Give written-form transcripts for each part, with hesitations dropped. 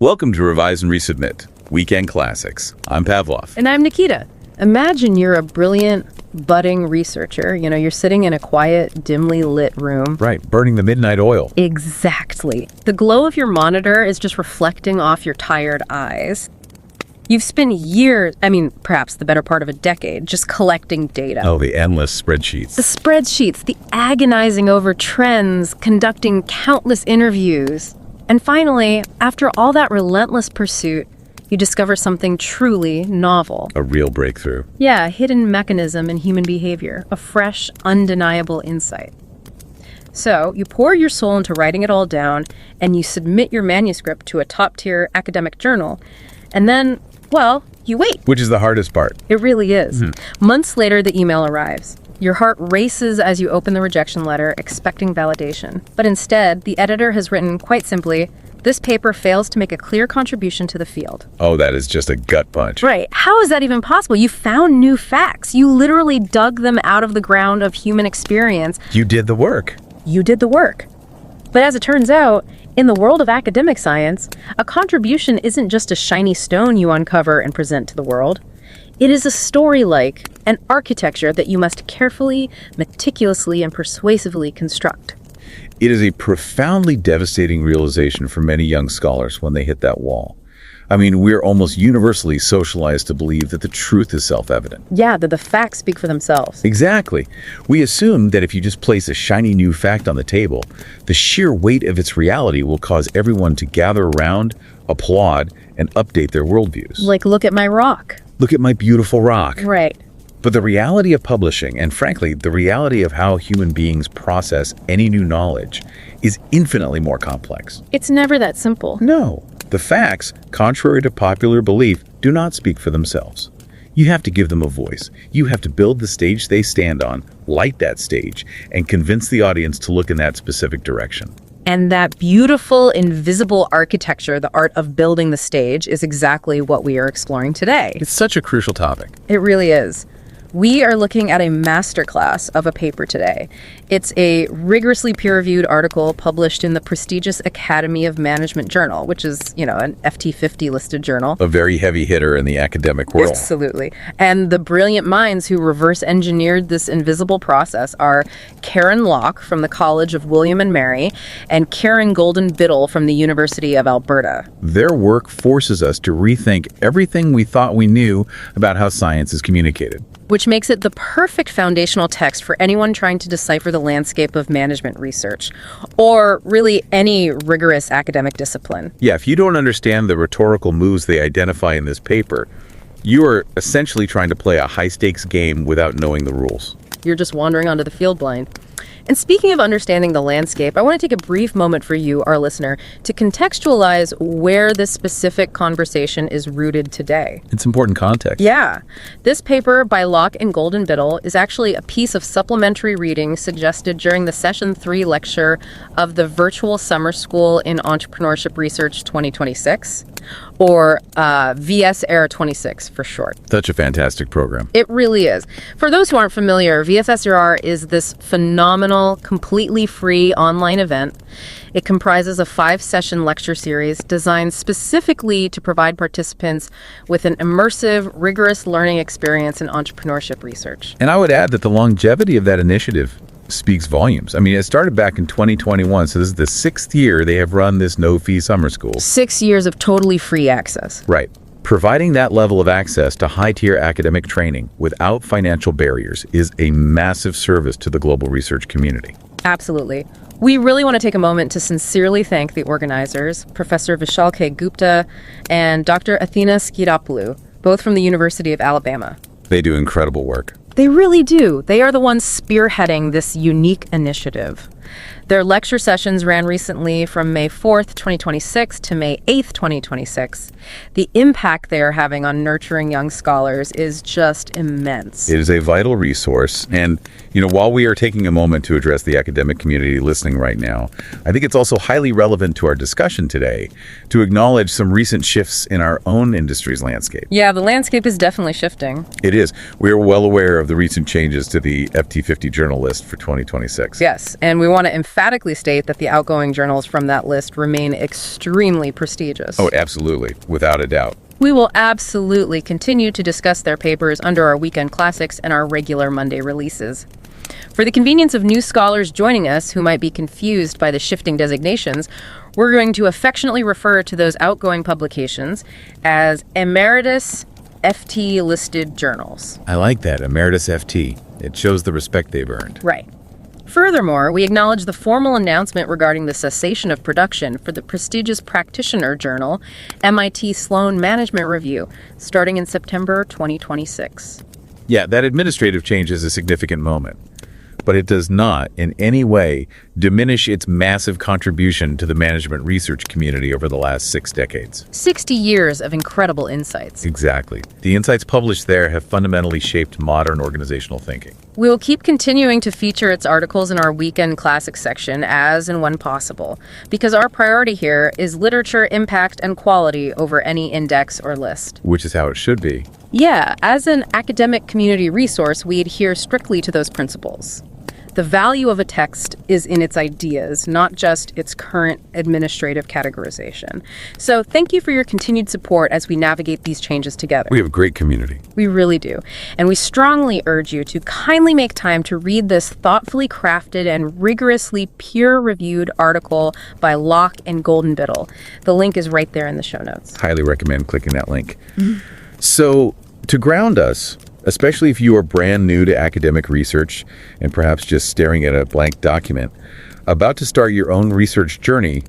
Welcome to Revise and Resubmit, Weekend Classics. I'm Pavlov. And I'm Nikita. Imagine you're a brilliant, budding researcher. You're sitting in a quiet, dimly lit room. Right, burning the midnight oil. Exactly. The glow of your monitor is just reflecting off your tired eyes. You've spent years, perhaps the better part of a decade, just collecting data. Oh, the endless spreadsheets. The spreadsheets, the agonizing over trends, conducting countless interviews. And finally, after all that relentless pursuit, you discover something truly novel. A real breakthrough. Yeah, a hidden mechanism in human behavior, a fresh, undeniable insight. So, you pour your soul into writing it all down, and you submit your manuscript to a top-tier academic journal, and then, you wait. Which is the hardest part. It really is. Months later, the email arrives. Your heart races as you open the rejection letter, expecting validation. But instead, the editor has written, quite simply, "This paper fails to make a clear contribution to the field." Oh, that is just a gut punch. Right. How is that even possible? You found new facts. You literally dug them out of the ground of human experience. You did the work. You did the work. But as it turns out, in the world of academic science, a contribution isn't just a shiny stone you uncover and present to the world. It is a story like an architecture that you must carefully, meticulously, and persuasively construct. It is a profoundly devastating realization for many young scholars when they hit that wall. We're almost universally socialized to believe that the truth is self-evident. Yeah, that the facts speak for themselves. Exactly. We assume that if you just place a shiny new fact on the table, the sheer weight of its reality will cause everyone to gather around, applaud, and update their worldviews. Like, look at my rock. Look at my beautiful rock. Right. But the reality of publishing, and frankly, the reality of how human beings process any new knowledge, is infinitely more complex. It's never that simple. No. The facts, contrary to popular belief, do not speak for themselves. You have to give them a voice. You have to build the stage they stand on, light that stage, and convince the audience to look in that specific direction. And that beautiful, invisible architecture, the art of building the stage, is exactly what we are exploring today. It's such a crucial topic. It really is. We are looking at a masterclass of a paper today. It's a rigorously peer-reviewed article published in the prestigious Academy of Management Journal, which is, an FT50 listed journal. A very heavy hitter in the academic world. Absolutely. And the brilliant minds who reverse engineered this invisible process are Karen Locke from the College of William and Mary and Karen Golden-Biddle from the University of Alberta. Their work forces us to rethink everything we thought we knew about how science is communicated. Which makes it the perfect foundational text for anyone trying to decipher the landscape of management research, or really any rigorous academic discipline. Yeah, if you don't understand the rhetorical moves they identify in this paper, you are essentially trying to play a high-stakes game without knowing the rules. You're just wandering onto the field blind. And speaking of understanding the landscape, I want to take a brief moment for you, our listener, to contextualize where this specific conversation is rooted today. It's important context. Yeah. This paper by Locke and Golden-Biddle is actually a piece of supplementary reading suggested during the Session 3 lecture of the Virtual Summer School in Entrepreneurship Research 2026, or VSR 26 for short. Such a fantastic program. It really is. For those who aren't familiar, VSR is this phenomenal, completely free online event. It comprises a 5-session lecture series designed specifically to provide participants with an immersive, rigorous learning experience in entrepreneurship research. And I would add that the longevity of that initiative speaks volumes. It started back in 2021, so this is the 6th year they have run this no-fee summer school. 6 years of totally free access. Right. Providing that level of access to high-tier academic training without financial barriers is a massive service to the global research community. Absolutely. We really want to take a moment to sincerely thank the organizers, Professor Vishal K. Gupta and Dr. Athena Skidopoulou, both from the University of Alabama. They do incredible work. They really do. They are the ones spearheading this unique initiative. Their lecture sessions ran recently from May 4th, 2026 to May 8th, 2026. The impact they are having on nurturing young scholars is just immense. It is a vital resource. And, while we are taking a moment to address the academic community listening right now, I think it's also highly relevant to our discussion today to acknowledge some recent shifts in our own industry's landscape. Yeah, the landscape is definitely shifting. It is. We are well aware of the recent changes to the FT50 journal list for 2026. Yes, and we want to emphatically state that the outgoing journals from that list remain extremely prestigious. Oh, absolutely, without a doubt. We will absolutely continue to discuss their papers under our weekend classics and our regular Monday releases. For the convenience of new scholars joining us who might be confused by the shifting designations, we're going to affectionately refer to those outgoing publications as Emeritus FT-listed journals. I like that, Emeritus FT. It shows the respect they've earned. Right. Furthermore, we acknowledge the formal announcement regarding the cessation of production for the prestigious practitioner journal, MIT Sloan Management Review, starting in September 2026. Yeah, that administrative change is a significant moment, but it does not in any way diminish its massive contribution to the management research community over the last 6 decades. 60 years of incredible insights. Exactly. The insights published there have fundamentally shaped modern organizational thinking. We'll keep continuing to feature its articles in our Weekend Classics section as and when possible, because our priority here is literature impact and quality over any index or list. Which is how it should be. Yeah, as an academic community resource, we adhere strictly to those principles. The value of a text is in its ideas, not just its current administrative categorization. So thank you for your continued support as we navigate these changes together. We have a great community. We really do. And we strongly urge you to kindly make time to read this thoughtfully crafted and rigorously peer-reviewed article by Locke and Golden-Biddle. The link is right there in the show notes. Highly recommend clicking that link. So, to ground us, especially if you are brand new to academic research and perhaps just staring at a blank document, about to start your own research journey,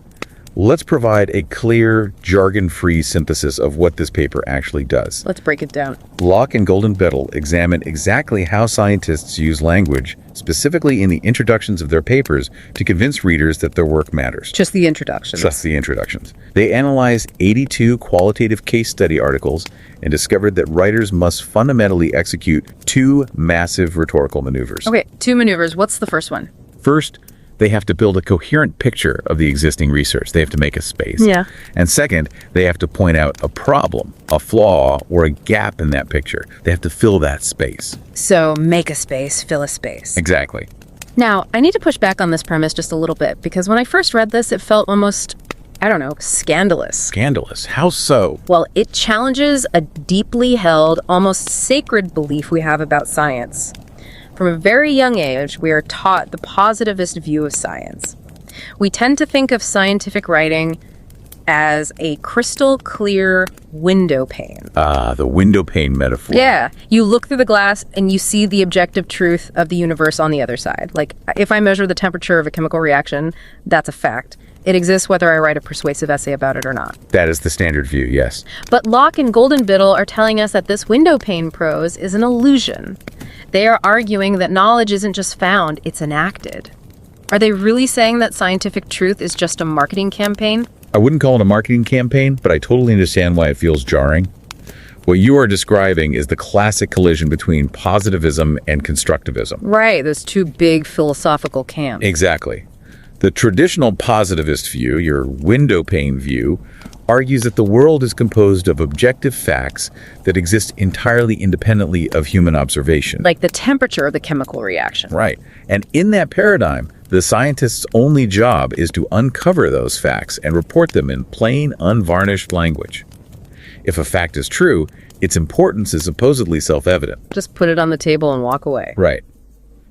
let's provide a clear, jargon-free synthesis of what this paper actually does. Let's break it down. Locke and Golden-Biddle examine exactly how scientists use language, specifically in the introductions of their papers, to convince readers that their work matters. Just the introductions. Just the introductions. They analyzed 82 qualitative case study articles and discovered that writers must fundamentally execute 2 massive rhetorical maneuvers. Okay, 2 maneuvers. What's the first one? First, they have to build a coherent picture of the existing research. They have to make a space. Yeah. And second, they have to point out a problem, a flaw, or a gap in that picture. They have to fill that space. So make a space, fill a space. Exactly. Now, I need to push back on this premise just a little bit, because when I first read this, it felt almost, scandalous. Scandalous? How so? Well, it challenges a deeply held, almost sacred belief we have about science. From a very young age, we are taught the positivist view of science. We tend to think of scientific writing as a crystal clear window pane. The window pane metaphor. Yeah, you look through the glass and you see the objective truth of the universe on the other side. Like, if I measure the temperature of a chemical reaction, that's a fact. It exists whether I write a persuasive essay about it or not. That is the standard view, yes. But Locke and Golden-Biddle are telling us that this window pane prose is an illusion. They are arguing that knowledge isn't just found, it's enacted. Are they really saying that scientific truth is just a marketing campaign? I wouldn't call it a marketing campaign, but I totally understand why it feels jarring. What you are describing is the classic collision between positivism and constructivism. Right, those 2 big philosophical camps. Exactly. The traditional positivist view, your window pane view, argues that the world is composed of objective facts that exist entirely independently of human observation. Like the temperature of the chemical reaction. Right. And in that paradigm, the scientist's only job is to uncover those facts and report them in plain, unvarnished language. If a fact is true, its importance is supposedly self-evident. Just put it on the table and walk away. Right.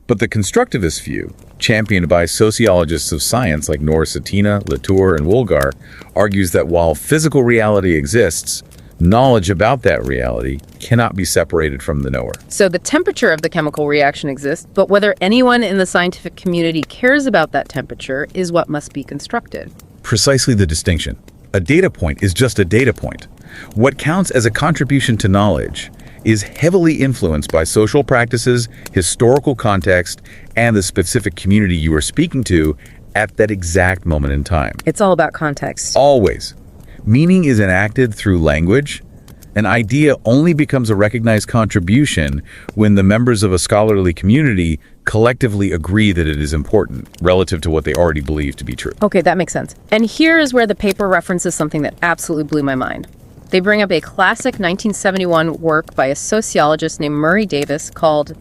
But the constructivist view, championed by sociologists of science like Nora Satina, Latour, and Woolgar, argues that while physical reality exists, knowledge about that reality cannot be separated from the knower. So the temperature of the chemical reaction exists, but whether anyone in the scientific community cares about that temperature is what must be constructed. Precisely the distinction. A data point is just a data point. What counts as a contribution to knowledge is heavily influenced by social practices, historical context, and the specific community you are speaking to at that exact moment in time. It's all about context. Always. Meaning is enacted through language. An idea only becomes a recognized contribution when the members of a scholarly community collectively agree that it is important relative to what they already believe to be true. Okay, that makes sense. And here is where the paper references something that absolutely blew my mind. They bring up a classic 1971 work by a sociologist named Murray Davis called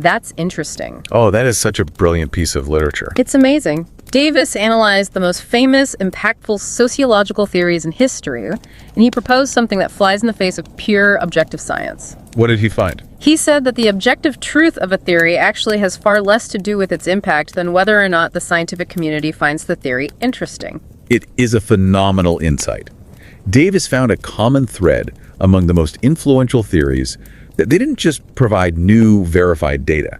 That's interesting. Oh, that is such a brilliant piece of literature. It's amazing. Davis analyzed the most famous, impactful sociological theories in history, and he proposed something that flies in the face of pure objective science. What did he find? He said that the objective truth of a theory actually has far less to do with its impact than whether or not the scientific community finds the theory interesting. It is a phenomenal insight. Davis found a common thread among the most influential theories that they didn't just provide new, verified data.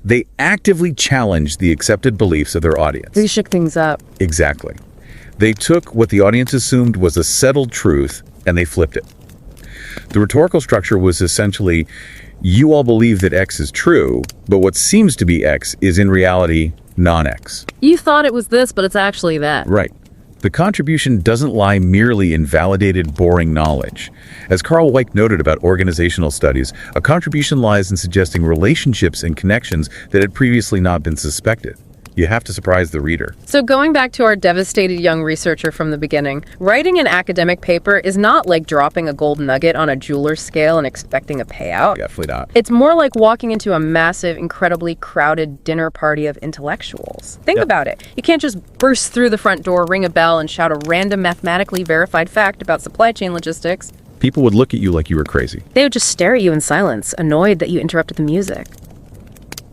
They actively challenged the accepted beliefs of their audience. They shook things up. Exactly. They took what the audience assumed was a settled truth and they flipped it. The rhetorical structure was essentially, you all believe that X is true, but what seems to be X is in reality non-X. You thought it was this, but it's actually that. Right. The contribution doesn't lie merely in validated, boring knowledge. As Carl Weick noted about organizational studies, a contribution lies in suggesting relationships and connections that had previously not been suspected. You have to surprise the reader. So going back to our devastated young researcher from the beginning, writing an academic paper is not like dropping a gold nugget on a jeweler's scale and expecting a payout. Definitely not. It's more like walking into a massive, incredibly crowded dinner party of intellectuals. Think about it. You can't just burst through the front door, ring a bell, and shout a random mathematically verified fact about supply chain logistics. People would look at you like you were crazy. They would just stare at you in silence, annoyed that you interrupted the music.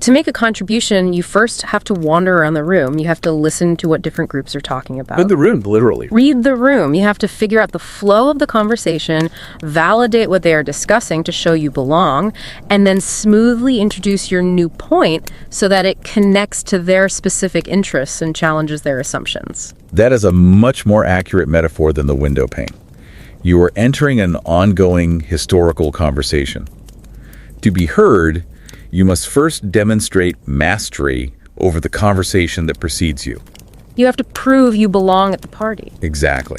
To make a contribution, you first have to wander around the room. You have to listen to what different groups are talking about. Read the room, literally. Read the room. You have to figure out the flow of the conversation, validate what they are discussing to show you belong, and then smoothly introduce your new point so that it connects to their specific interests and challenges their assumptions. That is a much more accurate metaphor than the window pane. You are entering an ongoing historical conversation. To be heard, you must first demonstrate mastery over the conversation that precedes you. You have to prove you belong at the party. Exactly.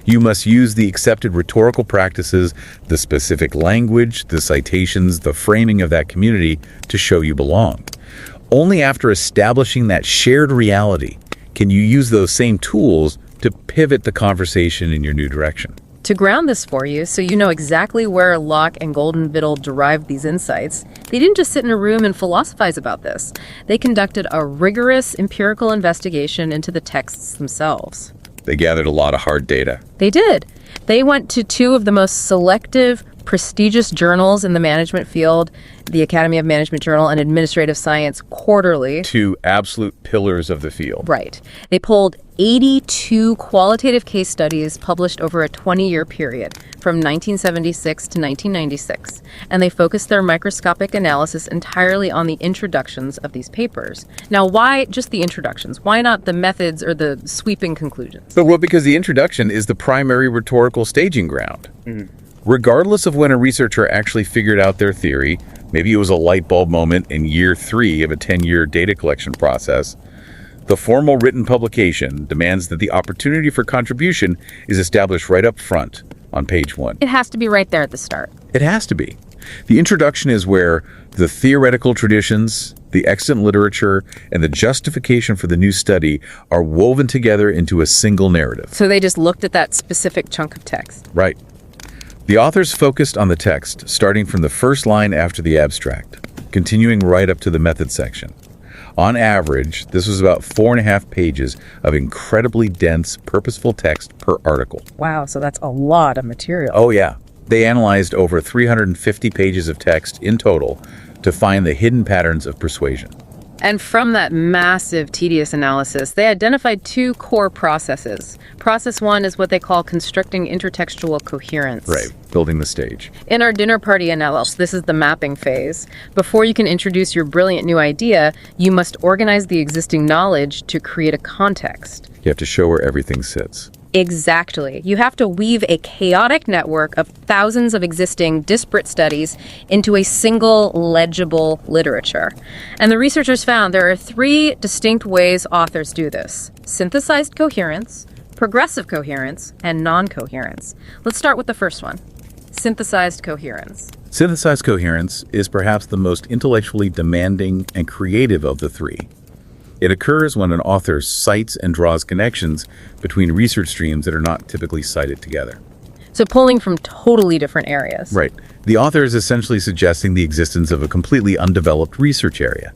You must use the accepted rhetorical practices, the specific language, the citations, the framing of that community to show you belong. Only after establishing that shared reality can you use those same tools to pivot the conversation in your new direction. To ground this for you, so you know exactly where Locke and Golden-Biddle derived these insights, they didn't just sit in a room and philosophize about this. They conducted a rigorous empirical investigation into the texts themselves. They gathered a lot of hard data. They did. They went to two of the most selective, prestigious journals in the management field, the Academy of Management Journal and Administrative Science Quarterly. Two absolute pillars of the field. Right. They pulled 82 qualitative case studies published over a 20-year period from 1976 to 1996, and they focused their microscopic analysis entirely on the introductions of these papers. Now, why just the introductions? Why not the methods or the sweeping conclusions? Well, because the introduction is the primary rhetorical staging ground. Regardless of when a researcher actually figured out their theory, maybe it was a light bulb moment in year 3 of a 10-year data collection process, the formal written publication demands that the opportunity for contribution is established right up front on page 1. It has to be right there at the start. It has to be. The introduction is where the theoretical traditions, the extant literature, and the justification for the new study are woven together into a single narrative. So they just looked at that specific chunk of text. Right. The authors focused on the text, starting from the first line after the abstract, continuing right up to the method section. On average, this was about 4.5 pages of incredibly dense, purposeful text per article. Wow, so that's a lot of material. Oh yeah. They analyzed over 350 pages of text in total to find the hidden patterns of persuasion. And from that massive, tedious analysis, they identified 2 core processes. Process 1 is what they call constructing intertextual coherence. Right, building the stage. In our dinner party analysis, this is the mapping phase. Before you can introduce your brilliant new idea, you must organize the existing knowledge to create a context. You have to show where everything sits. Exactly. You have to weave a chaotic network of thousands of existing disparate studies into a single legible literature. And the researchers found there are 3 distinct ways authors do this: synthesized coherence, progressive coherence, and non-coherence. Let's start with the first one, synthesized coherence. Synthesized coherence is perhaps the most intellectually demanding and creative of the 3. It occurs when an author cites and draws connections between research streams that are not typically cited together. So pulling from totally different areas. Right. The author is essentially suggesting the existence of a completely undeveloped research area.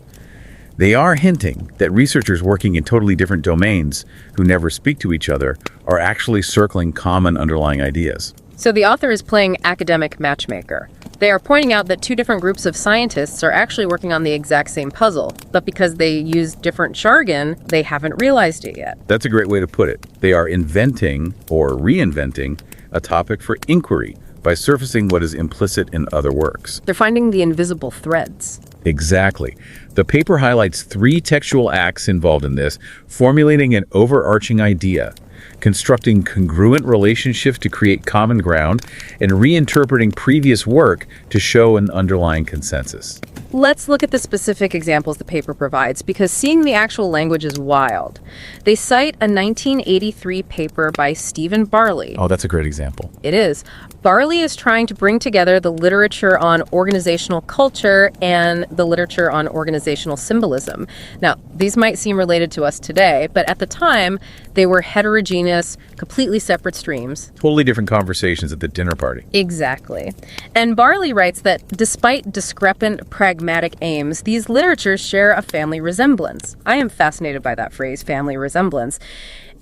They are hinting that researchers working in totally different domains who never speak to each other are actually circling common underlying ideas. So the author is playing academic matchmaker. They are pointing out that two different groups of scientists are actually working on the exact same puzzle, but because they use different jargon, they haven't realized it yet. That's a great way to put it. They are inventing or reinventing a topic for inquiry by surfacing what is implicit in other works. They're finding the invisible threads. Exactly. The paper highlights 3 textual acts involved in this, formulating an overarching idea, constructing congruent relationships to create common ground, and reinterpreting previous work to show an underlying consensus. Let's look at the specific examples the paper provides, because seeing the actual language is wild. They cite a 1983 paper by Stephen Barley. Oh, that's a great example. It is. Barley is trying to bring together the literature on organizational culture and the literature on organizational symbolism. Now, these might seem related to us today, but at the time, they were heterogeneous, completely separate streams. Totally different conversations at the dinner party. Exactly. And Barley writes that despite discrepant pragmatic aims, these literatures share a family resemblance. I am fascinated by that phrase, family resemblance.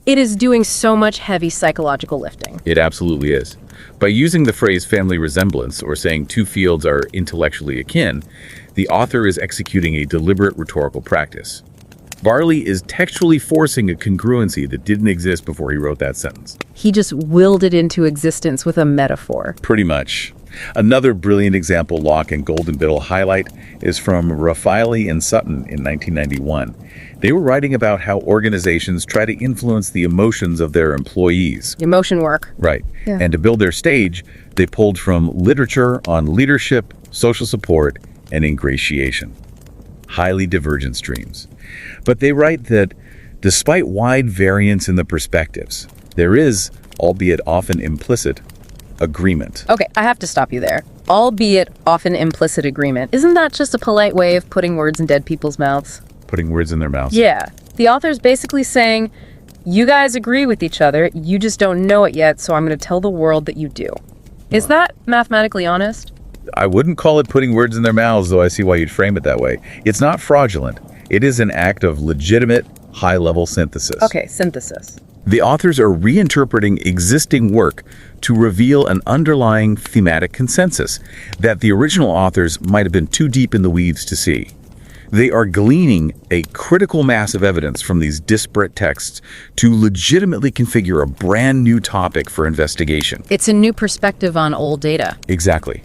It is doing so much heavy psychological lifting. It absolutely is. By using the phrase family resemblance, or saying two fields are intellectually akin, the author is executing a deliberate rhetorical practice. Barley is textually forcing a congruency that didn't exist before he wrote that sentence. He just willed it into existence with a metaphor. Pretty much. Another brilliant example Locke and Golden-Biddle highlight is from Raffaele and Sutton in 1991. They were writing about how organizations try to influence the emotions of their employees. Emotion work. Right. Yeah. And to build their stage, they pulled from literature on leadership, social support, and ingratiation. Highly divergent streams. But they write that despite wide variance in the perspectives, there is, albeit often implicit, agreement. Okay, I have to stop you there. Albeit often implicit agreement. Isn't that just a polite way of putting words in dead people's mouths? Putting words in their mouths. Yeah. The author's basically saying, you guys agree with each other, you just don't know it yet, so I'm going to tell the world that you do. Is that mathematically honest? I wouldn't call it putting words in their mouths, though I see why you'd frame it that way. It's not fraudulent. It is an act of legitimate, high-level synthesis. Okay, synthesis. The authors are reinterpreting existing work to reveal an underlying thematic consensus that the original authors might have been too deep in the weeds to see. They are gleaning a critical mass of evidence from these disparate texts to legitimately configure a brand new topic for investigation. It's a new perspective on old data. Exactly.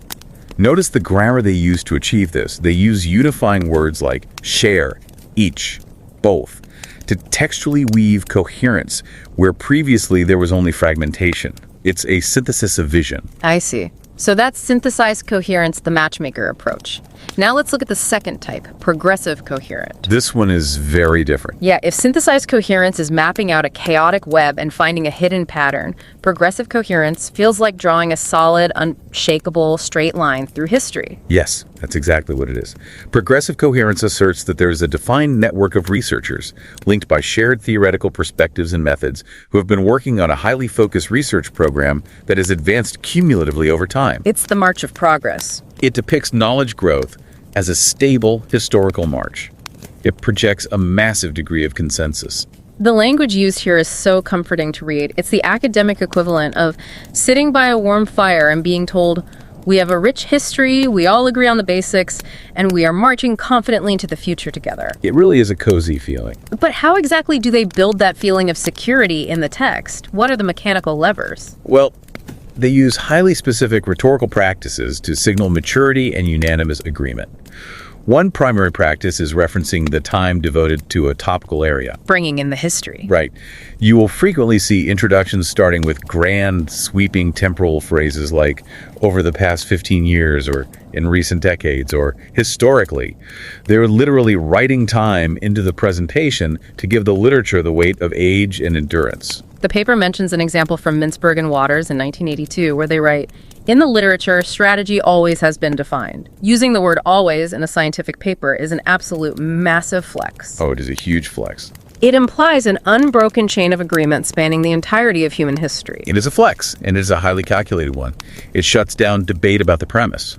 Notice the grammar they use to achieve this. They use unifying words like share, each, both, to textually weave coherence where previously there was only fragmentation. It's a synthesis of vision. I see. So that's synthesized coherence, the matchmaker approach. Now let's look at the second type, progressive coherent. This one is very different. Yeah, if synthesized coherence is mapping out a chaotic web and finding a hidden pattern, progressive coherence feels like drawing a solid, unshakable, straight line through history. Yes, that's exactly what it is. Progressive coherence asserts that there is a defined network of researchers linked by shared theoretical perspectives and methods who have been working on a highly focused research program that has advanced cumulatively over time. It's the march of progress. It depicts knowledge growth as a stable historical march. It projects a massive degree of consensus. The language used here is so comforting to read. It's the academic equivalent of sitting by a warm fire and being told, we have a rich history, we all agree on the basics, and we are marching confidently into the future together. It really is a cozy feeling. But how exactly do they build that feeling of security in the text? What are the mechanical levers? Well, they use highly specific rhetorical practices to signal maturity and unanimous agreement. One primary practice is referencing the time devoted to a topical area. Bringing in the history. Right. You will frequently see introductions starting with grand, sweeping temporal phrases like over the past 15 years or in recent decades or historically. They're literally writing time into the presentation to give the literature the weight of age and endurance. The paper mentions an example from Mintzberg and Waters in 1982 where they write, in the literature, strategy always has been defined. Using the word always in a scientific paper is an absolute massive flex. Oh, it is a huge flex. It implies an unbroken chain of agreement spanning the entirety of human history. It is a flex, and it is a highly calculated one. It shuts down debate about the premise.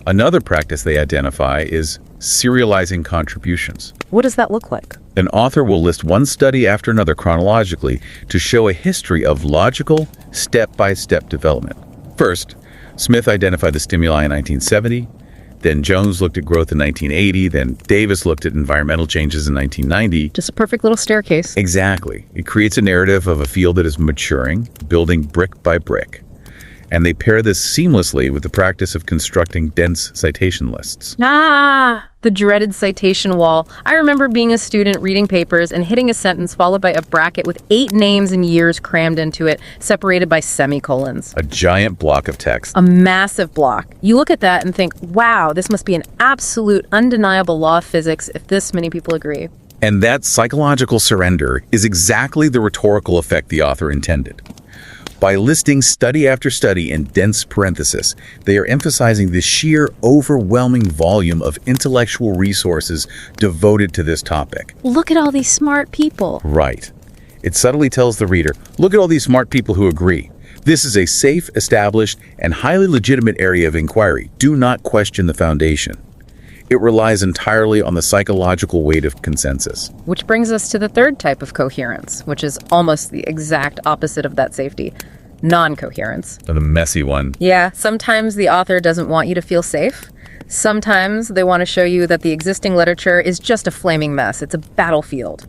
Another practice they identify is serializing contributions. What does that look like? An author will list one study after another chronologically to show a history of logical, step-by-step development. First, Smith identified the stimuli in 1970, then Jones looked at growth in 1980, then Davis looked at environmental changes in 1990. Just a perfect little staircase. Exactly. It creates a narrative of a field that is maturing, building brick by brick. And they pair this seamlessly with the practice of constructing dense citation lists. The dreaded citation wall. I remember being a student reading papers and hitting a sentence followed by a bracket with 8 names and years crammed into it, separated by semicolons. A giant block of text. A massive block. You look at that and think, wow, this must be an absolute, undeniable law of physics if this many people agree. And that psychological surrender is exactly the rhetorical effect the author intended. By listing study after study in dense parenthesis, they are emphasizing the sheer, overwhelming volume of intellectual resources devoted to this topic. Look at all these smart people. Right. It subtly tells the reader, look at all these smart people who agree. This is a safe, established, and highly legitimate area of inquiry. Do not question the foundation. It relies entirely on the psychological weight of consensus. Which brings us to the third type of coherence, which is almost the exact opposite of that safety. Non-coherence. The messy one. Yeah, sometimes the author doesn't want you to feel safe. Sometimes they want to show you that the existing literature is just a flaming mess. It's a battlefield.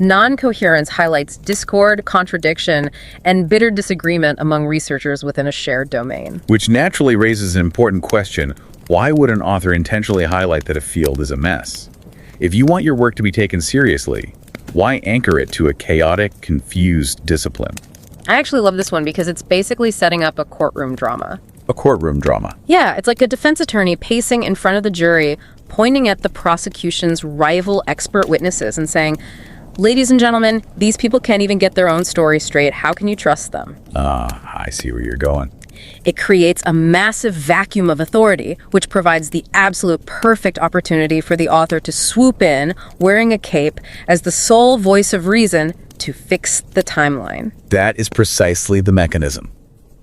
Non-coherence highlights discord, contradiction, and bitter disagreement among researchers within a shared domain. Which naturally raises an important question. Why would an author intentionally highlight that a field is a mess? If you want your work to be taken seriously, why anchor it to a chaotic, confused discipline? I actually love this one because it's basically setting up a courtroom drama. A courtroom drama. Yeah, it's like a defense attorney pacing in front of the jury, pointing at the prosecution's rival expert witnesses and saying, ladies and gentlemen, these people can't even get their own story straight. How can you trust them? I see where you're going. It creates a massive vacuum of authority, which provides the absolute perfect opportunity for the author to swoop in, wearing a cape, as the sole voice of reason to fix the timeline. That is precisely the mechanism.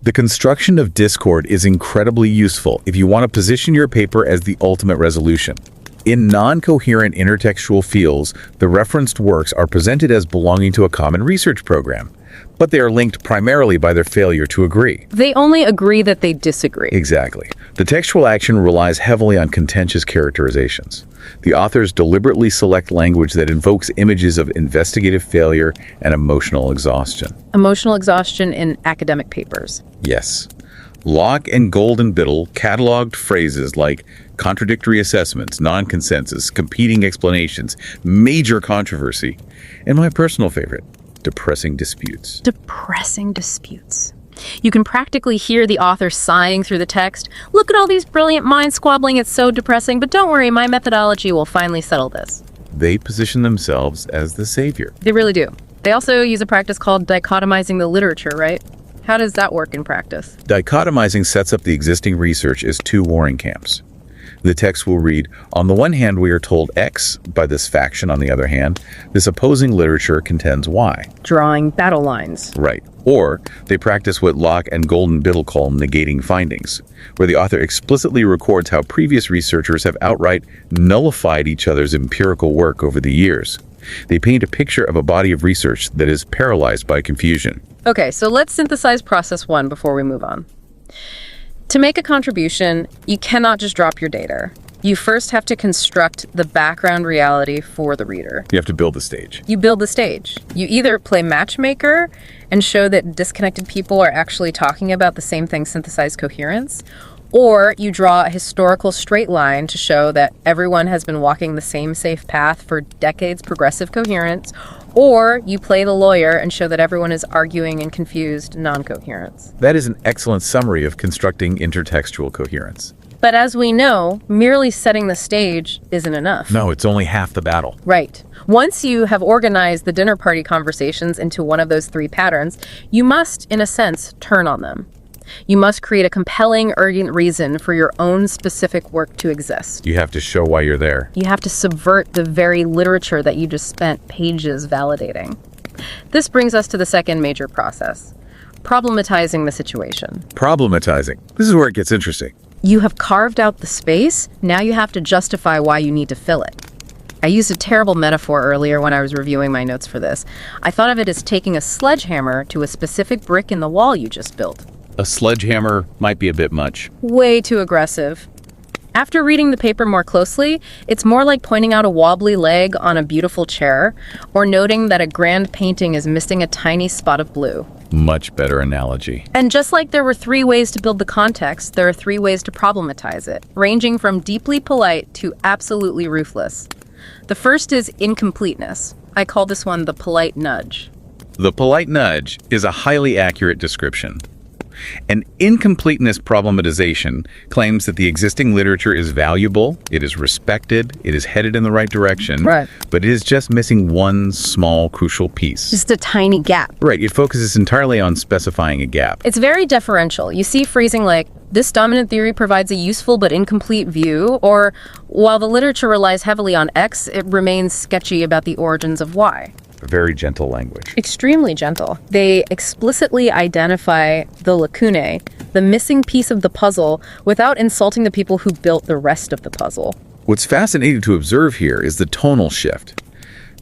The construction of discord is incredibly useful if you want to position your paper as the ultimate resolution. In non-coherent intertextual fields, the referenced works are presented as belonging to a common research program, but they are linked primarily by their failure to agree. They only agree that they disagree. Exactly. The textual action relies heavily on contentious characterizations. The authors deliberately select language that invokes images of investigative failure and emotional exhaustion. Emotional exhaustion in academic papers. Yes. Locke and Golden-Biddle cataloged phrases like contradictory assessments, non-consensus, competing explanations, major controversy, and my personal favorite, depressing disputes. Depressing disputes. You can practically hear the author sighing through the text. Look at all these brilliant minds squabbling, it's so depressing, but don't worry, my methodology will finally settle this. They position themselves as the savior. They really do. They also use a practice called dichotomizing the literature, right? How does that work in practice? Dichotomizing sets up the existing research as two warring camps. The text will read, on the one hand, we are told X, by this faction, on the other hand, this opposing literature contends Y. Drawing battle lines. Right. Or they practice what Locke and Golden-Biddle call negating findings, where the author explicitly records how previous researchers have outright nullified each other's empirical work over the years. They paint a picture of a body of research that is paralyzed by confusion. Okay, so let's synthesize process 1 before we move on. To make a contribution, you cannot just drop your data. You first have to construct the background reality for the reader. You have to build the stage. You build the stage. You either play matchmaker and show that disconnected people are actually talking about the same thing, synthesized coherence, or you draw a historical straight line to show that everyone has been walking the same safe path for decades, progressive coherence, or you play the lawyer and show that everyone is arguing and confused non-coherence. That is an excellent summary of constructing intertextual coherence. But as we know, merely setting the stage isn't enough. No, it's only half the battle. Right. Once you have organized the dinner party conversations into one of those 3 patterns, you must, in a sense, turn on them. You must create a compelling, urgent reason for your own specific work to exist. You have to show why you're there. You have to subvert the very literature that you just spent pages validating. This brings us to the second major process, problematizing the situation. Problematizing. This is where it gets interesting. You have carved out the space, now you have to justify why you need to fill it. I used a terrible metaphor earlier when I was reviewing my notes for this. I thought of it as taking a sledgehammer to a specific brick in the wall you just built. A sledgehammer might be a bit much. Way too aggressive. After reading the paper more closely, it's more like pointing out a wobbly leg on a beautiful chair, or noting that a grand painting is missing a tiny spot of blue. Much better analogy. And just like there were 3 ways to build the context, there are 3 ways to problematize it, ranging from deeply polite to absolutely ruthless. The first is incompleteness. I call this one the polite nudge. The polite nudge is a highly accurate description. An incompleteness problematization claims that the existing literature is valuable, it is respected, it is headed in the right direction, Right. but it is just missing one small crucial piece. Just a tiny gap. Right, it focuses entirely on specifying a gap. It's very deferential. You see phrasing like, this dominant theory provides a useful but incomplete view, or while the literature relies heavily on X, it remains sketchy about the origins of Y. Very gentle language. Extremely gentle. They explicitly identify the lacunae, the missing piece of the puzzle, without insulting the people who built the rest of the puzzle. What's fascinating to observe here is the tonal shift.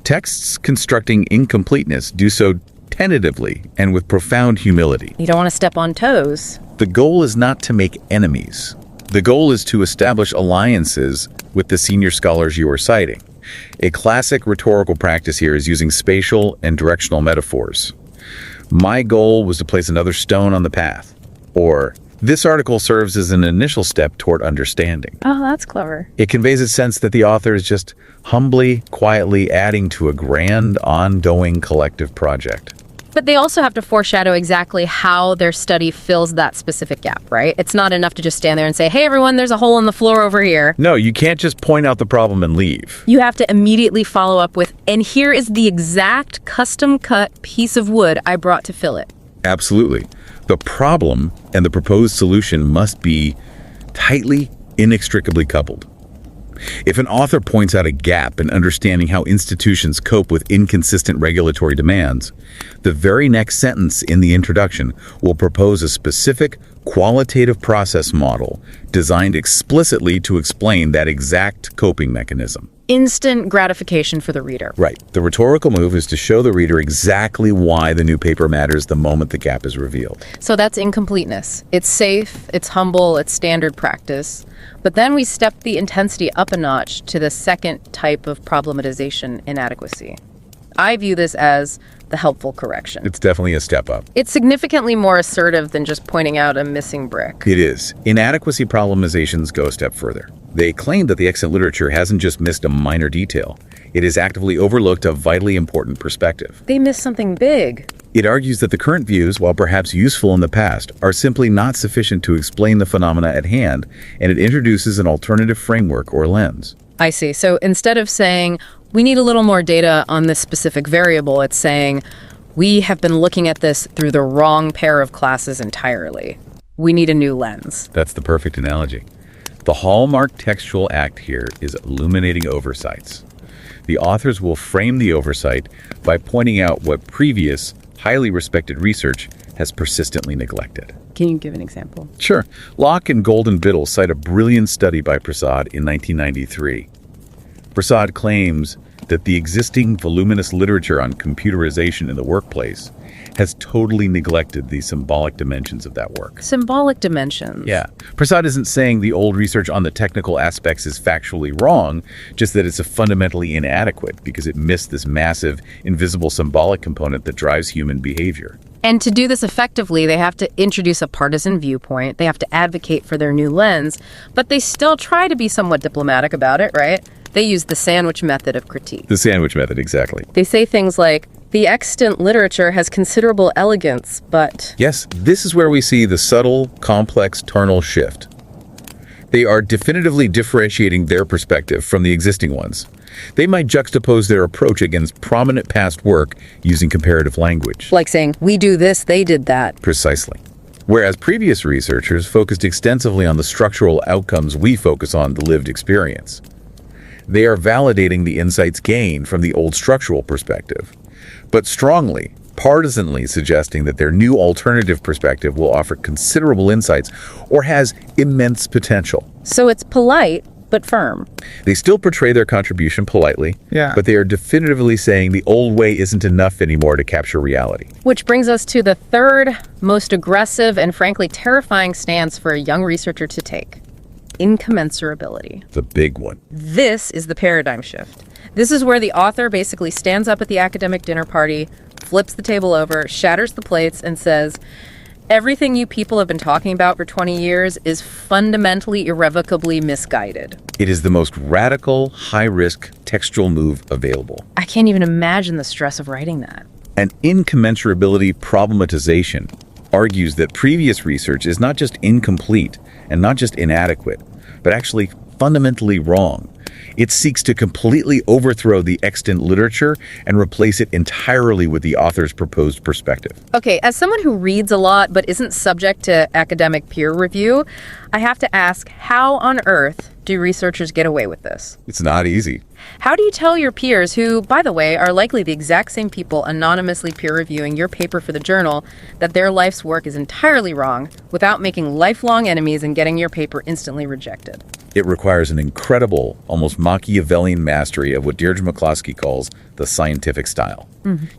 Texts constructing incompleteness do so tentatively and with profound humility. You don't want to step on toes. The goal is not to make enemies. The goal is to establish alliances with the senior scholars you are citing. A classic rhetorical practice here is using spatial and directional metaphors. My goal was to place another stone on the path. Or, this article serves as an initial step toward understanding. Oh, that's clever. It conveys a sense that the author is just humbly, quietly adding to a grand, ongoing collective project. But they also have to foreshadow exactly how their study fills that specific gap, right? It's not enough to just stand there and say, hey, everyone, there's a hole in the floor over here. No, you can't just point out the problem and leave. You have to immediately follow up with, and here is the exact custom-cut piece of wood I brought to fill it. Absolutely. The problem and the proposed solution must be tightly, inextricably coupled. If an author points out a gap in understanding how institutions cope with inconsistent regulatory demands, the very next sentence in the introduction will propose a specific qualitative process model designed explicitly to explain that exact coping mechanism. Instant gratification for the reader. Right. The rhetorical move is to show the reader exactly why the new paper matters the moment the gap is revealed. So that's incompleteness. It's safe, it's humble, it's standard practice. But then we step the intensity up a notch to the second type of problematization inadequacy. I view this as the helpful correction. It's definitely a step up. It's significantly more assertive than just pointing out a missing brick. It is. Inadequacy problemizations go a step further. They claim that the extant literature hasn't just missed a minor detail. It has actively overlooked a vitally important perspective. They missed something big. It argues that the current views, while perhaps useful in the past, are simply not sufficient to explain the phenomena at hand, and it introduces an alternative framework or lens. I see. So instead of saying, we need a little more data on this specific variable, it's saying, we have been looking at this through the wrong pair of classes entirely. We need a new lens. That's the perfect analogy. The hallmark textual act here is illuminating oversights. The authors will frame the oversight by pointing out what previous, highly respected research has persistently neglected. Can you give an example? Sure. Locke and Golden-Biddle cite a brilliant study by Prasad in 1993. Prasad claims that the existing voluminous literature on computerization in the workplace has totally neglected the symbolic dimensions of that work. Symbolic dimensions. Yeah. Prasad isn't saying the old research on the technical aspects is factually wrong, just that it's fundamentally inadequate because it missed this massive, invisible symbolic component that drives human behavior. And to do this effectively, they have to introduce a partisan viewpoint. They have to advocate for their new lens, but they still try to be somewhat diplomatic about it, right? They use the sandwich method of critique. The sandwich method, exactly. They say things like, the extant literature has considerable elegance, but... Yes, this is where we see the subtle, complex tonal shift. They are definitively differentiating their perspective from the existing ones. They might juxtapose their approach against prominent past work using comparative language. Like saying, we do this, they did that. Precisely. Whereas previous researchers focused extensively on the structural outcomes, we focus on the lived experience. They are validating the insights gained from the old structural perspective, but strongly, partisanly suggesting that their new alternative perspective will offer considerable insights or has immense potential. So it's polite, but firm. They still portray their contribution politely, but they are definitively saying the old way isn't enough anymore to capture reality. Which brings us to the third most aggressive and frankly terrifying stance for a young researcher to take. Incommensurability. The big one. This is the paradigm shift. This is where the author basically stands up at the academic dinner party, flips the table over, shatters the plates, and says, everything you people have been talking about for 20 years is fundamentally, irrevocably misguided. It is the most radical, high-risk textual move available. I can't even imagine the stress of writing that. An incommensurability problematization argues that previous research is not just incomplete and not just inadequate, but actually fundamentally wrong. It seeks to completely overthrow the extant literature and replace it entirely with the author's proposed perspective. Okay, as someone who reads a lot but isn't subject to academic peer review, I have to ask, how on earth do researchers get away with this? It's not easy. How do you tell your peers, who, by the way, are likely the exact same people anonymously peer-reviewing your paper for the journal, that their life's work is entirely wrong without making lifelong enemies and getting your paper instantly rejected? It requires an incredible, almost Machiavellian mastery of what Deirdre McCloskey calls the scientific style.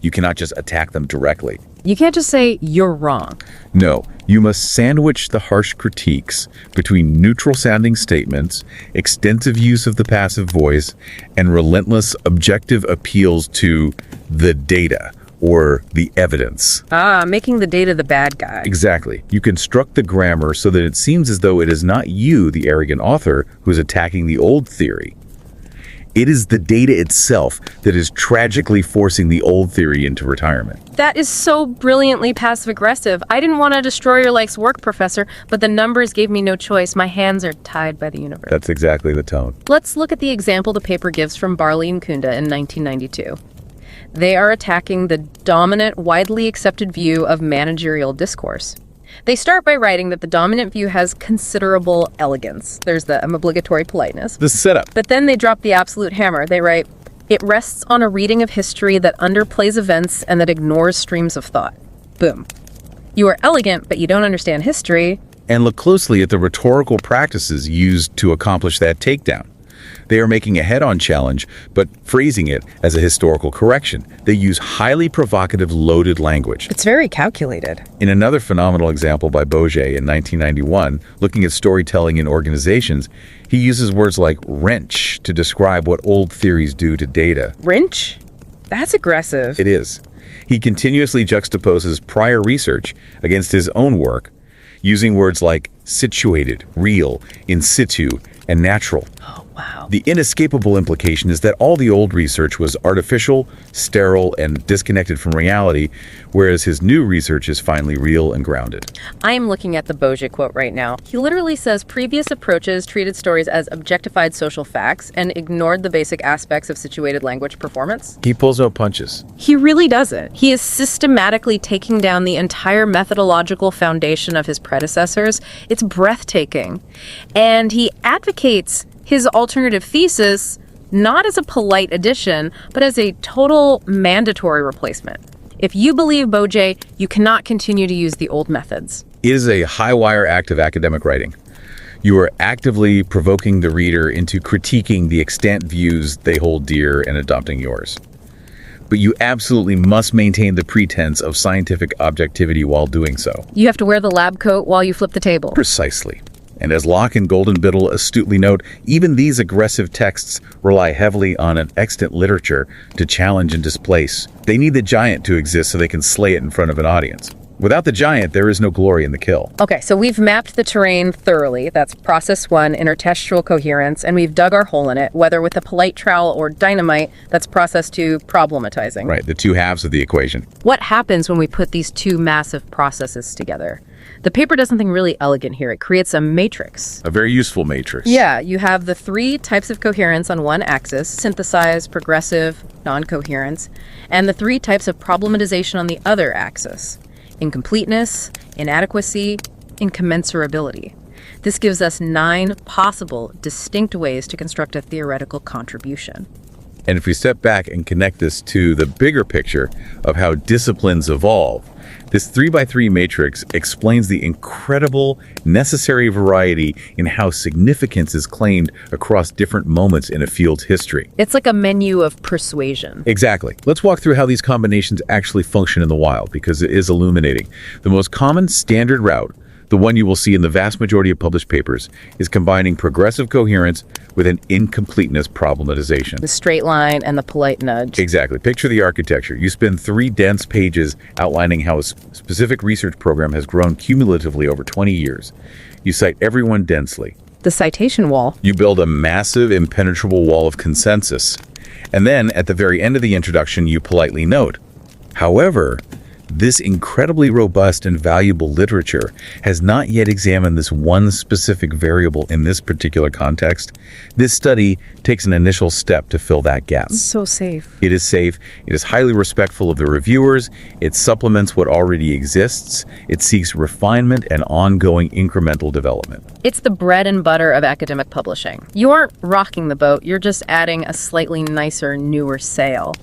You cannot just attack them directly. You can't just say, you're wrong. No, you must sandwich the harsh critiques between neutral-sounding statements, extensive use of the passive voice, and relentless objective appeals to the data or the evidence. Making the data the bad guy. Exactly. You construct the grammar so that it seems as though it is not you, the arrogant author, who is attacking the old theory. It is the data itself that is tragically forcing the old theory into retirement. That is so brilliantly passive-aggressive. I didn't want to destroy your life's work, Professor, but the numbers gave me no choice. My hands are tied by the universe. That's exactly the tone. Let's look at the example the paper gives from Barley and Kunda in 1992. They are attacking the dominant, widely accepted view of managerial discourse. They start by writing that the dominant view has considerable elegance. There's the obligatory politeness. The setup. But then they drop the absolute hammer. They write, it rests on a reading of history that underplays events and that ignores streams of thought. Boom. You are elegant, but you don't understand history. And look closely at the rhetorical practices used to accomplish that takedown. They are making a head-on challenge, but phrasing it as a historical correction. They use highly provocative, loaded language. It's very calculated. In another phenomenal example by Bourget in 1991, looking at storytelling in organizations, he uses words like wrench to describe what old theories do to data. Wrench? That's aggressive. It is. He continuously juxtaposes prior research against his own work, using words like situated, real, in situ, and natural. Oh, wow. The inescapable implication is that all the old research was artificial, sterile, and disconnected from reality, whereas his new research is finally real and grounded. I am looking at the Bourget quote right now. He literally says previous approaches treated stories as objectified social facts and ignored the basic aspects of situated language performance. He pulls no punches. He really doesn't. He is systematically taking down the entire methodological foundation of his predecessors. It's breathtaking. And he advocates his alternative thesis not as a polite addition, but as a total mandatory replacement. If you believe Bourget, you cannot continue to use the old methods. It is a high-wire act of academic writing. You are actively provoking the reader into critiquing the extant views they hold dear and adopting yours. But you absolutely must maintain the pretense of scientific objectivity while doing so. You have to wear the lab coat while you flip the table. Precisely. And as Locke and Golden-Biddle astutely note, even these aggressive texts rely heavily on an extant literature to challenge and displace. They need the giant to exist so they can slay it in front of an audience. Without the giant, there is no glory in the kill. Okay, so we've mapped the terrain thoroughly. That's process 1, intertextual coherence, and we've dug our hole in it, whether with a polite trowel or dynamite. That's process 2, problematizing. Right, the two halves of the equation. What happens when we put these two massive processes together? The paper does something really elegant here. It creates a matrix. A very useful matrix. Yeah, you have the 3 types of coherence on one axis, synthesized, progressive, non-coherence, and the 3 types of problematization on the other axis. incompleteness, inadequacy, incommensurability. This gives us 9 possible, distinct ways to construct a theoretical contribution. And if we step back and connect this to the bigger picture of how disciplines evolve, this 3x3 matrix explains the incredible, necessary variety in how significance is claimed across different moments in a field's history. It's like a menu of persuasion. Exactly. Let's walk through how these combinations actually function in the wild, because it is illuminating. The most common standard route, the one you will see in the vast majority of published papers, is combining progressive coherence with an incompleteness problematization. The straight line and the polite nudge. Exactly. Picture the architecture. You spend 3 dense pages outlining how a specific research program has grown cumulatively over 20 years. You cite everyone densely. The citation wall. You build a massive, impenetrable wall of consensus. And then, at the very end of the introduction, you politely note, however, this incredibly robust and valuable literature has not yet examined this one specific variable in this particular context. This study takes an initial step to fill that gap. So safe. It is safe. It is highly respectful of the reviewers. It supplements what already exists. It seeks refinement and ongoing incremental development. It's the bread and butter of academic publishing. You aren't rocking the boat, you're just adding a slightly nicer, newer sail.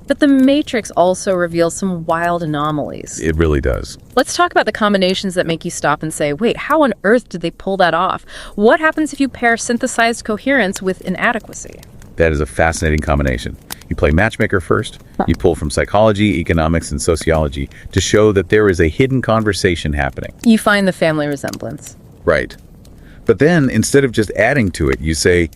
But the matrix also reveals some wild anomalies. It really does. Let's talk about the combinations that make you stop and say, wait, how on earth did they pull that off? What happens if you pair synthesized coherence with inadequacy? That is a fascinating combination. You play matchmaker first. You pull from psychology, economics, and sociology to show that there is a hidden conversation happening. You find the family resemblance. Right. But then, instead of just adding to it, you say,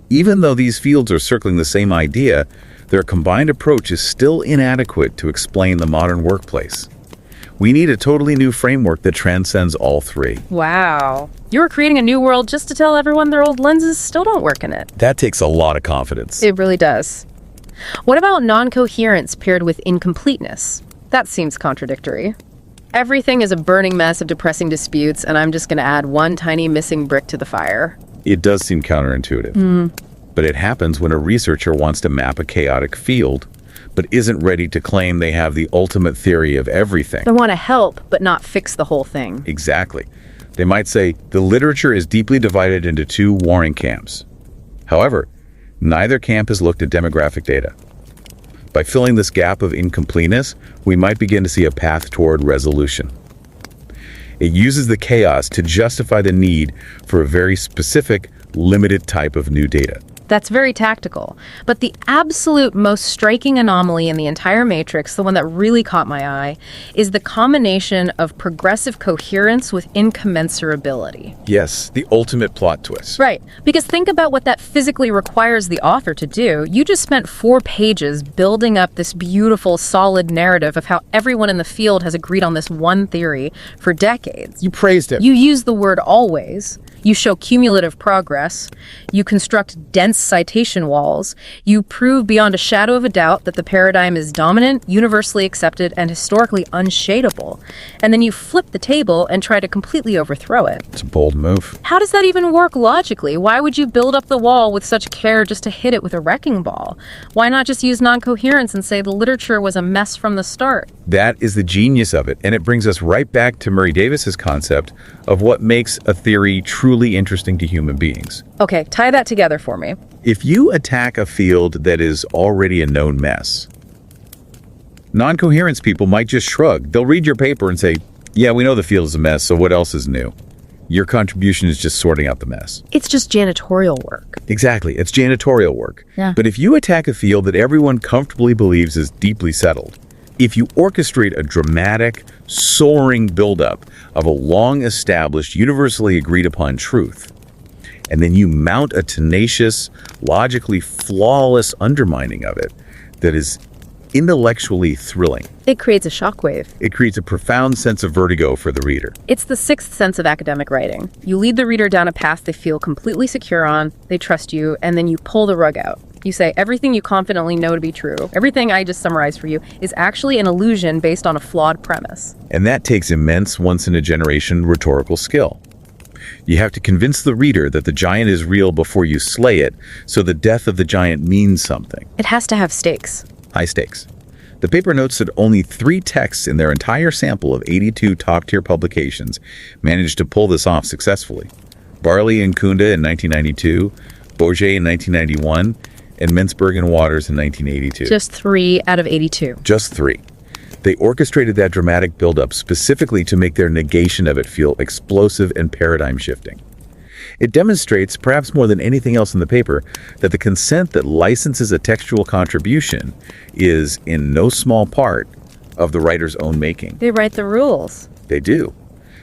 even though these fields are circling the same idea, their combined approach is still inadequate to explain the modern workplace. We need a totally new framework that transcends all 3. Wow. You're creating a new world just to tell everyone their old lenses still don't work in it. That takes a lot of confidence. It really does. What about non-coherence paired with incompleteness? That seems contradictory. Everything is a burning mess of depressing disputes, and I'm just going to add one tiny missing brick to the fire. It does seem counterintuitive. But it happens when a researcher wants to map a chaotic field, but isn't ready to claim they have the ultimate theory of everything. They want to help, but not fix the whole thing. Exactly. They might say, the literature is deeply divided into 2 warring camps. However, neither camp has looked at demographic data. By filling this gap of incompleteness, we might begin to see a path toward resolution. It uses the chaos to justify the need for a very specific, limited type of new data. That's very tactical. But the absolute most striking anomaly in the entire matrix, the one that really caught my eye, is the combination of progressive coherence with incommensurability. Yes, the ultimate plot twist. Right, because think about what that physically requires the author to do. You just spent 4 pages building up this beautiful, solid narrative of how everyone in the field has agreed on this one theory for decades. You praised it. You use the word always. You show cumulative progress. You construct dense citation walls. You prove beyond a shadow of a doubt that the paradigm is dominant, universally accepted, and historically unshadable. And then you flip the table and try to completely overthrow it. It's a bold move. How does that even work logically? Why would you build up the wall with such care just to hit it with a wrecking ball? Why not just use non-coherence and say the literature was a mess from the start? That is the genius of it, and it brings us right back to Murray Davis's concept of what makes a theory truly interesting to human beings. Okay, tie that together for me. If you attack a field that is already a known mess, non-coherence people might just shrug. They'll read your paper and say, yeah, we know the field is a mess, so what else is new? Your contribution is just sorting out the mess. It's just janitorial work. Exactly, it's janitorial work. Yeah. But if you attack a field that everyone comfortably believes is deeply settled, if you orchestrate a dramatic, soaring buildup of a long-established, universally agreed-upon truth, and then you mount a tenacious, logically flawless undermining of it that is intellectually thrilling. It creates a shockwave. It creates a profound sense of vertigo for the reader. It's the sixth sense of academic writing. You lead the reader down a path they feel completely secure on, they trust you, and then you pull the rug out. You say, everything you confidently know to be true, everything I just summarized for you, is actually an illusion based on a flawed premise. And that takes immense, once-in-a-generation rhetorical skill. You have to convince the reader that the giant is real before you slay it, so the death of the giant means something. It has to have stakes. High stakes. The paper notes that only 3 texts in their entire sample of 82 top-tier publications managed to pull this off successfully. Barley and Kunda in 1992, Bourget in 1991, and Mintzberg and Waters in 1982. Just 3 out of 82. Just 3. They orchestrated that dramatic buildup specifically to make their negation of it feel explosive and paradigm-shifting. It demonstrates, perhaps more than anything else in the paper, that the consent that licenses a textual contribution is, in no small part, of the writer's own making. They write the rules. They do.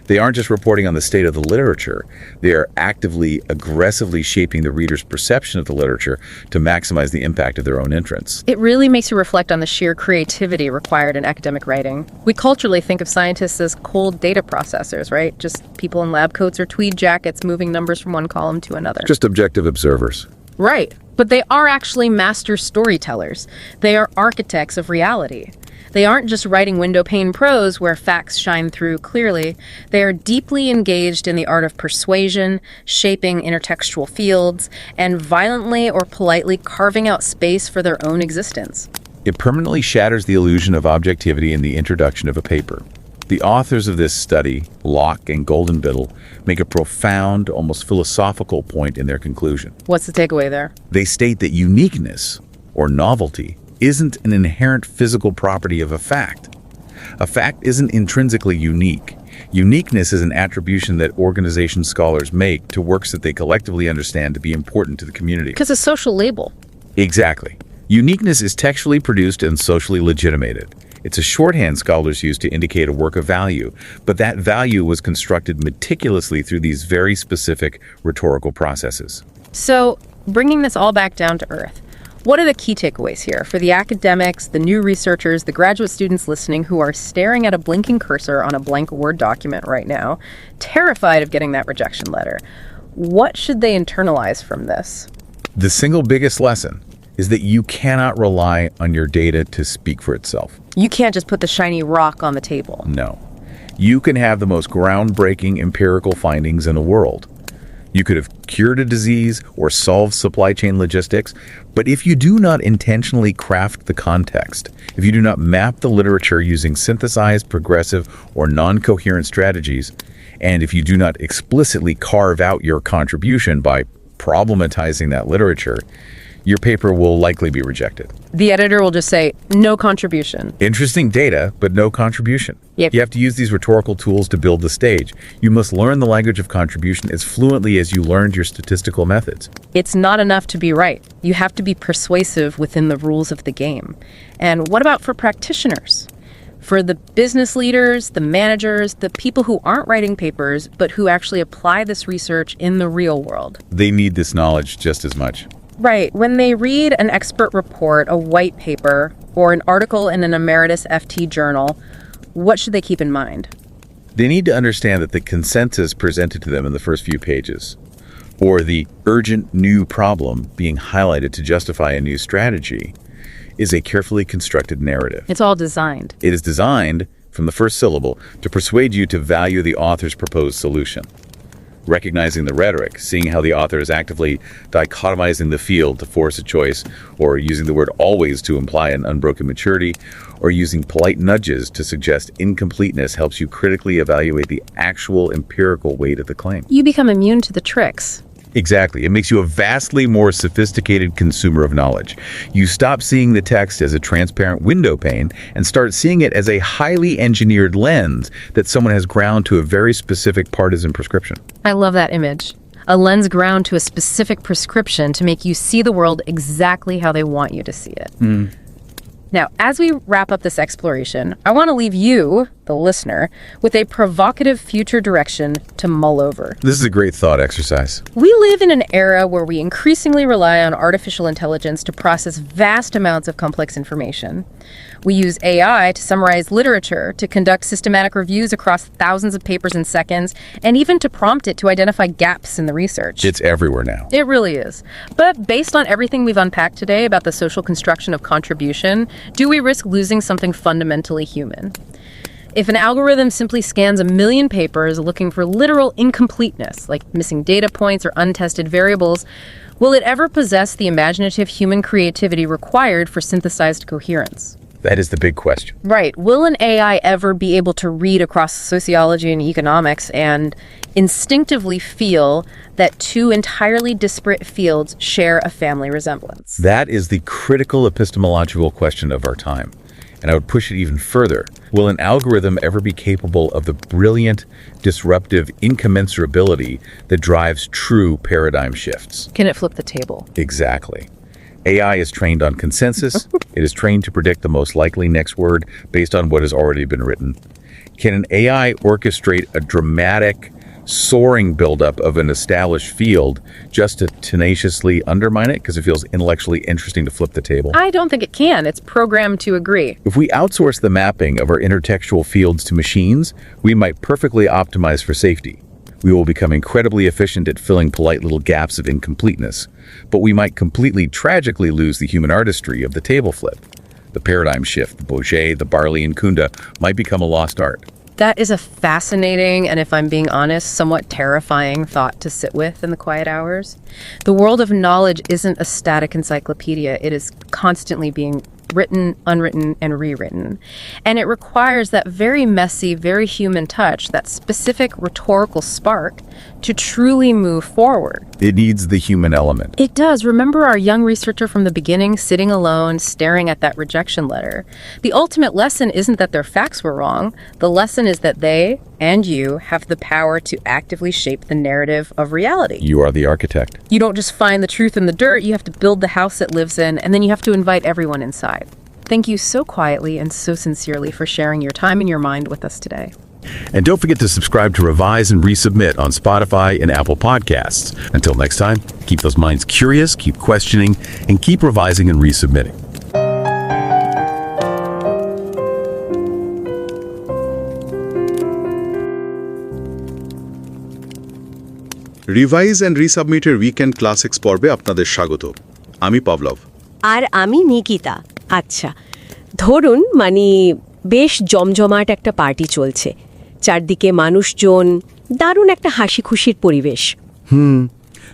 They aren't just reporting on the state of the literature. They are actively, aggressively shaping the reader's perception of the literature to maximize the impact of their own entrance. It really makes you reflect on the sheer creativity required in academic writing. We culturally think of scientists as cold data processors, right? Just people in lab coats or tweed jackets moving numbers from one column to another. Just objective observers. Right. But they are actually master storytellers. They are architects of reality. They aren't just writing window-pane prose where facts shine through clearly. They are deeply engaged in the art of persuasion, shaping intertextual fields, and violently or politely carving out space for their own existence. It permanently shatters the illusion of objectivity in the introduction of a paper. The authors of this study, Locke and Golden-Biddle, make a profound, almost philosophical point in their conclusion. What's the takeaway there? They state that uniqueness, or novelty, isn't an inherent physical property of a fact. A fact isn't intrinsically unique. Uniqueness is an attribution that organization scholars make to works that they collectively understand to be important to the community. Because it's a social label. Exactly. Uniqueness is textually produced and socially legitimated. It's a shorthand scholars use to indicate a work of value, but that value was constructed meticulously through these very specific rhetorical processes. So, bringing this all back down to earth, what are the key takeaways here for the academics, the new researchers, the graduate students listening who are staring at a blinking cursor on a blank Word document right now, terrified of getting that rejection letter? What should they internalize from this? The single biggest lesson is that you cannot rely on your data to speak for itself. You can't just put the shiny rock on the table. No. You can have the most groundbreaking empirical findings in the world. You could have cured a disease or solved supply chain logistics, but if you do not intentionally craft the context, if you do not map the literature using synthesized, progressive, or non-coherent strategies, and if you do not explicitly carve out your contribution by problematizing that literature, your paper will likely be rejected. The editor will just say, no contribution. Interesting data, but no contribution. Yep. You have to use these rhetorical tools to build the stage. You must learn the language of contribution as fluently as you learned your statistical methods. It's not enough to be right. You have to be persuasive within the rules of the game. And what about for practitioners? For the business leaders, the managers, the people who aren't writing papers, but who actually apply this research in the real world. They need this knowledge just as much. Right. When they read an expert report, a white paper, or an article in an emeritus FT journal, what should they keep in mind? They need to understand that the consensus presented to them in the first few pages, or the urgent new problem being highlighted to justify a new strategy, is a carefully constructed narrative. It's all designed. It is designed, from the first syllable, to persuade you to value the author's proposed solution. Recognizing the rhetoric, seeing how the author is actively dichotomizing the field to force a choice, or using the word always to imply an unbroken maturity, or using polite nudges to suggest incompleteness helps you critically evaluate the actual empirical weight of the claim. You become immune to the tricks. Exactly. It makes you a vastly more sophisticated consumer of knowledge. You stop seeing the text as a transparent window pane and start seeing it as a highly engineered lens that someone has ground to a very specific partisan prescription. I love that image. A lens ground to a specific prescription to make you see the world exactly how they want you to see it. Now, as we wrap up this exploration, I want to leave you, the listener, with a provocative future direction to mull over. This is a great thought exercise. We live in an era where we increasingly rely on artificial intelligence to process vast amounts of complex information. We use AI to summarize literature, to conduct systematic reviews across thousands of papers in seconds, and even to prompt it to identify gaps in the research. It's everywhere now. It really is. But based on everything we've unpacked today about the social construction of contribution, do we risk losing something fundamentally human? If an algorithm simply scans a million papers looking for literal incompleteness, like missing data points or untested variables, will it ever possess the imaginative human creativity required for synthesized coherence? That is the big question. Right. Will an AI ever be able to read across sociology and economics and instinctively feel that two entirely disparate fields share a family resemblance? That is the critical epistemological question of our time. And I would push it even further. Will an algorithm ever be capable of the brilliant, disruptive incommensurability that drives true paradigm shifts? Can it flip the table? Exactly. AI is trained on consensus. It is trained to predict the most likely next word based on what has already been written. Can an AI orchestrate a dramatic, soaring buildup of an established field just to tenaciously undermine it because it feels intellectually interesting to flip the table? I don't think it can. It's programmed to agree. If we outsource the mapping of our intertextual fields to machines, we might perfectly optimize for safety. We will become incredibly efficient at filling polite little gaps of incompleteness, but we might completely tragically lose the human artistry of the table flip. The paradigm shift, the Bourget, the Barley, and Kunda might become a lost art. That is a fascinating and, if I'm being honest, somewhat terrifying thought to sit with in the quiet hours. The world of knowledge isn't a static encyclopedia. It is constantly being written, unwritten, and rewritten. And it requires that very messy, very human touch, that specific rhetorical spark, to truly move forward. It needs the human element. It does. Remember our young researcher from the beginning, sitting alone, staring at that rejection letter? The ultimate lesson isn't that their facts were wrong. The lesson is that they and you have the power to actively shape the narrative of reality. You are the architect. You don't just find the truth in the dirt, you have to build the house it lives in, and then you have to invite everyone inside. Thank you so quietly and so sincerely for sharing your time and your mind with us today. And don't forget to subscribe to Revise and Resubmit on Spotify and Apple Podcasts. Until next time, keep those minds curious, keep questioning, and keep revising and resubmitting. Revise and রিসাবমিটের weekend classics পর্বে আপনাদের স্বাগত। আমি Pavlov. আর আমি নিকিতা। আচ্ছা, ধরুন বেশ জমজমাট একটা পার্টি চলছে, চারদিকে মানুষজন, দারুণ একটা হাসি খুশির পরিবেশ।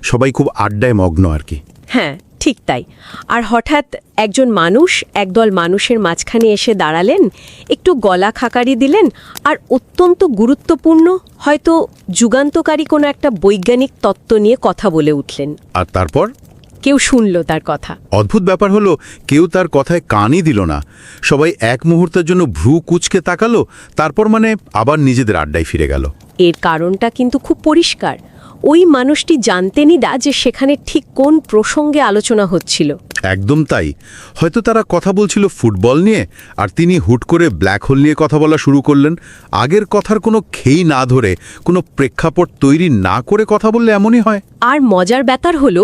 সবাই খুব আড্ডায় মগ্ন আর কি। হ্যাঁ, ঠিক তাই। আর হঠাৎ একজন মানুষ একদল মানুষের মাঝখানে এসে দাঁড়ালেন, একটু গলা খাকারি দিলেন, আর অত্যন্ত গুরুত্বপূর্ণ, হয়তো যুগান্তকারী কোনো একটা বৈজ্ঞানিক তত্ত্ব নিয়ে কথা বলে উঠলেন। আর তারপর কেউ শুনল তার কথা। অদ্ভুত ব্যাপার হলো, কেউ তার কথায় কানই দিল না। সবাই এক মুহূর্তের জন্য ভ্রু কুঁচকে তাকালো, তারপর আবার নিজেদের আড্ডায় ফিরে গেল। এর কারণটা কিন্তু খুব পরিষ্কার। ওই মানুষটি জানতেনই না যে সেখানে ঠিক কোন প্রসঙ্গে আলোচনা হচ্ছিল। একদম তাই। হয়তো তারা কথা বলছিল ফুটবল নিয়ে, আর তিনি হুট করে ব্ল্যাক হোল নিয়ে কথা বলা শুরু করলেন। আগের কথার কোনো খেই না ধরে, কোনো প্রেক্ষাপট তৈরি না করে কথা বললে এমনই হয়। আর মজার ব্যাপার হলো,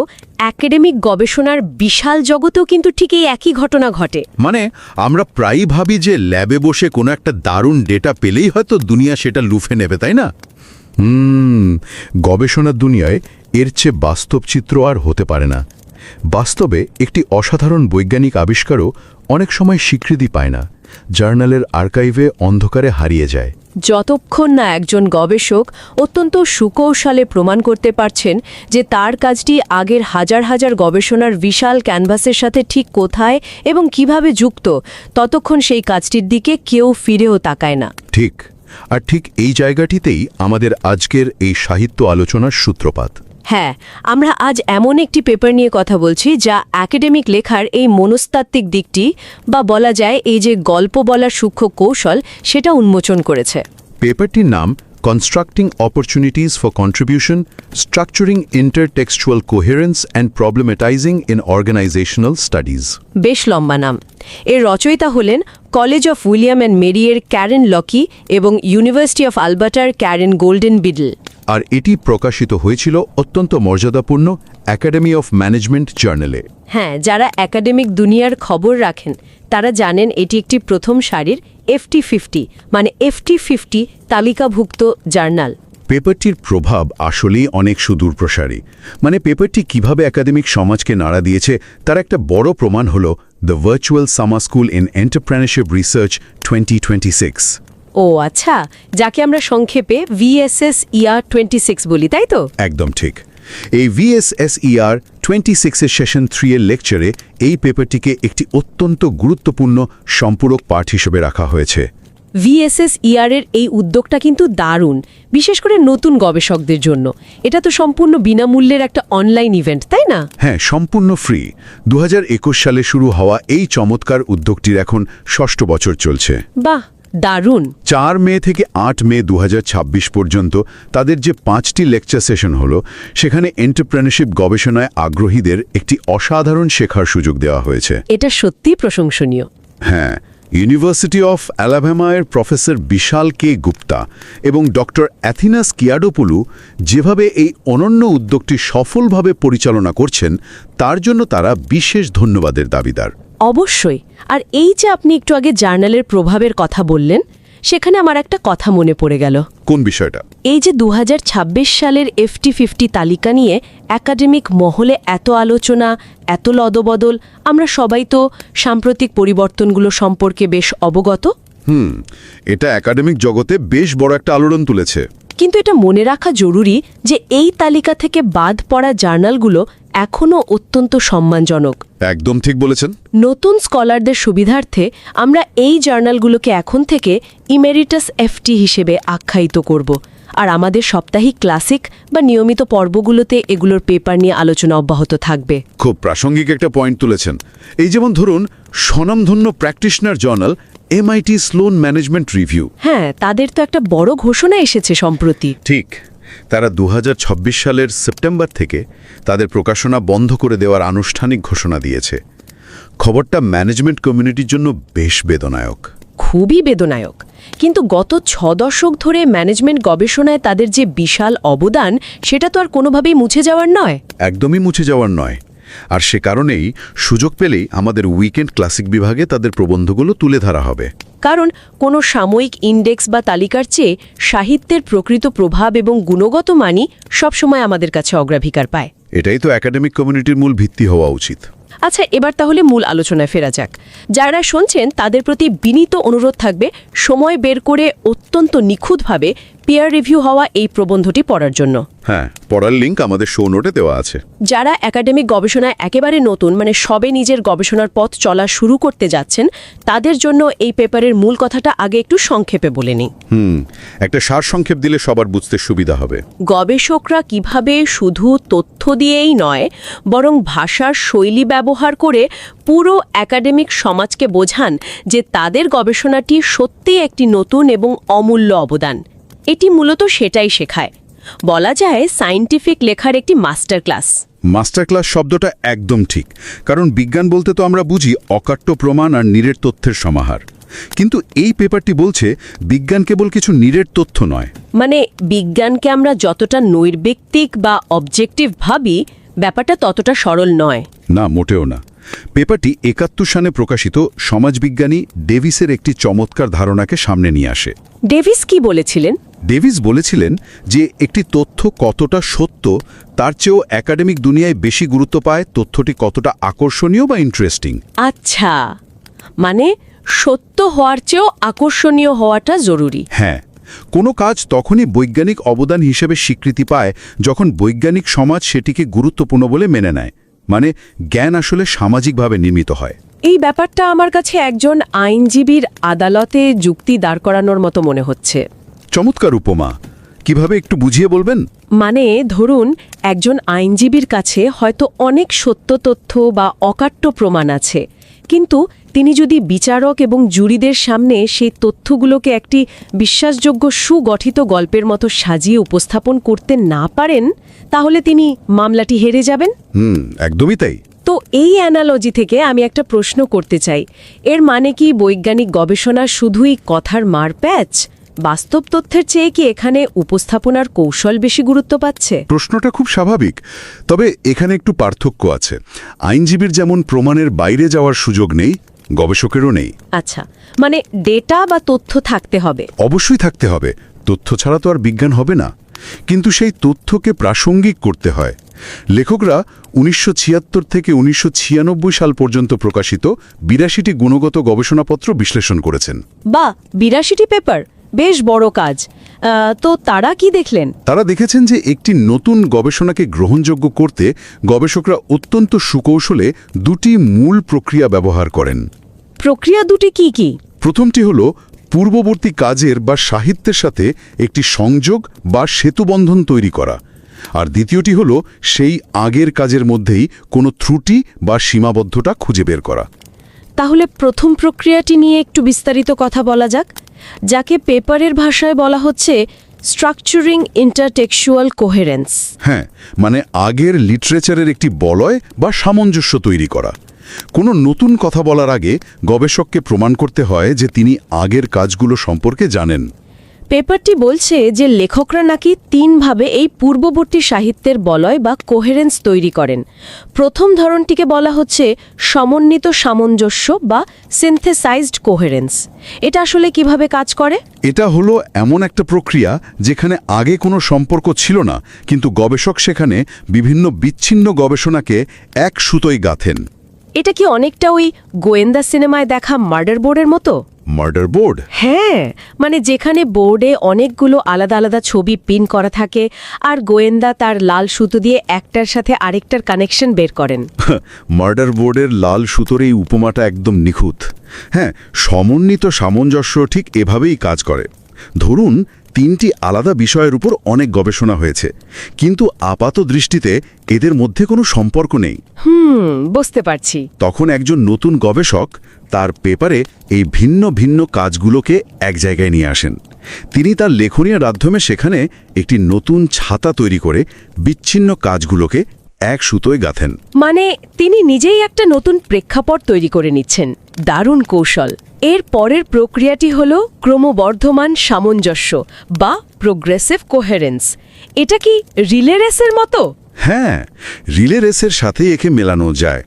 একাডেমিক গবেষণার বিশাল জগতেও কিন্তু ঠিক এই একই ঘটনা ঘটে। আমরা প্রায়ই ভাবি যে ল্যাবে বসে কোনো একটা দারুণ ডেটা পেলেই হয়তো দুনিয়া সেটা লুফে নেবে, তাই না? গবেষণার দুনিয়ায় এর চেয়ে বাস্তব চিত্র আর হতে পারে না। বাস্তবে একটি অসাধারণ বৈজ্ঞানিক আবিষ্কারও অনেক সময় স্বীকৃতি পায় না, জার্নালের আর্কাইভে অন্ধকারে হারিয়ে যায়। যতক্ষণ না একজন গবেষক অত্যন্ত সুকৌশলে প্রমাণ করতে পারছেন যে তার কাজটি আগের হাজার হাজার গবেষণার বিশাল ক্যানভাসের সাথে ঠিক কোথায় এবং কিভাবে যুক্ত, ততক্ষণ সেই কাজটির দিকে কেউ ফিরেও তাকায় না। ঠিক। আর ঠিক এই জায়গাটিতেই আমাদের আজকের এই সাহিত্য আলোচনার সূত্রপাত। হ্যাঁ, আমরা আজ এমন একটি পেপার নিয়ে কথা বলছি যা একাডেমিক লেখার এই মনস্তাত্ত্বিক দিকটি, বা বলা যায় এই যে গল্প বলার সূক্ষ্ম কৌশল, সেটা উন্মোচন করেছে। পেপারটির নাম Constructing Opportunities for Contribution, Structuring Intertextual Coherence and Problematizing in Organizational Studies। বেশ লম্বা নাম। এর রচয়িতা হলেন কলেজ অফ উইলিয়াম অ্যান্ড মেরিয়ের ক্যারেন লকি এবং ইউনিভার্সিটি অফ আলবার্টার ক্যারেন গোল্ডেন-বিডল। আর এটি প্রকাশিত হয়েছিল অত্যন্ত মর্যাদাপূর্ণ একাডেমি অফ ম্যানেজমেন্ট জার্নালে। হ্যাঁ, যারা একাডেমিক দুনিয়ার খবর রাখেন তারা জানেন এটি একটি প্রথম সারির FT50 FT50 তালিকাভুক্ত জার্নাল। পেপারটির প্রভাব আসলেই অনেক সুদূরপ্রসারী। পেপারটি কিভাবে একাডেমিক সমাজকে নাড়া দিয়েছে তার একটা বড় প্রমাণ হল the virtual summer school in entrepreneurship research 2026। ও আচ্ছা, যাকে আমরা সংক্ষেপে VSS ER 26 বলি, তাই তো? একদম ঠিক। এই VSSER 26 সেশন 3 এর লেকচারে এই পেপারটিকে একটি অত্যন্ত গুরুত্বপূর্ণ সম্পূরক পাঠ হিসেবে রাখা হয়েছে। VSSER এর এই উদ্যোগটা কিন্তু দারুণ, বিশেষ করে নতুন গবেষকদের জন্য। এটা তো সম্পূর্ণ বিনামূল্যের একটা অনলাইন ইভেন্ট, তাই না? হ্যাঁ, সম্পূর্ণ ফ্রি। 2021 সালে শুরু হওয়া এই চমৎকার উদ্যোগটির এখন 6ষ্ঠ বছর চলছে। বাহ, দারুণ। 4 মে থেকে 8 মে 2026 পর্যন্ত তাদের যে 5টি লেকচার সেশন হলো, সেখানে এন্টারপ্রেনারশিপ গবেষণায় আগ্রহীদের একটি অসাধারণ শেখার সুযোগ দেওয়া হয়েছে। এটা সত্যিই প্রশংসনীয়। হ্যাঁ, ইউনিভার্সিটি অফ অ্যালাবামার প্রফেসর বিশাল কে গুপ্তা এবং ডক্টর অ্যাথিনাস কিয়াডোপুলু যেভাবে এই অনন্য উদ্যোগটি সফলভাবে পরিচালনা করছেন, তার জন্য তারা বিশেষ ধন্যবাদের দাবিদার। অবশ্যই। আর এই যে আপনি একটু আগে জার্নালের প্রভাবের কথা বললেন, সেখানে আমার একটা কথা মনে পড়ে গেল। কোন বিষয়টা? এই যে 2026 সালের FT50 তালিকা নিয়ে একাডেমিক মহলে এত আলোচনা, এত লদবদল, আমরা সবাই তো সাম্প্রতিক পরিবর্তনগুলো সম্পর্কে বেশ অবগত। এটা একাডেমিক জগতে বেশ বড় একটা আলোড়ন তুলেছে। কিন্তু এটা মনে রাখা জরুরি যে এই তালিকা থেকে বাদ পড়া জার্নালগুলো এখনও অত্যন্ত সম্মানজনক। একদম ঠিক বলেছেন। নতুন স্কলারদের সুবিধার্থে আমরা এই জার্নালগুলোকে এখন থেকে ইমেরিটাস FT হিসেবে আখ্যায়িত করব, আর আমাদের সাপ্তাহিক ক্লাসিক বা নিয়মিত পর্বগুলোতে এগুলোর পেপার নিয়ে আলোচনা অব্যাহত থাকবে। খুব প্রাসঙ্গিক একটা পয়েন্ট তুলেছেন। এই যেমন ধরুন, স্বনামধন্য practitioner journal MIT Sloan management review. হ্যাঁ, তাদের তো একটা বড় ঘোষণা এসেছে সম্প্রতি। ঠিক, তারা 2026 সালের সেপ্টেম্বর থেকে তাদের প্রকাশনা বন্ধ করে দেওয়ার আনুষ্ঠানিক ঘোষণা দিয়েছে। খবরটা ম্যানেজমেন্ট কমিউনিটির জন্য বেশ বেদনায়ক। খুবই বেদনায়ক। কিন্তু গত 6 দশক ধরে ম্যানেজমেন্ট গবেষণায় তাদের যে বিশাল অবদান, সেটা তো আর কোনোভাবেই মুছে যাওয়ার নয়। একদমই মুছে যাওয়ার নয়। আর সে কারণেই সুযোগ পেলেই আমাদের উইকেন্ড ক্লাসিক বিভাগে তাদের প্রবন্ধগুলো তুলে ধরা হবে। কারণ কোনো সাময়িক ইন্ডেক্স বা তালিকার চেয়ে সাহিত্যের প্রকৃত প্রভাব এবং গুণগত মানই সবসময় আমাদের কাছে অগ্রাধিকার পায়। এটাই তো একাডেমিক কমিউনিটির মূল ভিত্তি হওয়া উচিত। আচ্ছা, এবার তাহলে মূল আলোচনায় ফেরা যাক। যারা শুনছেন তাদের প্রতি বিনীত অনুরোধ থাকবে সময় বের করে অত্যন্ত নিখুঁতভাবে পিয়ার রিভিউ হওয়া এই প্রবন্ধটি পড়ার জন্য। হ্যাঁ, পড়ার লিঙ্ক আমাদের শো নোটে দেওয়া আছে। যারা একাডেমিক গবেষণায় একেবারে নতুন, মানে সবে নিজের গবেষণার পথ চলা শুরু করতে যাচ্ছেন, তাদের জন্য এই পেপারের মূল কথাটা আগে একটু সংক্ষেপে বলে নিই। একটা সারসংক্ষেপ দিলে সবার বুঝতে সুবিধা হবে। গবেষকরা কিভাবে শুধু তথ্য দিয়েই নয়, বরং ভাষার শৈলী ব্যবহার করে পুরো একাডেমিক সমাজকে বোঝান যে তাদের গবেষণাটি সত্যিই একটি নতুন এবং অমূল্য অবদান। এটি মূলত সেটাই শেখায়। বলা যায় সায়েন্টিফিক লেখার একটি মাস্টার ক্লাস। মাস্টার ক্লাস শব্দটা একদম ঠিক, কারণ বিজ্ঞান বলতে তো আমরা বুঝি অকাট্য প্রমাণ আর নিরেট তথ্যের সমাহার। কিন্তু এই পেপারটি বলছে বিজ্ঞান কেবল কিছু নিরেট তথ্য নয়। মানে বিজ্ঞানকে আমরা যতটা নৈর্ব্যক্তিক বা অবজেক্টিভ ভাবি, ব্যাপারটা ততটা সরল নয়। না, মোটেও না। পেপারটি 71 সালে প্রকাশিত সমাজবিজ্ঞানী ডেভিসের একটি চমৎকার ধারণাকে সামনে নিয়ে আসে। ডেভিস কি বলেছিলেন? ডেভিস বলেছিলেন যে একটি তথ্য কতটা সত্য তার চেয়েও একাডেমিক দুনিয়ায় বেশি গুরুত্ব পায় তথ্যটি কতটা আকর্ষণীয় বা ইন্টারেস্টিং। আচ্ছা, মানে সত্য হওয়ার চেয়েও আকর্ষণীয় হওয়াটা জরুরি। হ্যাঁ, কোনো কাজ তখনই বৈজ্ঞানিক অবদান হিসেবে স্বীকৃতি পায় যখন বৈজ্ঞানিক সমাজ সেটিকে গুরুত্বপূর্ণ বলে মেনে নেয়। মানে জ্ঞান আসলে সামাজিকভাবে নির্মিত হয়। এই ব্যাপারটা আমার কাছে একজন আইনজীবীর আদালতে যুক্তি দাঁড় করানোর মতো মনে হচ্ছে। চমৎকার উপমা। কিভাবে একটু বুঝিয়ে বলবেন? মানে ধরুন, একজন আইনজীবীর কাছে হয়তো অনেক সত্য তথ্য বা অকাট্য প্রমাণ আছে, কিন্তু তিনি যদি বিচারক এবং জুরিদের সামনে সেই তথ্যগুলোকে একটি বিশ্বাসযোগ্য সুগঠিত গল্পের মতো সাজিয়ে উপস্থাপন করতে না পারেন, তাহলে তিনি মামলাটি হেরে যাবেন। একদমই তাই। তো এই অ্যানালজি থেকে আমি একটা প্রশ্ন করতে চাই। এর মানে কি বৈজ্ঞানিক গবেষণা শুধুই কথার মারপ্যাচ? বাস্তব তথ্যের চেয়ে কি এখানে উপস্থাপনার কৌশল বেশি গুরুত্ব পাচ্ছে? প্রশ্নটা খুব স্বাভাবিক, তবে এখানে একটু পার্থক্য আছে। আইনজীবীর যেমন প্রমাণের বাইরে যাওয়ার সুযোগ নেই, গবেষকেরও নেই। আচ্ছা, মানে ডেটা বা তথ্য থাকতে হবে? অবশ্যই থাকতে হবে। তথ্য ছাড়া তো আর বিজ্ঞান হবে না। কিন্তু সেই তথ্যকে প্রাসঙ্গিক করতে হয়। লেখকরা 1976 থেকে 1996 সাল পর্যন্ত প্রকাশিত 82টি গুণগত গবেষণাপত্র বিশ্লেষণ করেছেন। বা 82টি পেপার, বেশ বড় কাজ। তো তারা কি দেখলেন? তারা দেখেছেন যে একটি নতুন গবেষণাকে গ্রহণযোগ্য করতে গবেষকরা অত্যন্ত সুকৌশলে দুটি মূল প্রক্রিয়া ব্যবহার করেন। প্রক্রিয়া দুটি কি কি? প্রথমটি হল পূর্ববর্তী কাজের বা সাহিত্যের সাথে একটি সংযোগ বা সেতুবন্ধন তৈরি করা, আর দ্বিতীয়টি হল সেই আগের কাজের মধ্যেই কোনো ত্রুটি বা সীমাবদ্ধতা খুঁজে বের করা। তাহলে প্রথম প্রক্রিয়াটি নিয়ে একটু বিস্তারিত কথা বলা যাক, যাকে পেপারের ভাষায় বলা হচ্ছে স্ট্রাকচারিং ইন্টারটেক্সচুয়াল কোহেরেন্স। হ্যাঁ, মানে আগের লিটারেচারের একটি বলয় বা সামঞ্জস্য তৈরি করা। কোনো নতুন কথা বলার আগে গবেষককে প্রমাণ করতে হয় যে তিনি আগের কাজগুলো সম্পর্কে জানেন। পেপারটি বলছে যে লেখকরা নাকি তিনভাবে এই পূর্ববর্তী সাহিত্যের বলয় বা কোহেরেন্স তৈরি করেন। প্রথম ধরনটিকে বলা হচ্ছে সমন্বিত সামঞ্জস্য বা সিনথেসাইজড কোহেরেন্স। এটা আসলে কিভাবে কাজ করে? এটা হলো এমন একটা প্রক্রিয়া যেখানে আগে কোনো সম্পর্ক ছিল না, কিন্তু গবেষক সেখানে বিভিন্ন বিচ্ছিন্ন গবেষণাকে এক সুতোয় গাঁথেন। এটা কি অনেকটা ওই গোয়েন্দা সিনেমায় দেখা মার্ডার বোর্ডের মতো? Murder board? হ্যাঁ, মানে যেখানে বোর্ডে অনেকগুলো আলাদা আলাদা ছবি পিন করা থাকে আর গোয়েন্দা তার লাল সুতো দিয়ে একটার সাথে আরেকটার কানেকশন বের করেন। মার্ডার বোর্ডের লাল সুতোর এই উপমাটা একদম নিখুঁত। হ্যাঁ, সমন্বিত সামঞ্জস্য ঠিক এভাবেই কাজ করে। ধরুন, তিনটি আলাদা বিষয়ের উপর অনেক গবেষণা হয়েছে, কিন্তু আপাত দৃষ্টিতে এদের মধ্যে কোনো সম্পর্ক নেই। বুঝতে পারছি। তখন একজন নতুন গবেষক তার পেপারে এই ভিন্ন ভিন্ন কাজগুলোকে এক জায়গায় নিয়ে আসেন। তিনি তার লেখনীর মাধ্যমে সেখানে একটি নতুন ছাতা তৈরি করে বিচ্ছিন্ন কাজগুলোকে এক সুতোয় গাঁথেন। মানে তিনি নিজেই একটা নতুন প্রেক্ষাপট তৈরি করে নিচ্ছেন। দারুণ কৌশল। এর পরের প্রক্রিয়াটি হল ক্রমবর্ধমান সামঞ্জস্য বা প্রোগ্রেসিভ কোহেরেন্স। এটা কি রিলে রেসের মতো? হ্যাঁ, রিলে রেসের সাথে একে মেলানো যায়।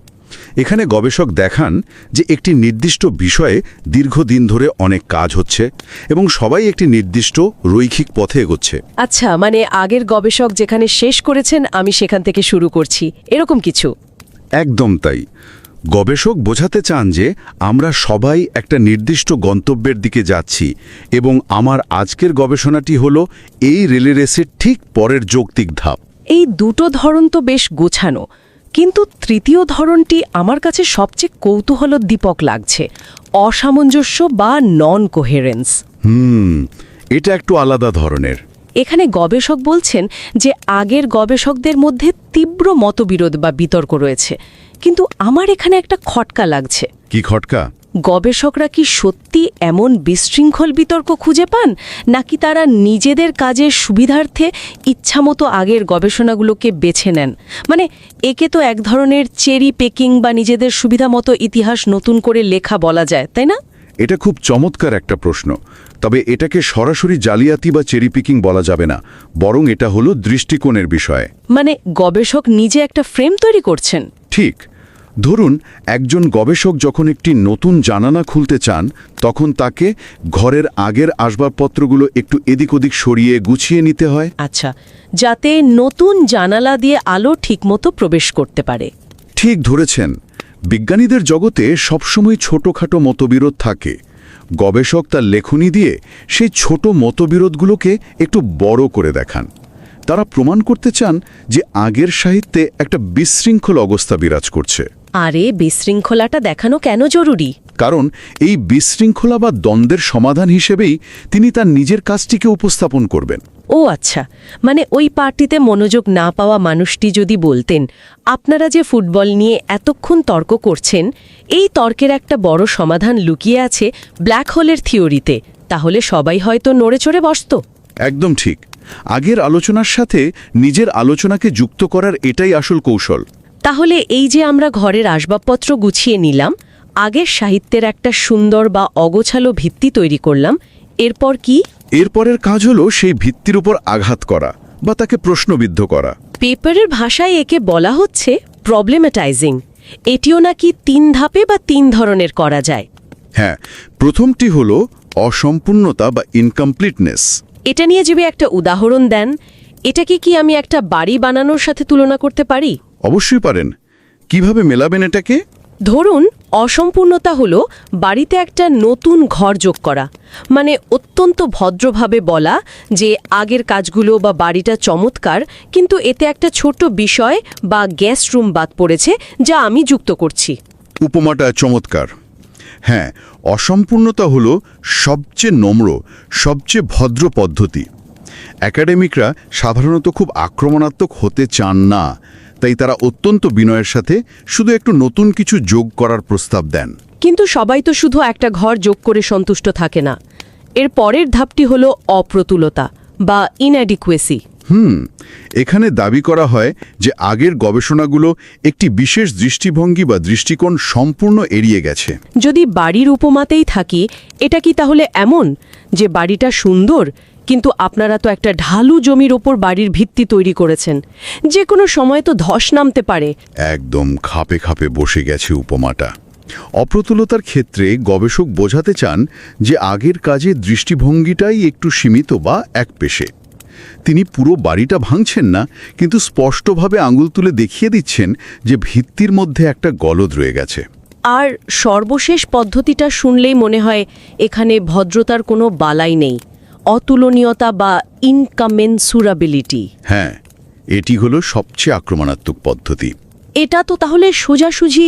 এখানে গবেষক দেখান যে একটি নির্দিষ্ট বিষয়ে দীর্ঘদিন ধরে অনেক কাজ হচ্ছে এবং সবাই একটি নির্দিষ্ট রৈখিক পথে এগোচ্ছে। আচ্ছা, মানে আগের গবেষক যেখানে শেষ করেছেন আমি সেখান থেকে শুরু করছি, এরকম কিছু? একদম তাই। গবেষক বোঝাতে চান যে আমরা সবাই একটা নির্দিষ্ট গন্তব্যের দিকে যাচ্ছি এবং আমার আজকের গবেষণাটি হলো এই রিলে রেসের ঠিক পরের যৌক্তিক ধাপ। এই দুটো ধরন তো বেশ গোছানো, কিন্তু তৃতীয় ধরনটি আমার কাছে সবচেয়ে কৌতূহলোদ্দীপক লাগছে, অসামঞ্জস্য বা নন কোহেরেন্স। এটা একটু আলাদা ধরনের। এখানে গবেষক বলছেন যে আগের গবেষকদের মধ্যে তীব্র মতবিরোধ বা বিতর্ক রয়েছে, কিন্তু আমার এখানে একটা খটকা লাগছে। কি খটকা? গবেষকরা কি সত্যি এমন বিশৃঙ্খল বিতর্ক খুঁজে পান, নাকি তারা নিজেদের কাজের সুবিধার্থে ইচ্ছামতো আগের গবেষণাগুলোকে বেছে নেন? মানে একে তো এক ধরনের চেরি পেকিং বা নিজেদের সুবিধা মতো ইতিহাস নতুন করে লেখা বলা যায়, তাই না? এটা খুব চমৎকার একটা প্রশ্ন। তবে এটাকে সরাসরি জালিয়াতি বা চেরি পিকিং বলা যাবে না, বরং এটা হলো দৃষ্টিকোণের বিষয়। মানে গবেষক নিজে একটা ফ্রেম তৈরি করছেন। ঠিক। ধরুন, একজন গবেষক যখন একটি নতুন জানালা খুলতে চান, তখন তাকে ঘরের আগের আসবাবপত্রগুলো একটু এদিক ওদিক সরিয়ে গুছিয়ে নিতে হয়। আচ্ছা, যাতে নতুন জানালা দিয়ে আলো ঠিকমতো প্রবেশ করতে পারে। ঠিক ধরেছেন। বিজ্ঞানীদের জগতে সবসময় ছোটখাটো মতবিরোধ থাকে। গবেষক তার লেখনী দিয়ে সেই ছোট মতবিরোধগুলোকে একটু বড় করে দেখান। তারা প্রমাণ করতে চান যে আগের সাহিত্যে একটা বিশৃঙ্খল অবস্থা বিরাজ করছে। আরে বিশৃঙ্খলাটা দেখানো কেন জরুরি? কারণ এই বিশৃঙ্খলা বা দ্বন্দ্বের সমাধান হিসেবেই তিনি তার নিজের কাজটিকে উপস্থাপন করবেন। ও আচ্ছা, মানে ওই পার্টিতে মনোযোগ না পাওয়া মানুষটি যদি বলতেন, আপনারা যে ফুটবল নিয়ে এতক্ষণ তর্ক করছেন, এই তর্কের একটা বড় সমাধান লুকিয়ে আছে ব্ল্যাক হোলের থিওরিতে, তাহলে সবাই হয়তো নড়েচড়ে বসত। একদম ঠিক। আগের আলোচনার সাথে নিজের আলোচনাকে যুক্ত করার এটাই আসল কৌশল। তাহলে এই যে আমরা ঘরের আসবাবপত্র গুছিয়ে নিলাম, আগের সাহিত্যের একটা সুন্দর বা অগোছালো ভিত্তি তৈরি করলাম, এরপর কি? এরপরের কাজ হলো সেই ভিত্তির উপর আঘাত করা বা তাকে প্রশ্নবিদ্ধ করা। পেপারের ভাষায় একে বলা হচ্ছে প্রবলেমেটাইজিং। এটিও নাকি 3 ধাপে বা 3 ধরনের করা যায়। হ্যাঁ, প্রথমটি হলো অসম্পূর্ণতা বা ইনকমপ্লিটনেস। এটা নিয়ে যদি একটা উদাহরণ দেন, এটাকে কি আমি একটা বাড়ি বানানোর সাথে তুলনা করতে পারি? অবশ্যই পারেন। কিভাবে মেলাবেন এটাকে? ধরুন অসম্পূর্ণতা হলো বাড়িতে একটা নতুন ঘর যোগ করা, মানে অত্যন্ত ভদ্রভাবে বলা যে আগের কাজগুলো বা বাড়িটা চমৎকার, কিন্তু এতে একটা ছোট বিষয় বা গেস্ট রুম বাদ পড়েছে যা আমি যুক্ত করছি। উপমাটা চমৎকার। হ্যাঁ, অসম্পূর্ণতা হলো সবচেয়ে নম্র, সবচেয়ে ভদ্র পদ্ধতি। একাডেমিকরা সাধারণত খুব আক্রমণাত্মক হতে চান না, তাই তারা অত্যন্ত বিনয়ের সাথে শুধু একটু নতুন কিছু যোগ করার প্রস্তাব দেন। কিন্তু সবাই তো শুধু একটা ঘর যোগ করে সন্তুষ্ট থাকে না। এর পরের ধাপটি হলো অপ্রতুলতা বা ইনঅ্যাডিকুয়েসি। এখানে দাবি করা হয় যে আগের গবেষণাগুলো একটি বিশেষ দৃষ্টিভঙ্গি বা দৃষ্টিকোণ সম্পূর্ণ এড়িয়ে গেছে। যদি বাড়ির উপমাতেই থাকি, এটা কি তাহলে এমন যে বাড়িটা সুন্দর, কিন্তু আপনারা তো একটা ঢালু জমির ওপর বাড়ির ভিত্তি তৈরি করেছেন, যে কোনো সময় তো ধস নামতে পারে? একদম খাপে খাপে বসে গেছে উপমাটা। অপ্রতুলতার ক্ষেত্রে গবেষক বোঝাতে চান যে আগের কাজের দৃষ্টিভঙ্গিটাই একটু সীমিত বা একপেশে। তিনি পুরো বাড়িটা ভাঙছেন না, কিন্তু স্পষ্টভাবে আঙুল তুলে দেখিয়ে দিচ্ছেন যে ভিত্তির মধ্যে একটা গলদ রয়ে গেছে। আর সর্বশেষ পদ্ধতিটা শুনলেই মনে হয় এখানে ভদ্রতার কোনো বালাই নেই, অতুলনীয়তা বা ইনকমেন্সুরাবিলিটি। হ্যাঁ, এটি হলো সবচেয়ে আক্রমণাত্মক পদ্ধতি। এটা তো তাহলে সোজাসুজি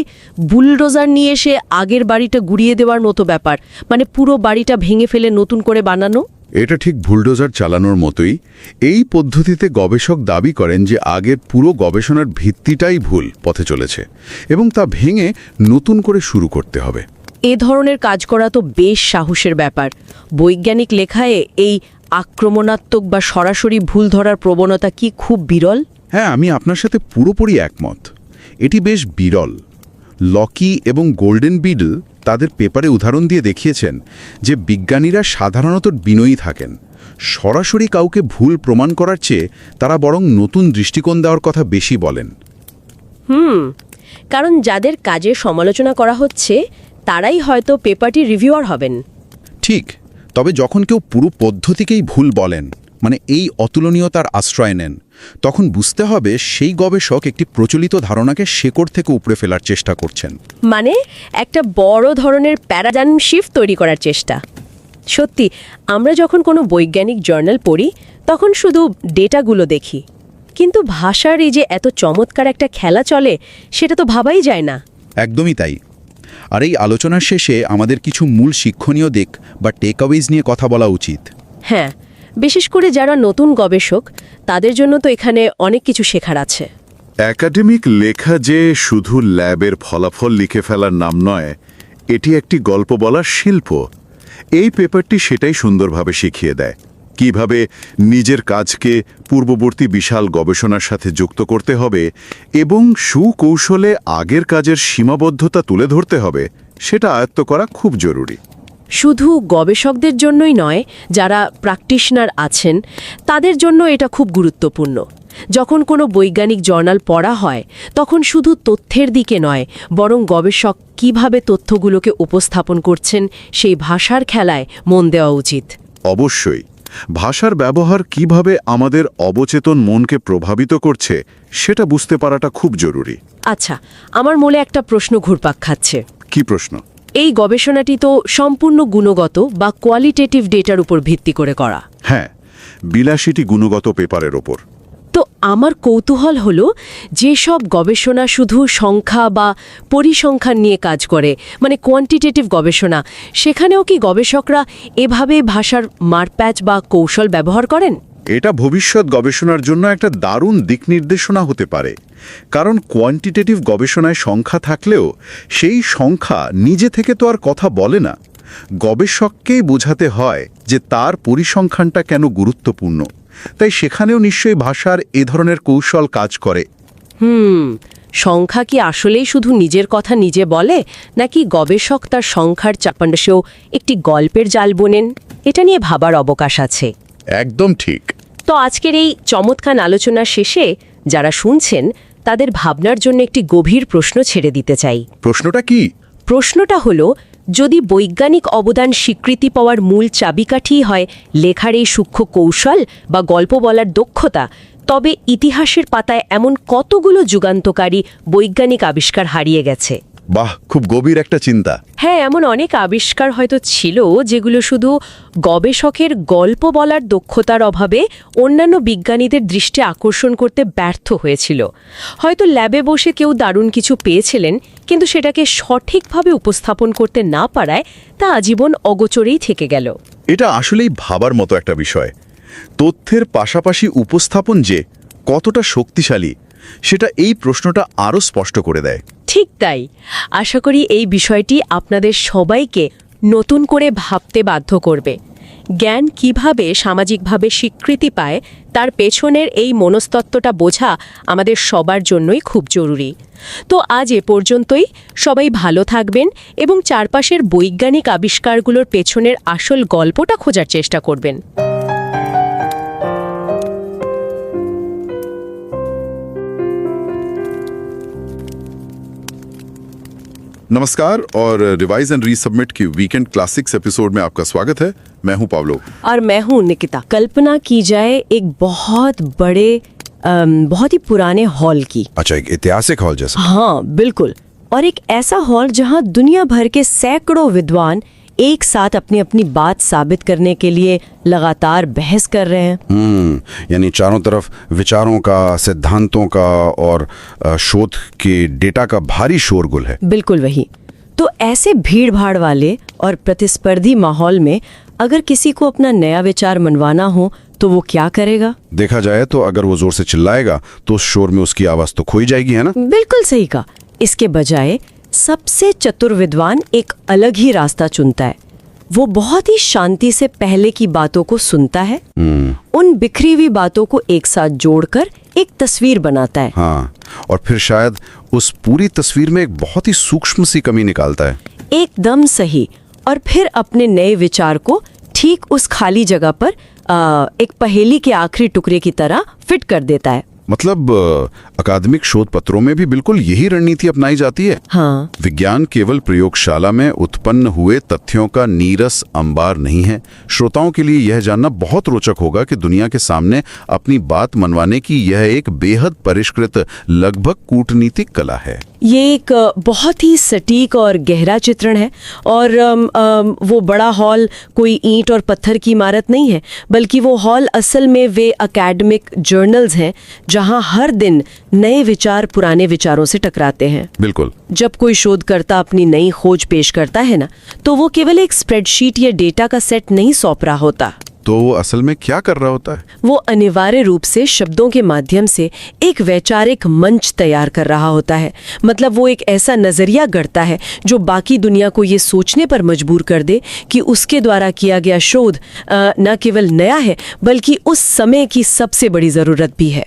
বুলডোজার নিয়ে এসে আগের বাড়িটা গুড়িয়ে দেওয়ার মতো ব্যাপার, মানে পুরো বাড়িটা ভেঙে ফেলে নতুন করে বানানো। এটা ঠিক বুলডোজার চালানোর মতোই। এই পদ্ধতিতে গবেষক দাবি করেন যে আগের পুরো গবেষণার ভিত্তিটাই ভুল পথে চলেছে এবং তা ভেঙে নতুন করে শুরু করতে হবে। এ ধরনের কাজ করা তো বেশ সাহসের ব্যাপার। বৈজ্ঞানিক লেখায় এই আক্রমণাত্মক বা সরাসরি ভুল ধরার প্রবণতা কি খুব বিরল? হ্যাঁ, আমি আপনার সাথে পুরোপুরি একমত। এটি বেশ বিরল। লকি এবং গোল্ডেন-বিডল তাদের পেপারে উদাহরণ দিয়ে দেখিয়েছেন যে বিজ্ঞানীরা সাধারণত বিনয়ী থাকেন। সরাসরি কাউকে ভুল প্রমাণ করার চেয়ে তারা বরং নতুন দৃষ্টিকোণ দেওয়ার কথা বেশি বলেন। কারণ যাদের কাজের সমালোচনা করা হচ্ছে তারাই হয়তো পেপারটি রিভিউয়ার হবেন। ঠিক, তবে যখন কেউ পুরো পদ্ধতিকেই ভুল বলেন, মানে এই অতুলনীয়তার আশ্রয় নেন, তখন বুঝতে হবে সেই গবেষক একটি প্রচলিত ধারণাকে শেকড় থেকে উপড়ে ফেলার চেষ্টা করছেন। মানে একটা বড় ধরনের প্যারাডাইম শিফট তৈরি করার চেষ্টা। সত্যি, আমরা যখন কোনো বৈজ্ঞানিক জার্নাল পড়ি তখন শুধু ডেটাগুলো দেখি, কিন্তু ভাষার এই যে এত চমৎকার একটা খেলা চলে সেটা তো ভাবাই যায় না। একদমই তাই। আর এই আলোচনার শেষে আমাদের কিছু মূল শিক্ষণীয় দিক বা টেকঅ্যাওয়েজ নিয়ে কথা বলা উচিত। হ্যাঁ, বিশেষ করে যারা নতুন গবেষক তাদের জন্য তো এখানে অনেক কিছু শেখার আছে। একাডেমিক লেখা যে শুধু ল্যাবের ফলাফল লিখে ফেলার নাম নয়, এটি একটি গল্প বলার শিল্প। এই পেপারটি সেটাই সুন্দরভাবে শিখিয়ে দেয়। কিভাবে নিজের কাজকে পূর্ববর্তী বিশাল গবেষণার সাথে যুক্ত করতে হবে এবং সুকৌশলে আগের কাজের সীমাবদ্ধতা তুলে ধরতে হবে, সেটা আয়ত্ত করা খুব জরুরি। শুধু গবেষকদের জন্যই নয়, যারা প্র্যাকটিশনার আছেন তাদের জন্য এটা খুব গুরুত্বপূর্ণ। যখন কোনো বৈজ্ঞানিক জার্নাল পড়া হয় তখন শুধু তথ্যের দিকে নয়, বরং গবেষক কিভাবে তথ্যগুলোকে উপস্থাপন করছেন সেই ভাষার খেলায় মন দেওয়া উচিত। অবশ্যই, ভাষার ব্যবহার কিভাবে আমাদের অবচেতন মনকে প্রভাবিত করছে সেটা বুঝতে পারাটা খুব জরুরি। আচ্ছা, আমার মনে একটা প্রশ্ন ঘুরপাক খাচ্ছে। কি প্রশ্ন? এই গবেষণাটি তো সম্পূর্ণ গুণগত বা কোয়ালিটেটিভ ডেটার উপর ভিত্তি করে করা। হ্যাঁ, বিলাসিটি গুণগত পেপারের ওপর। তো আমার কৌতূহল হলো, যেসব গবেষণা শুধু সংখ্যা বা পরিসংখ্যান নিয়ে কাজ করে, মানে কোয়ান্টিটেটিভ গবেষণা, সেখানেও কি গবেষকরা এভাবে ভাষার মারপ্যাচ বা কৌশল ব্যবহার করেন? এটা ভবিষ্যৎ গবেষণার জন্য একটা দারুণ দিক নির্দেশনা হতে পারে। কারণ কোয়ান্টিটেটিভ গবেষণায় সংখ্যা থাকলেও সেই সংখ্যা নিজে থেকে তো আর কথা বলে না। গবেষককেই বোঝাতে হয় যে তার পরিসংখ্যানটা কেন গুরুত্বপূর্ণ। তাই সেখানেও নিশ্চয়ই ভাষার এ ধরনের কৌশল কাজ করে। সংখ্যা কি আসলেই শুধু নিজের কথা নিজে বলে, নাকি গবেষক তার সংখ্যার চাপান্ডাসেও একটি গল্পের জাল বোনেন? এটা নিয়ে ভাবার অবকাশ আছে। একদম ঠিক। তো আজকের এই চমৎকার আলোচনার শেষে যারা শুনছেন তাদের ভাবনার জন্য একটি গভীর প্রশ্ন ছেড়ে দিতে চাই। প্রশ্নটা কি? প্রশ্নটা হলো, যদি বৈজ্ঞানিক অবদান স্বীকৃতি পাওয়ার মূল চাবিকাঠি হয় লেখার এই সূক্ষ্ম কৌশল বা গল্প বলার দক্ষতা, তবে ইতিহাসের পাতায় এমন কতগুলো যুগান্তকারী বৈজ্ঞানিক আবিষ্কার হারিয়ে গেছে? বাহ, খুব গভীর একটা চিন্তা। হ্যাঁ, এমন অনেক আবিষ্কার হয়তো ছিল যেগুলো শুধু গবেষকের গল্প বলার দক্ষতার অভাবে অন্যান্য বিজ্ঞানীদের দৃষ্টি আকর্ষণ করতে ব্যর্থ হয়েছিল। হয়তো ল্যাবে বসে কেউ দারুণ কিছু পেয়েছিলেন, কিন্তু সেটাকে সঠিকভাবে উপস্থাপন করতে না পারায় তা আজীবন অগোচরেই থেকে গেল। এটা আসলেই ভাবার মতো একটা বিষয়। তথ্যের পাশাপাশি উপস্থাপন যে কতটা শক্তিশালী, সেটা এই প্রশ্নটা আরও স্পষ্ট করে দেয়। ঠিক তাই। আশা করি এই বিষয়টি আপনাদের সবাইকে নতুন করে ভাবতে বাধ্য করবে। জ্ঞান কিভাবে সামাজিকভাবে স্বীকৃতি পায় তার পেছনের এই মনস্তত্ত্বটা বোঝা আমাদের সবার জন্যই খুব জরুরি। তো আজ এ পর্যন্তই। সবাই ভালো থাকবেন এবং চারপাশের বৈজ্ঞানিক আবিষ্কারগুলোর পেছনের আসল গল্পটা খোঁজার চেষ্টা করবেন। नमस्कार और रिवाइज एंड रीसबमिट की वीकेंड क्लासिक्स एपिसोड में आपका स्वागत है। मैं हूं पावलो और मैं हूं निकिता। कल्पना की जाए एक बहुत बड़े बहुत ही पुराने हॉल की। अच्छा, एक ऐतिहासिक हॉल जैसा? हाँ बिल्कुल। और एक ऐसा हॉल जहां दुनिया भर के सैकड़ों विद्वान एक साथ अपनी अपनी बात साबित करने के लिए लगातार बहस कर रहे हैं। यानी चारों तरफ विचारों का, सिद्धांतों का और शोध के डेटा का भारी शोरगुल है। बिल्कुल वही। तो ऐसे भीड़ भाड़ वाले और प्रतिस्पर्धी माहौल में अगर किसी को अपना नया विचार मनवाना हो तो वो क्या करेगा? देखा जाए तो अगर वो जोर से चिल्लाएगा तो उस शोर में उसकी आवाज तो खोई जाएगी, है ना? बिल्कुल सही कहा। इसके बजाय सबसे चतुर विद्वान एक अलग ही रास्ता चुनता है। वो बहुत ही शांति से पहले की बातों को सुनता है, उन बिखरी हुई बातों को एक साथ जोड़कर एक तस्वीर बनाता है। हाँ, और फिर शायद उस पूरी तस्वीर में एक बहुत ही सूक्ष्म सी कमी निकालता है। एकदम सही। और फिर अपने नए विचार को ठीक उस खाली जगह पर एक पहेली के आखिरी टुकड़े की तरह फिट कर देता है। मतलब अकादमिक शोध पत्रों में भी बिल्कुल यही रणनीति अपनाई जाती है। हाँ। विज्ञान केवल प्रयोगशाला में उत्पन्न हुए तथ्यों का नीरस अंबार नहीं है। श्रोताओं के लिए यह जानना बहुत रोचक होगा कि दुनिया के सामने अपनी बात मनवाने की यह एक बेहद परिष्कृत, लगभग कूटनीतिक कला है। ये एक बहुत ही सटीक और गहरा चित्रण है। और वो बड़ा हॉल कोई ईंट और पत्थर की इमारत नहीं है, बल्कि वो हॉल असल में वे एकेडमिक जर्नल्स हैं जहां हर दिन नए विचार पुराने विचारों से टकराते हैं। बिल्कुल। जब कोई शोधकर्ता अपनी नई खोज पेश करता है ना, तो वो केवल एक स्प्रेडशीट या डेटा का सेट नहीं सौंप रहा होता। तो वो असल में क्या कर रहा होता है? वो अनिवार्य रूप से शब्दों के माध्यम से एक वैचारिक मंच तैयार कर रहा होता है। मतलब वो एक ऐसा नजरिया गढ़ता है जो बाकी दुनिया को ये सोचने पर मजबूर कर दे कि उसके द्वारा किया गया शोध न केवल नया है, बल्कि उस समय की सबसे बड़ी जरूरत भी है।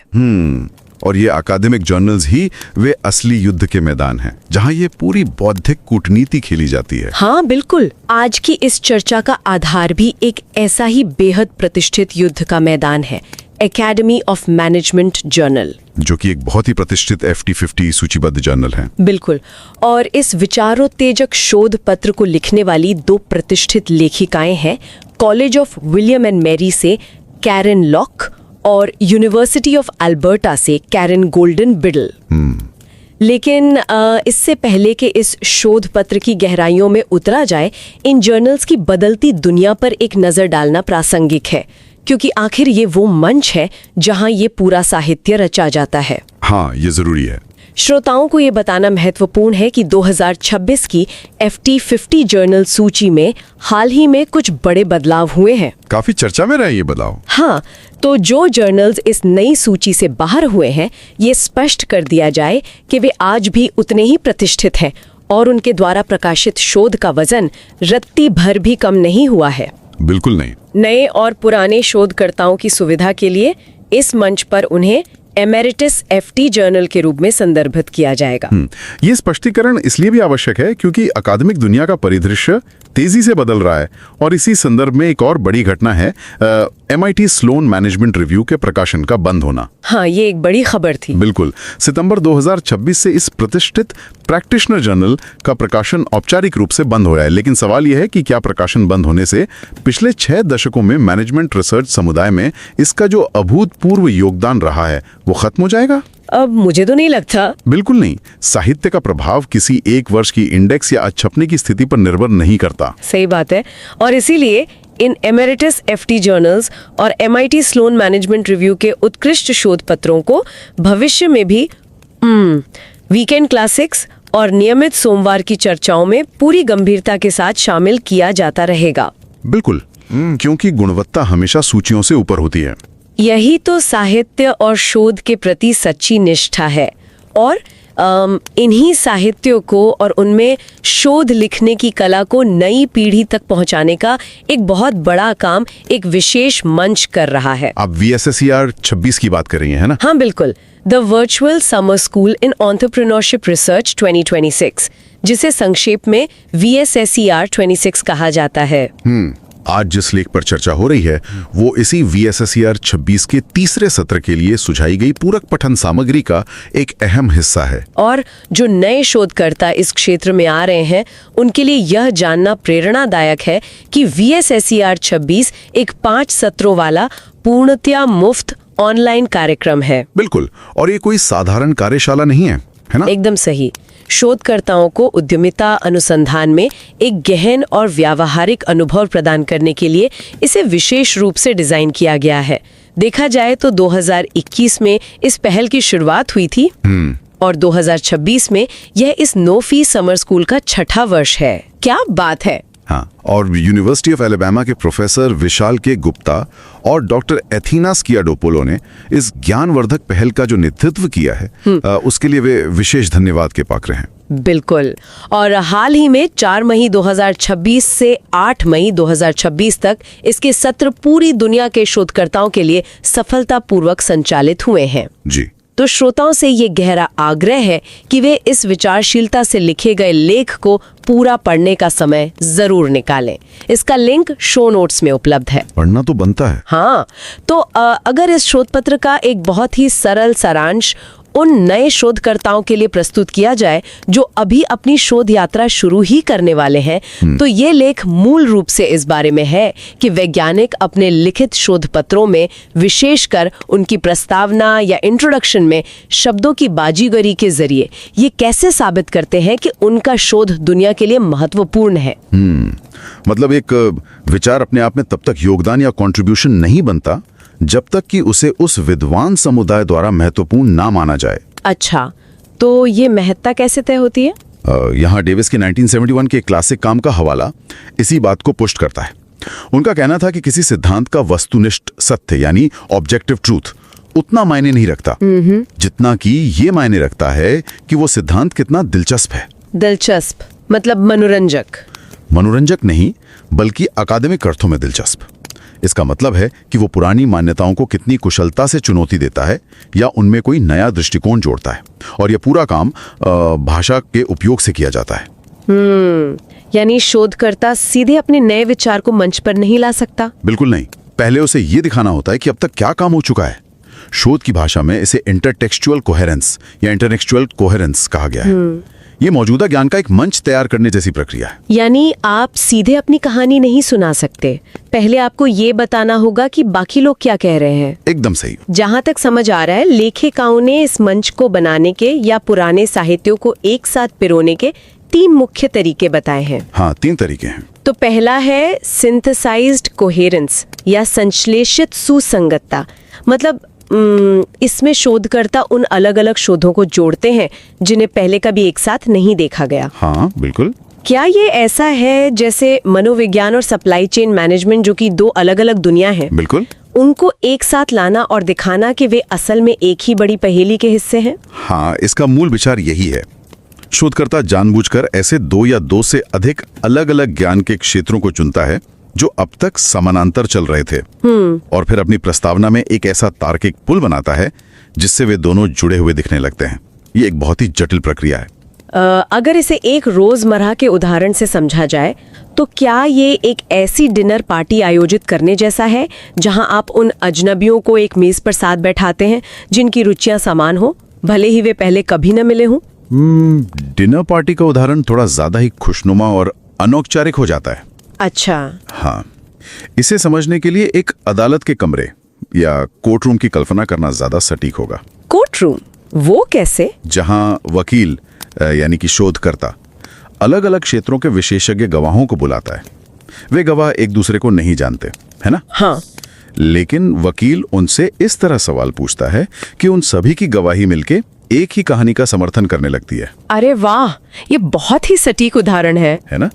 और ये अकादमिक जर्नल्स ही वे असली युद्ध के मैदान हैं, जहां ये पूरी बौद्धिक कूटनीति खेली जाती है। हाँ बिल्कुल। आज की इस चर्चा का आधार भी एक ऐसा ही बेहद प्रतिष्ठित युद्ध का मैदान है, एकेडमी ऑफ मैनेजमेंट जर्नल, जो कि एक बहुत ही प्रतिष्ठित FT50 सूचीबद्ध जर्नल है। बिल्कुल। और इस विचारोत्तेजक शोध पत्र को लिखने वाली दो प्रतिष्ठित लेखिकाएं हैं, college of William and Mary से कैरन लॉक और यूनिवर्सिटी ऑफ अल्बर्टा से कैरन गोल्डन-बिडल। लेकिन इससे पहले कि इस शोध पत्र की गहराइयों में उतरा जाए, इन जर्नल्स की बदलती दुनिया पर एक नज़र डालना प्रासंगिक है, क्योंकि आखिर ये वो मंच है जहां ये पूरा साहित्य रचा जाता है। हाँ, ये जरूरी है। श्रोताओं को ये बताना महत्वपूर्ण है कि 2026 की FT50 जर्नल सूची में हाल ही में कुछ बड़े बदलाव हुए हैं। काफी चर्चा में रहे ये बदलाव। हाँ, तो जो जर्नल्स इस नई सूची से बाहर हुए हैं, ये स्पष्ट कर दिया जाए कि वे आज भी उतने ही प्रतिष्ठित हैं और उनके द्वारा प्रकाशित शोध का वजन रत्ती भर भी कम नहीं हुआ है। बिल्कुल नहीं। नए और पुराने शोधकर्ताओं की सुविधा के लिए इस मंच पर उन्हें एमेरिटस FT जर्नल के रूप में संदर्भित किया जाएगा। ये स्पष्टीकरण इसलिए भी आवश्यक है क्योंकि अकादमिक दुनिया का परिदृश्य तेजी से बदल रहा है। और इसी संदर्भ में एक और बड़ी घटना है MIT स्लोन मैनेजमेंट रिव्यू के प्रकाशन का बंद होना। हाँ, ये एक बड़ी खबर थी। बिल्कुल। सितंबर 2026 से इस प्रतिष्ठित प्रैक्टिशनर जर्नल का प्रकाशन औपचारिक रूप से बंद हो रहा है। लेकिन सवाल यह है कि क्या प्रकाशन बंद होने से पिछले 6 दशकों में मैनेजमेंट रिसर्च समुदाय में इसका जो अभूतपूर्व योगदान रहा है वो खत्म हो जाएगा? अब मुझे तो नहीं लगता। बिल्कुल नहीं। साहित्य का प्रभाव किसी एक वर्ष की इंडेक्स या छपने की स्थिति पर निर्भर नहीं करता। सही बात है। और इसीलिए इन एमेरिटस एफटी जर्नल्स और MIT स्लोन मैनेजमेंट रिव्यू के उत्कृष्ट शोध पत्रों को भविष्य में भी वीकेंड क्लासिक्स और नियमित सोमवार की चर्चाओं में पूरी गंभीरता के साथ शामिल किया जाता रहेगा। बिल्कुल, क्योंकि गुणवत्ता हमेशा सूचियों से ऊपर होती है। यही तो साहित्य और शोध के प्रति सच्ची निष्ठा है। और इन्हीं साहित्यों को और उनमें शोध लिखने की कला को नई पीढ़ी तक पहुंचाने का एक बहुत बड़ा काम एक विशेष मंच कर रहा है। आप VSSER 26 की बात कर रही हैं, है ना? हाँ बिल्कुल, the virtual summer school in entrepreneurship research 2026, जिसे संक्षेप में VSSER 26 कहा जाता है। आज जिस लेख पर चर्चा हो रही है वो इसी VSSER 26 के तीसरे सत्र के लिए सुझाई गई पूरक पठन सामग्री का एक अहम हिस्सा है। और जो नए शोधकर्ता इस क्षेत्र में आ रहे हैं उनके लिए यह जानना प्रेरणादायक है कि VSSER 26 एक 5 सत्रों वाला पूर्णतया मुफ्त ऑनलाइन कार्यक्रम है। बिल्कुल, और ये कोई साधारण कार्यशाला नहीं है ना? एकदम सही। शोधकर्ताओं को उद्यमिता अनुसंधान में एक गहन और व्यावहारिक अनुभव प्रदान करने के लिए इसे विशेष रूप से डिजाइन किया गया है। देखा जाए तो 2021 में इस पहल की शुरुआत हुई थी और 2026 में यह इस नो फीस समर स्कूल का 6ठा वर्ष है। क्या बात है। हाँ, और यूनिवर्सिटी ऑफ एलाबामा के प्रोफेसर विशाल के गुप्ता और डॉक्टर एथीना स्कियाडोपोलो ने इस ज्ञानवर्धक पहल का जो नेतृत्व किया है उसके लिए वे विशेष धन्यवाद के पात्र हैं। बिल्कुल। और हाल ही में 4 मई 2026 से 8 मई 2026 तक इसके सत्र पूरी दुनिया के शोधकर्ताओं के लिए सफलतापूर्वक संचालित हुए हैं। जी। तो श्रोताओं से ये गहरा आग्रह है कि वे इस विचारशीलता से लिखे गए लेख को पूरा पढ़ने का समय जरूर निकालें। इसका लिंक शो नोट्स में उपलब्ध है। पढ़ना तो बनता है। हाँ, तो अगर इस शोध पत्र का एक बहुत ही सरल सारांश उन नए शोधकर्ताओं के लिए प्रस्तुत किया जाए जो अभी अपनी शोध यात्रा शुरू ही करने वाले हैं, तो ये लेख मूल रूप से इस बारे में है कि वैज्ञानिक अपने लिखित शोध पत्रों में, विशेषकर उनकी प्रस्तावना या इंट्रोडक्शन में, शब्दों की बाजीगरी के जरिए ये कैसे साबित करते हैं कि उनका शोध दुनिया के लिए महत्वपूर्ण है। मतलब एक विचार अपने आप में तब तक योगदान या कंट्रीब्यूशन नहीं बनता जब तक कि उसे उस विद्वान समुदाय द्वारा महत्वपूर्ण ना माना जाए। अच्छा, तो ये महत्ता कैसे तय होती है? यहाँ डेविस के 1971 के क्लासिक काम का हवाला इसी बात को पुष्ट करता है। उनका कहना था कि किसी सिद्धांत का वस्तुनिष्ठ सत्य यानी ऑब्जेक्टिव ट्रूथ उतना मायने नहीं रखता जितना कि ये मायने रखता है कि वो सिद्धांत कितना दिलचस्प है। दिलचस्प मतलब मनोरंजक? मनोरंजक नहीं, बल्कि अकादमिक अर्थों में दिलचस्प। इसका मतलब है कि वो पुरानी मान्यताओं को कितनी कुशलता से चुनौती देता है या उनमें कोई नया दृष्टिकोण जोड़ता है। और यह पूरा काम भाषा के उपयोग से किया जाता है। यानी शोधकर्ता सीधे अपने नए विचार को मंच पर नहीं ला सकता? बिल्कुल नहीं। पहले उसे ये दिखाना होता है कि अब तक क्या काम हो चुका है। शोध की भाषा में इसे इंटरटेक्सचुअल कोहेरेंस या इंटरटेक्सचुअल कोहेरेंस कहा गया है। ये मौजूदा ज्ञान का एक मंच तैयार करने जैसी प्रक्रिया है। यानी आप सीधे अपनी कहानी नहीं सुना सकते, पहले आपको ये बताना होगा कि बाकी लोग क्या कह रहे हैं। एकदम सही। जहाँ तक समझ आ रहा है, लेखिकाओं ने इस मंच को बनाने के या पुराने साहित्यों को एक साथ पिरोने के 3 मुख्य तरीके बताए हैं। हाँ, 3 तरीके हैं। तो पहला है सिंथेसाइज्ड कोहेरेंस या संश्लेषित सुसंगतता। मतलब इसमें शोधकर्ता उन अलग अलग शोधों को जोड़ते हैं जिन्हें पहले कभी एक साथ नहीं देखा गया। हाँ, बिल्कुल। क्या ये ऐसा है जैसे मनोविज्ञान और सप्लाई चेन मैनेजमेंट, जो कि 2 अलग अलग दुनिया हैं, बिल्कुल, उनको एक साथ लाना और दिखाना कि वे असल में एक ही बड़ी पहेली के हिस्से हैं? हाँ, इसका मूल विचार यही है। शोधकर्ता जानबूझकर ऐसे 2 या 2 से अधिक अलग अलग ज्ञान के क्षेत्रों को चुनता है जो अब तक समानांतर चल रहे थे, और फिर अपनी प्रस्तावना में एक ऐसा तार्किक पुल बनाता है जिससे वे दोनों जुड़े हुए दिखने लगते हैं। ये एक बहुत ही जटिल प्रक्रिया है। अगर इसे एक रोजमर्रा के उदाहरण से समझा जाए तो क्या ये एक ऐसी डिनर पार्टी आयोजित करने जैसा है जहां आप उन अजनबियों को एक मेज पर साथ बैठाते हैं जिनकी रुचियां समान हो, भले ही वे पहले कभी न मिले हों? डिनर पार्टी का उदाहरण थोड़ा ज्यादा ही खुशनुमा और अनौपचारिक हो जाता है। अच्छा। हाँ, इसे समझने के लिए एक अदालत के कमरे या कोर्ट रूम की कल्पना करना ज्यादा सटीक होगा। Court room? वो कैसे? जहां वकील यानी कि शोधकर्ता अलग अलग क्षेत्रों के विशेषज्ञ गवाहों को बुलाता है। वे गवाह एक दूसरे को नहीं जानते, है ना? हाँ। लेकिन वकील उनसे इस तरह सवाल पूछता है कि उन सभी की गवाही मिलके एक ही कहानी का समर्थन करने लगती है। अरे वाह, ये बहुत ही सटीक उदाहरण है ना?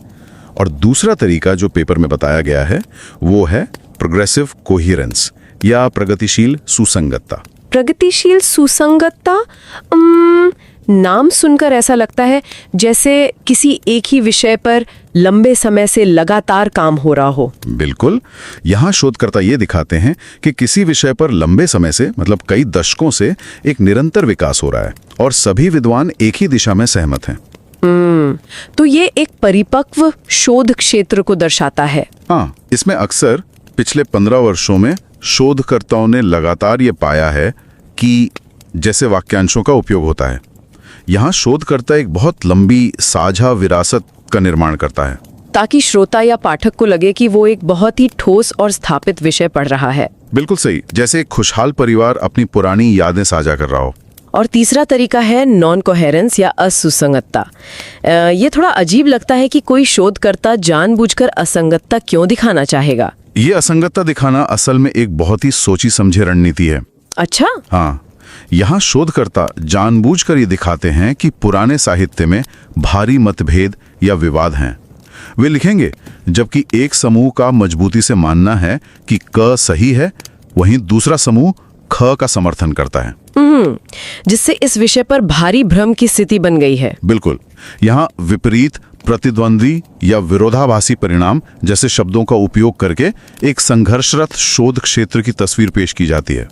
और दूसरा तरीका जो पेपर में बताया गया है वो है प्रोग्रेसिव कोहेरेंस या प्रगतिशील सुसंगतता। प्रगतिशील सुसंगतता? नाम सुनकर ऐसा लगता है जैसे किसी एक ही विषय पर लंबे समय से लगातार काम हो रहा हो। बिल्कुल। यहाँ शोधकर्ता ये दिखाते हैं कि किसी विषय पर लंबे समय से, मतलब कई दशकों से एक निरंतर विकास हो रहा है और सभी विद्वान एक ही दिशा में सहमत हैं। तो ये एक परिपक्व शोध क्षेत्र को दर्शाता है। हाँ, इसमें अक्सर पिछले 15 वर्षों में शोधकर्ताओं ने लगातार ये पाया है कि जैसे वाक्यांशों का उपयोग होता है। यहाँ शोधकर्ता एक बहुत लंबी साझा विरासत का निर्माण करता है ताकि श्रोता या पाठक को लगे कि वो एक बहुत ही ठोस और स्थापित विषय पढ़ रहा है। बिल्कुल सही, जैसे एक खुशहाल परिवार अपनी पुरानी यादें साझा कर रहा हो। और तीसरा तरीका है नॉन कोहेरेंस या असुसंगतता। ये थोड़ा अजीब लगता है कि कोई शोधकर्ता जानबूझकर असंगतता क्यों दिखाना चाहेगा। ये असंगतता दिखाना असल में एक बहुत ही सोची समझी रणनीति है। अच्छा? हाँ, यहाँ शोधकर्ता जानबूझकर ये दिखाते हैं कि पुराने साहित्य में भारी मतभेद या विवाद हैं। वे लिखेंगे जबकि एक समूह का मजबूती से मानना है कि क सही है, वहीं दूसरा समूह ख का समर्थन करता है। जिससे इस विषय पर भारी भ्रम की स्थिति बन गई है। बिल्कुल। यहाँ विपरीत, प्रतिद्वंदी या विरोधाभासी परिणाम जैसे शब्दों का उपयोग करके एक संघर्षरत शोध क्षेत्र की तस्वीर पेश की जाती है,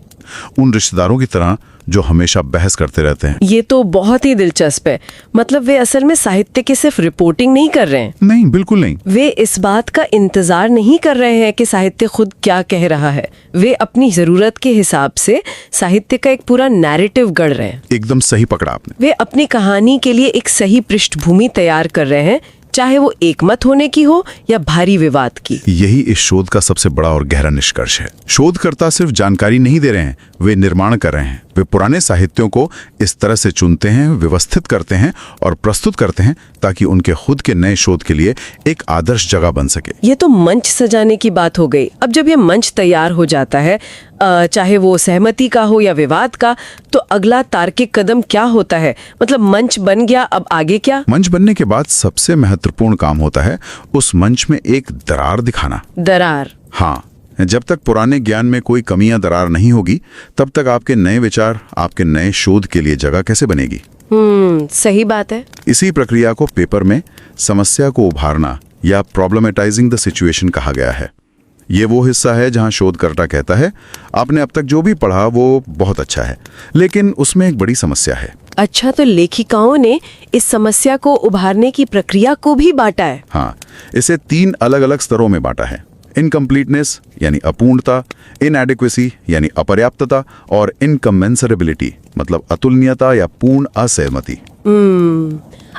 उन रिश्तेदारों की तरह जो हमेशा बहस करते रहते हैं। ये तो बहुत ही दिलचस्प है। मतलब वे असल में साहित्य की सिर्फ रिपोर्टिंग नहीं कर रहे हैं। नहीं, बिल्कुल नहीं। वे इस बात का इंतजार नहीं कर रहे हैं कि साहित्य खुद क्या कह रहा है। वे अपनी जरूरत के हिसाब से साहित्य का एक पूरा नैरेटिव गढ़ रहे हैं। एकदम सही पकड़ा आपने। वे अपनी कहानी के लिए एक सही पृष्ठभूमि तैयार कर रहे हैं, चाहे वो एकमत होने की हो या भारी विवाद की। यही इस शोध का सबसे बड़ा और गहरा निष्कर्ष है। शोधकर्ता सिर्फ जानकारी नहीं दे रहे हैं, वे निर्माण कर रहे हैं। वे पुराने साहित्यों को इस तरह से चुनते हैं, व्यवस्थित करते हैं और प्रस्तुत करते हैं ताकि उनके खुद के नए शोध के लिए एक आदर्श जगह बन सके। ये तो मंच सजाने की बात हो गई। अब जब ये मंच तैयार हो जाता है, चाहे वो सहमति का हो या विवाद का, तो अगला तार्किक कदम क्या होता है? मतलब मंच बन गया, अब आगे क्या? मंच बनने के बाद सबसे महत्वपूर्ण काम होता है उस मंच में एक दरार दिखाना। दरार? हाँ, जब तक पुराने ज्ञान में कोई कमी या दरार नहीं होगी, तब तक आपके नए विचार, आपके नए शोध के लिए जगह कैसे बनेगी? सही बात है। इसी प्रक्रिया को पेपर में समस्या को उभारना या प्रॉब्लमेटाइजिंग द सिचुएशन कहा गया है। ये वो हिस्सा है जहां शोधकर्ता कहता है, आपने अब तक जो भी पढ़ा वो बहुत अच्छा है, लेकिन उसमें एक बड़ी समस्या है। अच्छा, तो लेखिकाओं ने इस समस्या को उभारने की प्रक्रिया को भी बांटा है। हाँ, इसे 3 अलग अलग स्तरों में बांटा है। इनकम्प्लीटनेस यानी अपूर्णता, इनएडिक्वेसी यानी अपर्याप्तता और इनकमेंसरेबिलिटी मतलब अतुलनीयता या पूर्ण असहमति।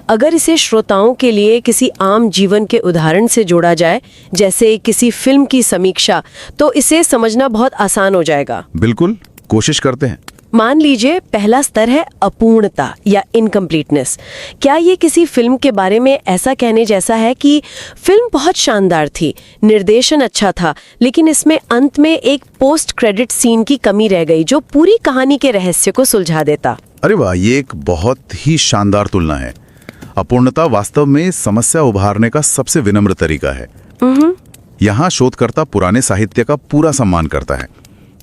अगर इसे श्रोताओं के लिए किसी आम जीवन के उदाहरण से जोड़ा जाए, जैसे किसी फिल्म की समीक्षा, तो इसे समझना बहुत आसान हो जाएगा। बिल्कुल, कोशिश करते हैं। मान लीजिए पहला स्तर है अपूर्णता या इनकम्प्लीटनेस। क्या ये किसी फिल्म के बारे में ऐसा कहने जैसा है कि फिल्म बहुत शानदार थी, निर्देशन अच्छा था, लेकिन इसमें अंत में एक पोस्ट क्रेडिट सीन की कमी रह गई जो पूरी कहानी के रहस्य को सुलझा देता? अरे वाह, ये एक बहुत ही शानदार तुलना है। अपूर्णता वास्तव में समस्या उभारने का सबसे विनम्र तरीका है। यहाँ शोधकर्ता पुराने साहित्य का पूरा सम्मान करता है।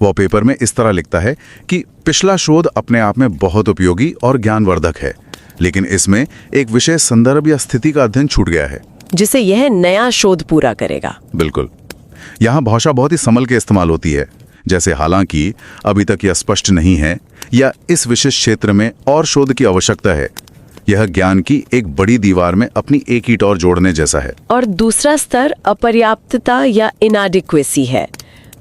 वह पेपर में इस तरह लिखता है कि पिछला शोध अपने आप में बहुत उपयोगी और ज्ञानवर्धक है, लेकिन इसमें एक विशेष संदर्भ या स्थिति का अध्ययन छूट गया है जिसे यह नया शोध पूरा करेगा। बिल्कुल। यहाँ भाषा बहुत ही संभल के इस्तेमाल होती है, जैसे हालांकि अभी तक यह स्पष्ट नहीं है या इस विशेष क्षेत्र में और शोध की आवश्यकता है। यह ज्ञान की एक बड़ी दीवार में अपनी एक ईंट और जोड़ने जैसा है। और दूसरा स्तर अपर्याप्तता या इनएडिक्वेसी है।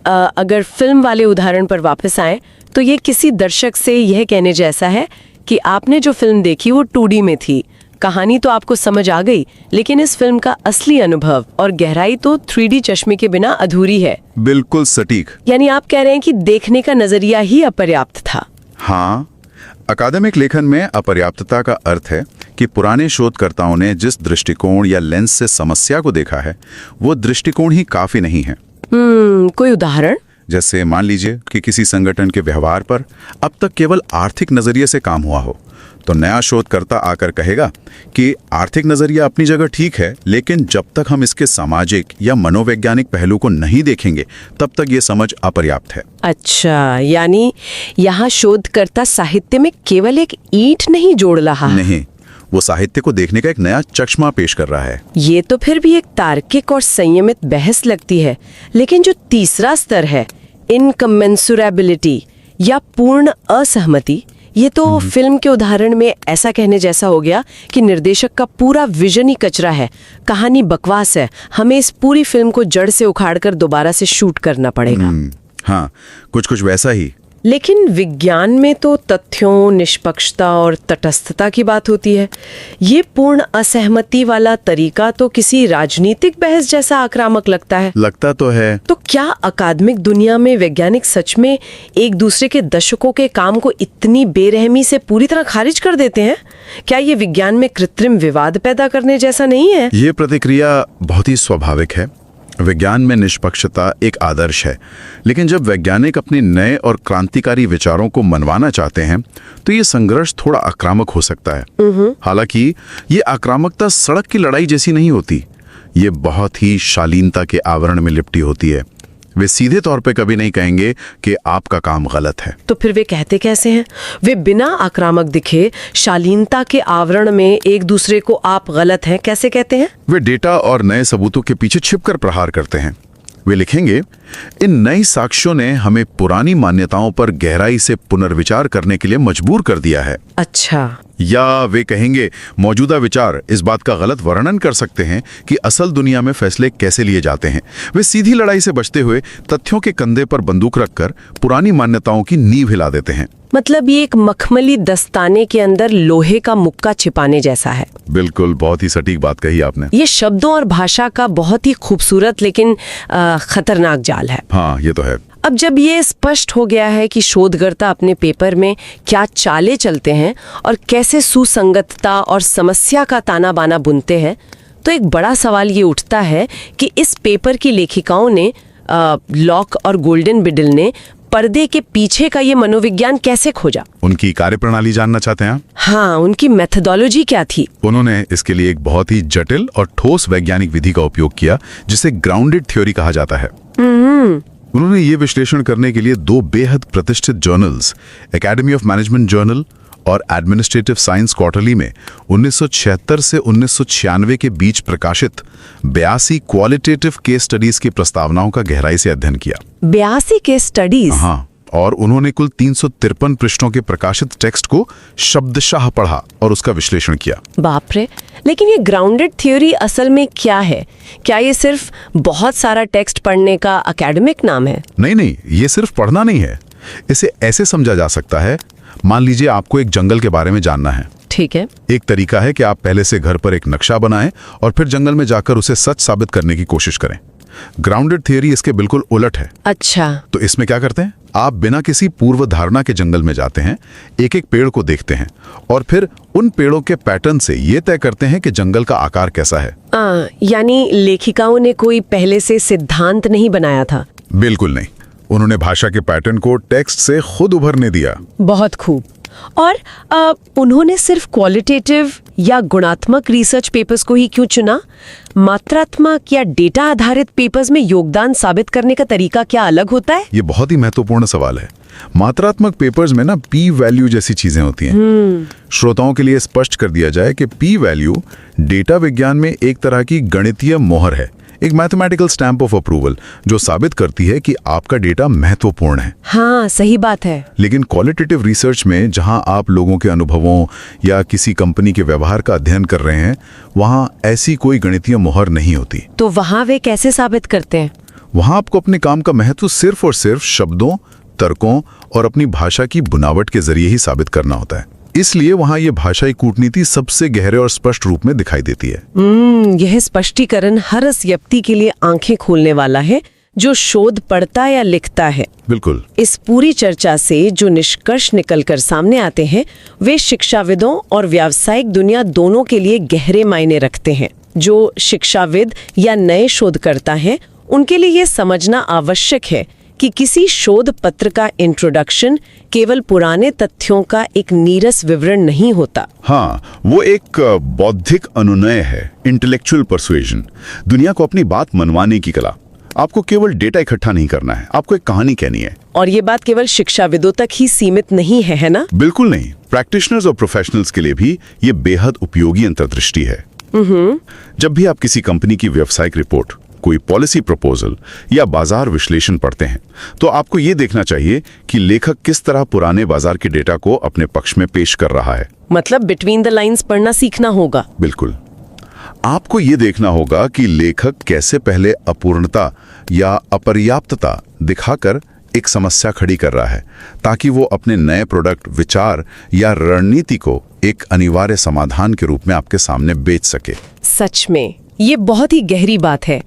अगर फिल्म वाले उदाहरण पर वापस आएं, तो ये किसी दर्शक से यह कहने जैसा है कि आपने जो फिल्म देखी वो 2D में थी, कहानी तो आपको समझ आ गई, लेकिन इस फिल्म का असली अनुभव और गहराई तो 3D चश्मे के बिना अधूरी है। बिल्कुल सटीक। यानी आप कह रहे हैं कि देखने का नजरिया ही अपर्याप्त था। हाँ, अकादमिक लेखन में अपर्याप्तता का अर्थ है कि पुराने शोधकर्ताओं ने जिस दृष्टिकोण या लेंस से समस्या को देखा है वो दृष्टिकोण ही काफी नहीं है। कोई उदाहरण? जैसे मान लीजिए कि किसी संगठन के व्यवहार पर अब तक केवल आर्थिक नजरिए से काम हुआ हो, तो नया शोधकर्ता आकर कहेगा कि आर्थिक नजरिया अपनी जगह ठीक है, लेकिन जब तक हम इसके सामाजिक या मनोवैज्ञानिक पहलू को नहीं देखेंगे तब तक ये समझ अपर्याप्त है। अच्छा, यानी यहाँ शोधकर्ता साहित्य में केवल एक ईंट नहीं जोड़ रहा। नहीं, वो साहित्य को देखने का एक नया चश्मा पेश कर रहा है। ये तो फिर भी एक तार्किक और संयमित बहस लगती है। लेकिन जो तीसरा स्तर है, इनकमेंसुरेबिलिटी या पूर्ण असहमति, ये तो फिल्म के उदाहरण में ऐसा कहने जैसा हो गया कि निर्देशक का पूरा विजन ही कचरा है, कहानी बकवास है, हमें इस पूरी फिल्म को जड़ से उखाड़कर दोबारा से शूट करना पड़ेगा। हाँ, कुछ वैसा ही। लेकिन विज्ञान में तो तथ्यों, निष्पक्षता और तटस्थता की बात होती है। ये पूर्ण असहमति वाला तरीका तो किसी राजनीतिक बहस जैसा आक्रामक लगता है। लगता तो है। तो क्या अकादमिक दुनिया में वैज्ञानिक सच में एक दूसरे के दशकों के काम को इतनी बेरहमी से पूरी तरह खारिज कर देते हैं? क्या ये विज्ञान में कृत्रिम विवाद पैदा करने जैसा नहीं है? ये प्रतिक्रिया बहुत ही स्वाभाविक है। विज्ञान में निष्पक्षता एक आदर्श है, लेकिन जब वैज्ञानिक अपने नए और क्रांतिकारी विचारों को मनवाना चाहते हैं तो ये संघर्ष थोड़ा आक्रामक हो सकता है। हालांकि ये आक्रामकता सड़क की लड़ाई जैसी नहीं होती, ये बहुत ही शालीनता के आवरण में लिपटी होती है। वे सीधे तौर पे कभी नहीं कहेंगे कि आपका काम गलत है। तो फिर वे कहते कैसे हैं? वे बिना आक्रामक दिखे शालीनता के आवरण में एक दूसरे को आप गलत हैं कैसे कहते हैं? वे डेटा और नए सबूतों के पीछे छिपकर प्रहार करते हैं। वे लिखेंगे, इन नई साक्ष्यों ने हमें पुरानी मान्यताओं पर गहराई से पुनर्विचार करने के लिए मजबूर कर दिया है। अच्छा। या वे कहेंगे, मौजूदा विचार इस बात का गलत वर्णन कर सकते हैं कि असल दुनिया में फैसले कैसे लिए जाते हैं। वे सीधी लड़ाई से बचते हुए तथ्यों के कंधे पर बंदूक रखकर पुरानी मान्यताओं की नींव हिला देते हैं। मतलब ये एक मखमली दस्ताने के अंदर लोहे का मुक्का छिपाने जैसा है। बिल्कुल, बहुत ही सटीक बात कही आपने। ये शब्दों और भाषा का बहुत ही खूबसूरत लेकिन खतरनाक जाल है। हाँ, ये तो है। अब जब ये स्पष्ट हो गया है कि शोधकर्ता अपने पेपर में क्या चालें चलते हैं और कैसे सुसंगतता और समस्या का ताना बाना बुनते हैं, तो एक बड़ा सवाल ये उठता है कि इस पेपर की लेखिकाओं ने, लॉक और गोल्डन-बिडल ने, पर्दे के पीछे का ये मनोविज्ञान कैसे खोजा? उनकी कार्यप्रणाली जानना चाहते हैं आप? हाँ, उनकी मेथोडोलॉजी क्या थी? उन्होंने इसके लिए एक बहुत ही जटिल और ठोस वैज्ञानिक विधि का उपयोग किया, जिसे ग्राउंडेड थ्योरी कहा जाता है। उन्होंने ये विश्लेषण करने के लिए 2 बेहद प्रतिष्ठित journals, academy of management journal और एडमिनिस्ट्रेटिव साइंस क्वार्टरली में 1976 से 1996 के बीच प्रकाशित 82 क्वालिटेटिव केस स्टडीज की प्रस्तावनाओं का गहराई से अध्ययन किया। 82 केस स्टडीज? हाँ, और उन्होंने कुल 353 पृष्ठों के प्रकाशित टेक्स्ट को शब्दशः पढ़ा और उसका विश्लेषण किया। बाप रे! लेकिन ये ग्राउंडेड थ्योरी असल में क्या है? क्या ये सिर्फ बहुत सारा टेक्स्ट पढ़ने का एकेडमिक नाम है? नहीं, ये सिर्फ पढ़ना नहीं है। इसे ऐसे समझा जा सकता है, मान लीजिए आपको एक जंगल के बारे में जानना है। ठीक है। एक तरीका है कि आप पहले से घर पर एक नक्शा बनाएं और फिर जंगल में जाकर उसे सच साबित करने की कोशिश करें। ग्राउंडेड थियरी इसके बिल्कुल उलट है। अच्छा। तो इसमें क्या करते हैं? आप बिना किसी पूर्व धारणा के जंगल में जाते हैं, एक एक पेड़ को देखते हैं और फिर उन पेड़ों के पैटर्न से ये तय करते हैं कि जंगल का आकार कैसा है। यानी लेखिकाओं ने कोई पहले से सिद्धांत नहीं बनाया था? बिल्कुल नहीं, उन्होंने भाषा के पैटर्न को टेक्स्ट से खुद उभरने दिया। बहुत खूब। और उन्होंने सिर्फ क्वालिटेटिव या गुणात्मक रिसर्च पेपर्स को ही क्यों चुना? मात्रात्मक या डेटा आधारित पेपर्स में योगदान साबित करने का तरीका क्या अलग होता है? ये बहुत ही महत्वपूर्ण सवाल है। मात्रात्मक पेपर्स में ना पी वैल्यू जैसी चीजें होती हैं। श्रोताओं के लिए स्पष्ट कर दिया जाए कि पी वैल्यू डेटा विज्ञान में एक तरह की गणितीय मोहर है, एक मैथमेटिकल स्टैंप ऑफ अप्रूवल जो साबित करती है कि आपका डेटा महत्वपूर्ण है। हाँ, सही बात है। लेकिन क्वालिटेटिव रिसर्च में जहां आप लोगों के अनुभवों या किसी कंपनी के व्यवहार का अध्ययन कर रहे हैं, वहां ऐसी कोई गणितीय मोहर नहीं होती। तो वहां वे कैसे साबित करते हैं? वहां आपको अपने काम का महत्व सिर्फ और सिर्फ शब्दों, तर्कों और अपनी भाषा की बुनावट के जरिए ही साबित करना होता है। इसलिए वहां ये भाषाई कूटनीति सबसे गहरे और स्पष्ट रूप में दिखाई देती है। यह स्पष्टीकरण हर व्यक्ति के लिए आंखें खोलने वाला है जो शोध पढ़ता या लिखता है। बिल्कुल। इस पूरी चर्चा से जो निष्कर्ष निकलकर सामने आते हैं वे शिक्षाविदों और व्यावसायिक दुनिया दोनों के लिए गहरे मायने रखते हैं। जो शिक्षाविद या नए शोधकर्ता हैं उनके लिए ये समझना आवश्यक है कि किसी शोध पत्र का इंट्रोडक्शन केवल पुराने तथ्यों का एक नीरस विवरण नहीं होता। हाँ, वो एक बौद्धिक अनुनय है, इंटेलेक्चुअल परसुएजन, दुनिया को अपनी बात मनवाने की कला। आपको केवल डेटा इकट्ठा नहीं करना है, आपको एक कहानी कहनी है। और ये बात केवल शिक्षाविदों तक ही सीमित नहीं है ना? बिल्कुल नहीं, प्रैक्टिशनर्स और प्रोफेशनल्स के लिए भी ये बेहद उपयोगी अंतर्दृष्टि है। जब भी आप किसी कंपनी की व्यावसायिक रिपोर्ट, कोई पॉलिसी प्रपोजल या बाजार विश्लेषण पढ़ते हैं तो आपको ये देखना चाहिए कि लेखक किस तरह पुराने बाजार के डेटा को अपने पक्ष में पेश कर रहा है। मतलब बिटवीन द लाइंस पढ़ना सीखना होगा। बिल्कुल। आपको ये देखना होगा कि लेखक कैसे पहले अपूर्णता या अपर्याप्तता दिखाकर एक समस्या खड़ी कर रहा है ताकि वो अपने नए प्रोडक्ट, विचार या रणनीति को एक अनिवार्य समाधान के रूप में आपके सामने बेच सके। सच में ये बहुत ही गहरी बात है।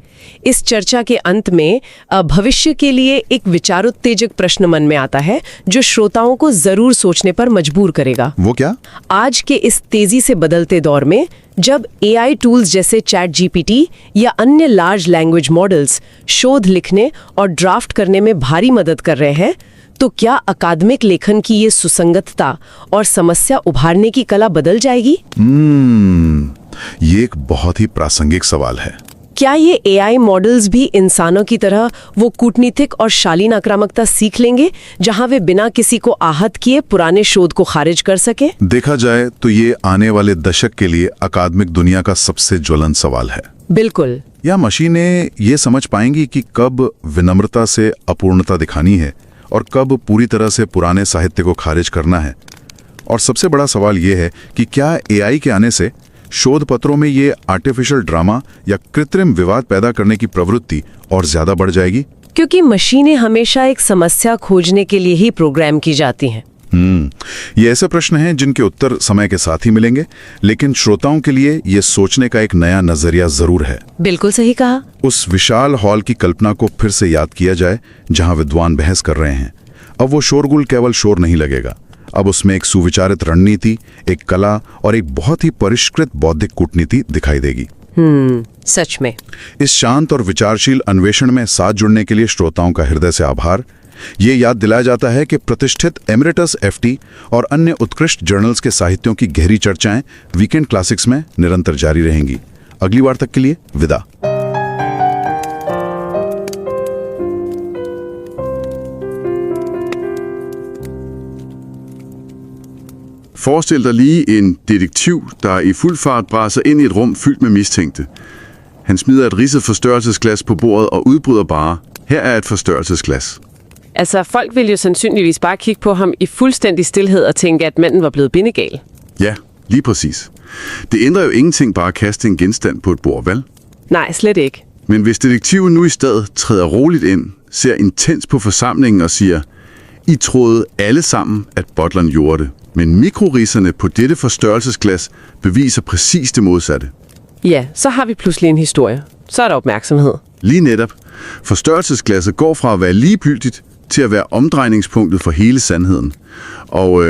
इस चर्चा के अंत में भविष्य के लिए एक विचारोत्तेजक प्रश्न मन में आता है जो श्रोताओं को जरूर सोचने पर मजबूर करेगा। वो क्या? आज के इस तेजी से बदलते दौर में जब एआई टूल्स जैसे चैट जीपीटी या अन्य लार्ज लैंग्वेज मॉडल्स शोध लिखने और ड्राफ्ट करने में भारी मदद कर रहे हैं, तो क्या अकादमिक लेखन की ये सुसंगतता और समस्या उभारने की कला बदल जाएगी? ये एक बहुत ही प्रासंगिक सवाल है। क्या ये एआई मॉडल्स भी इंसानों की तरह वो कूटनीतिक और शालीन आक्रामकता सीख लेंगे जहां वे बिना किसी को आहत किए पुराने शोध को खारिज कर सके? देखा जाए तो ये आने वाले दशक के लिए अकादमिक दुनिया का सबसे ज्वलंत सवाल है। बिल्कुल। या मशीनें ये समझ पाएंगी कि कब विनम्रता से अपूर्णता दिखानी है और कब पूरी तरह से पुराने साहित्य को खारिज करना है। और सबसे बड़ा सवाल ये है कि क्या एआई के आने से शोध पत्रों में ये आर्टिफिशियल ड्रामा या कृत्रिम विवाद पैदा करने की प्रवृत्ति और ज्यादा बढ़ जाएगी? क्योंकि मशीनें हमेशा एक समस्या खोजने के लिए ही प्रोग्राम की जाती हैं। ये ऐसे प्रश्न हैं जिनके उत्तर समय के साथ ही मिलेंगे, लेकिन श्रोताओं के लिए ये सोचने का एक नया नजरिया जरूर है। बिल्कुल सही कहा। उस विशाल हॉल की कल्पना को फिर से याद किया जाए जहां विद्वान बहस कर रहे हैं। अब वो शोरगुल केवल शोर नहीं लगेगा, अब उसमें एक सुविचारित रणनीति, एक कला और एक बहुत ही परिष्कृत बौद्धिक कूटनीति दिखाई देगी। सच में। इस शांत और विचारशील अन्वेषण में साथ जुड़ने के लिए श्रोताओं का हृदय से आभार। ये याद दिलाया जाता है कि प्रतिष्ठित एमिरेटस एफटी और अन्य उत्कृष्ट जर्नल्स के साहित्यों की गहरी चर्चाएं वीकेंड क्लासिक्स में निरंतर जारी रहेंगी। अगली बार तक के लिए विदा। Forestil dig lige en detektiv, der i fuld fart braser ind i et rum fyldt med mistænkte. Han smider et ridset forstørrelsesglas på bordet og udbryder bare: her er et forstørrelsesglas. Altså, folk vil jo sandsynligvis bare kigge på ham i fuldstændig stilhed og tænke, at manden var blevet bindegal. Ja, lige præcis. Det ændrer jo ingenting bare at kaste en genstand på et bord, vel? Nej, slet ikke. Men hvis detektiven nu i stedet træder roligt ind, ser intens på forsamlingen og siger: I troede alle sammen, at butleren gjorde det. Men mikrorisserne på dette forstørrelsesglas beviser præcis det modsatte. Ja, så har vi pludselig en historie. Så er der opmærksomhed. Lige netop. Forstørrelsesglasset går fra at være ligegyldigt til at være omdrejningspunktet for hele sandheden. Og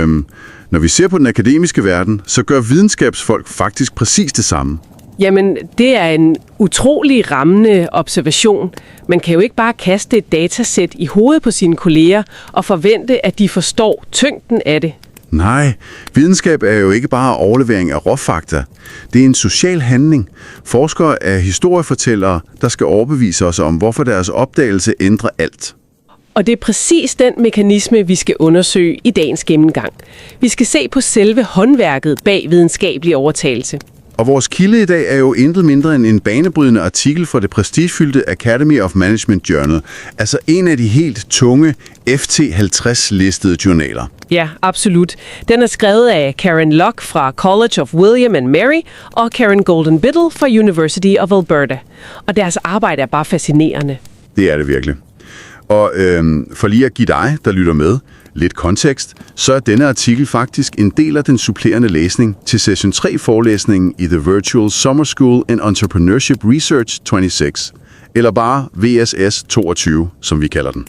når vi ser på den akademiske verden, så gør videnskabsfolk faktisk præcis det samme. Jamen, det er en utrolig rammende observation. Man kan jo ikke bare kaste et datasæt i hovedet på sine kolleger og forvente, at de forstår tyngden af det. Nej, videnskab er jo ikke bare overlevering af råfakta. Det er en social handling. Forskere er historiefortællere, der skal overbevise os om, hvorfor deres opdagelse ændrer alt. Og det er præcis den mekanisme, vi skal undersøge i dagens gennemgang. Vi skal se på selve håndværket bag videnskabelig overtagelse. Og vores kilde i dag er jo intet mindre end en banebrydende artikel fra det prestigefyldte Academy of Management Journal, altså en af de helt tunge FT50-listede journaler. Ja, absolut. Den er skrevet af Karen Locke fra College of William and Mary og Karen Golden-Biddle fra University of Alberta. Og deres arbejde er bare fascinerende. Det er det virkelig. Og for lige at give dig, der lytter med, lidt kontekst, så er denne artikel faktisk en del af den supplerende læsning til Session 3-forelæsningen i The Virtual Summer School in Entrepreneurship Research 26, eller bare VSS 22, som vi kalder den.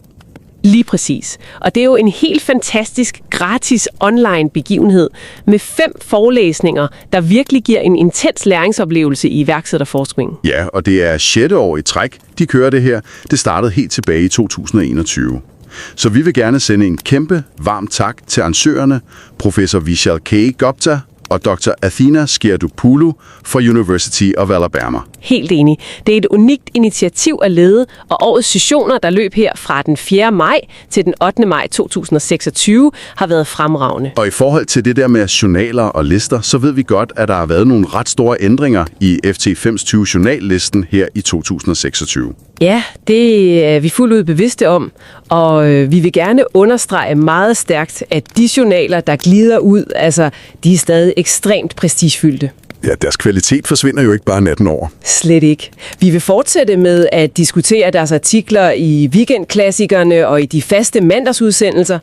Lige præcis. Og det er jo en helt fantastisk, gratis online begivenhed med 5 forelæsninger, der virkelig giver en intens læringsoplevelse i iværksætterforskningen. Ja, og det er 6. år i træk, de kører det her. Det startede helt tilbage i 2021. Så vi vil gerne sende en kæmpe varm tak til arrangørerne, professor Vishal K. Gupta og Dr. Athena Skiadopoulou fra University of Alabama. Helt enig. Det er et unikt initiativ at lede, og årets sessioner, der løb her fra den 4. maj til den 8. maj 2026, har været fremragende. Og i forhold til det der med journaler og lister, så ved vi godt, at der har været nogle ret store ændringer i FT25 journallisten her i 2026. Ja, det er vi fuldt ud bevidste om, og vi vil gerne understrege meget stærkt, at de journaler, der glider ud, altså, de er stadig ekstremt prestigefyldte. Ja, deres kvalitet forsvinder jo ikke bare natten over. Slet ikke. Vi vil fortsætte med at diskutere deres artikler i weekendklassikerne og i de faste mandagsudsendelser.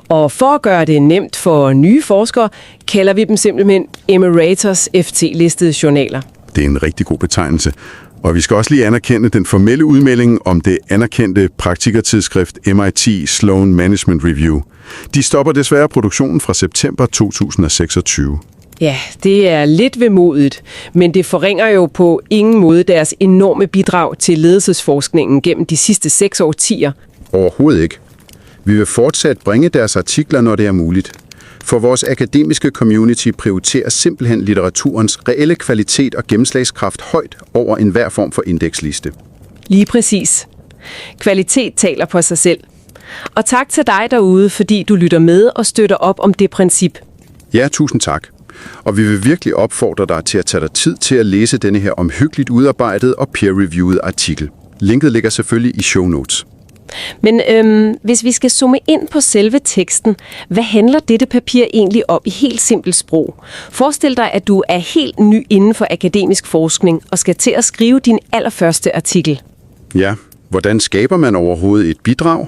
Og for at gøre det nemt for nye forskere, kalder vi dem simpelthen Emeritus FT-listede journaler. Det er en rigtig god betegnelse. Og vi skal også lige anerkende den formelle udmelding om det anerkendte praktikertidsskrift MIT Sloan Management Review. De stopper desværre produktionen fra september 2026. Ja, det er lidt vemodigt, men det forringer jo på ingen måde deres enorme bidrag til ledelsesforskningen gennem de sidste 6 årtier. Overhovedet ikke. Vi vil fortsat bringe deres artikler, når det er muligt. For vores akademiske community prioriterer simpelthen litteraturens reelle kvalitet og gennemslagskraft højt over enhver form for indeksliste. Lige præcis. Kvalitet taler på sig selv. Og tak til dig derude, fordi du lytter med og støtter op om det princip. Ja, tusind tak. Og vi vil virkelig opfordre dig til at tage dig tid til at læse denne her omhyggeligt udarbejdede og peer-reviewede artikel. Linket ligger selvfølgelig i show notes. Men hvis vi skal zoome ind på selve teksten, hvad handler dette papir egentlig om i helt simpelt sprog? Forestil dig, at du er helt ny inden for akademisk forskning og skal til at skrive din allerførste artikel. Ja, hvordan skaber man overhovedet et bidrag?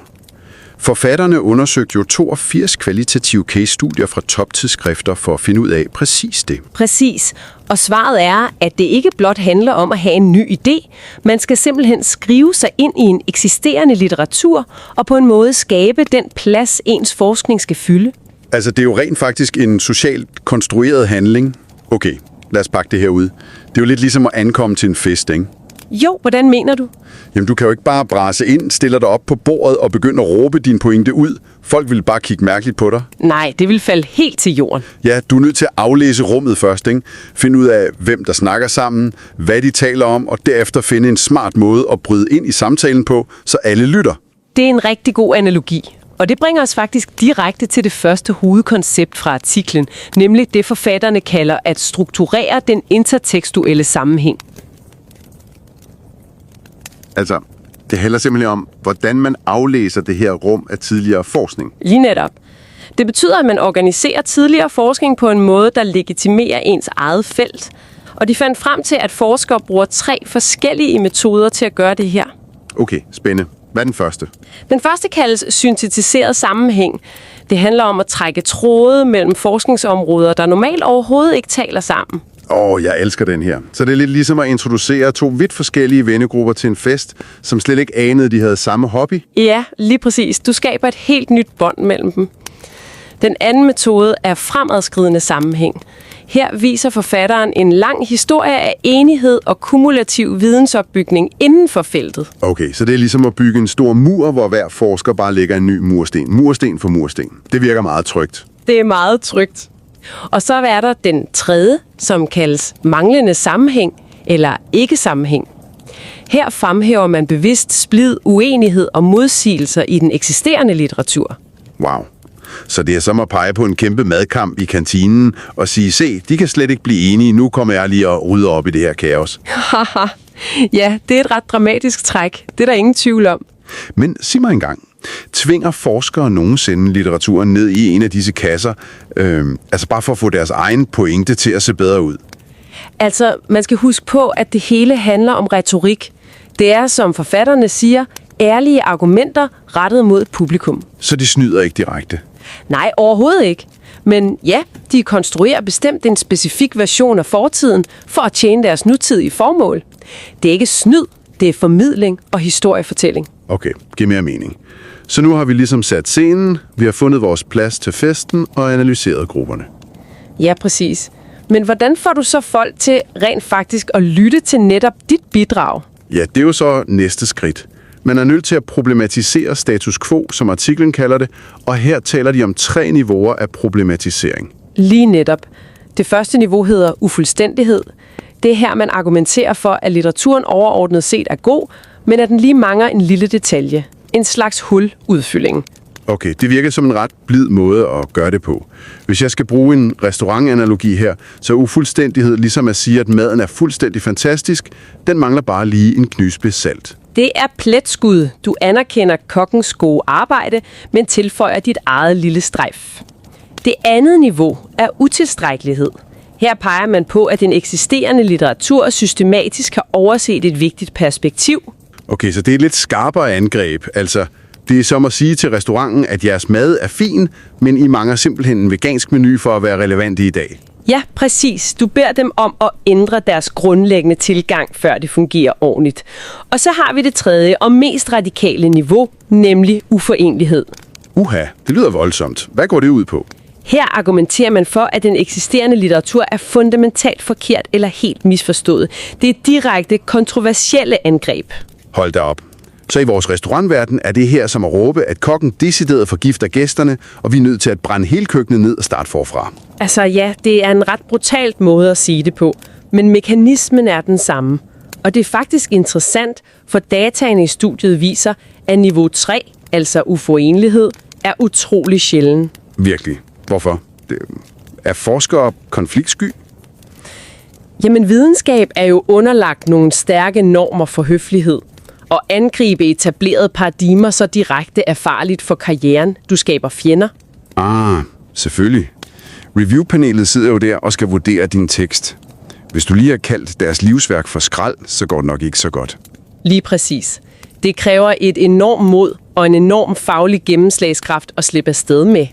Forfatterne undersøgte jo 82 kvalitative case-studier fra toptidsskrifter for at finde ud af præcis det. Præcis. Og svaret er, at det ikke blot handler om at have en ny idé. Man skal simpelthen skrive sig ind i en eksisterende litteratur og på en måde skabe den plads, ens forskning skal fylde. Altså, det er jo rent faktisk en socialt konstrueret handling. Okay, lad os pakke det her ud. Det er jo lidt ligesom at ankomme til en fest, ikke? Jo, hvordan mener du? Jamen, du kan jo ikke bare brase ind, stille dig op på bordet og begynde at råbe din pointe ud. Folk vil bare kigge mærkeligt på dig. Nej, det vil falde helt til jorden. Ja, du er nødt til at aflæse rummet først, ikke? Finde ud af, hvem der snakker sammen, hvad de taler om, og derefter finde en smart måde at bryde ind i samtalen på, så alle lytter. Det er en rigtig god analogi. Og det bringer os faktisk direkte til det første hovedkoncept fra artiklen, nemlig det forfatterne kalder at strukturere den intertekstuelle sammenhæng. Altså, det handler simpelthen om, hvordan man aflæser det her rum af tidligere forskning. Lige netop. Det betyder, at man organiserer tidligere forskning på en måde, der legitimerer ens eget felt. Og de fandt frem til, at forskere bruger 3 forskellige metoder til at gøre det her. Okay, spændende. Hvad er den første? Den første kaldes syntetiseret sammenhæng. Det handler om at trække tråde mellem forskningsområder, der normalt overhovedet ikke taler sammen. Jeg elsker den her. Så det er lidt ligesom at introducere 2 vidt forskellige vennegrupper til en fest, som slet ikke anede, de havde samme hobby. Ja, lige præcis. Du skaber et helt nyt bånd mellem dem. Den anden metode er fremadskridende sammenhæng. Her viser forfatteren en lang historie af enighed og kumulativ vidensopbygning inden for feltet. Okay, så det er ligesom at bygge en stor mur, hvor hver forsker bare lægger en ny mursten. Mursten for mursten. Det virker meget trygt. Det er meget trygt. Og så er der den tredje, som kaldes manglende sammenhæng eller ikke-sammenhæng. Her fremhæver man bevidst splid, uenighed og modsigelser i den eksisterende litteratur. Wow. Så det er som at pege på en kæmpe madkamp i kantinen og sige, se, de kan slet ikke blive enige, nu kommer jeg lige og rydder op i det her kaos. Ja, det er et ret dramatisk træk. Det er der ingen tvivl om. Men sig mig engang, tvinger forskere nogensinde litteraturen ned i en af disse kasser, altså bare for at få deres egen pointe til at se bedre ud? Altså, man skal huske på, at det hele handler om retorik. Det er, som forfatterne siger, ærlige argumenter rettet mod publikum. Så de snyder ikke direkte? Nej, overhovedet ikke. Men ja, de konstruerer bestemt en specifik version af fortiden for at tjene deres nutidige formål. Det er ikke snyd, Det er formidling og historiefortælling. Okay, giver mere mening. Så nu har vi ligesom sat scenen, vi har fundet vores plads til festen og analyseret grupperne. Ja, præcis. Men hvordan får du så folk til rent faktisk at lytte til netop dit bidrag? Ja, det er jo så næste skridt. Man er nødt til at problematisere status quo, som artiklen kalder det, og her taler de om 3 niveauer af problematisering. Lige netop. Det første niveau hedder ufuldstændighed. Det er her, man argumenterer for, at litteraturen overordnet set er god, men at den lige mangler en lille detalje. En slags huludfylling. Okay, det virker som en ret blid måde at gøre det på. Hvis jeg skal bruge en restaurantanalogi her, så er ufuldstændighed ligesom at sige, at maden er fuldstændig fantastisk. Den mangler bare lige en knusspids salt. Det er pletskud. Du anerkender kokkens gode arbejde, men tilføjer dit eget lille strejf. Det andet niveau er utilstrækkelighed. Her peger man på, at den eksisterende litteratur systematisk har overset et vigtigt perspektiv. Okay, så det er et lidt skarpere angreb. Altså, det er som at sige til restauranten, at jeres mad er fin, men I mangler simpelthen en vegansk menu for at være relevante i dag. Ja, præcis. Du beder dem om at ændre deres grundlæggende tilgang, før det fungerer ordentligt. Og så har vi det tredje og mest radikale niveau, nemlig uforenlighed. Uha, det lyder voldsomt. Hvad går det ud på? Her argumenterer man for, at den eksisterende litteratur er fundamentalt forkert eller helt misforstået. Det er direkte kontroversielle angreb. Hold da op. Så i vores restaurantverden er det her som at råbe, at kokken decideret forgifter gæsterne, og vi er nødt til at brænde hele køkkenet ned og starte forfra. Altså ja, det er en ret brutalt måde at sige det på, men mekanismen er den samme. Og det er faktisk interessant, for dataene i studiet viser, at niveau 3, altså uforenlighed, er utrolig sjælden. Virkelig. Hvorfor? Er forskere konfliktsky? Jamen videnskab er jo underlagt nogle stærke normer for høflighed. Og angribe etablerede paradigmer så direkte er farligt for karrieren. Du skaber fjender. Selvfølgelig. Reviewpanelet sidder jo der og skal vurdere din tekst. Hvis du lige har kaldt deres livsværk for skrald, så går det nok ikke så godt. Lige præcis. Det kræver et enormt mod og en enorm faglig gennemslagskraft at slippe afsted med.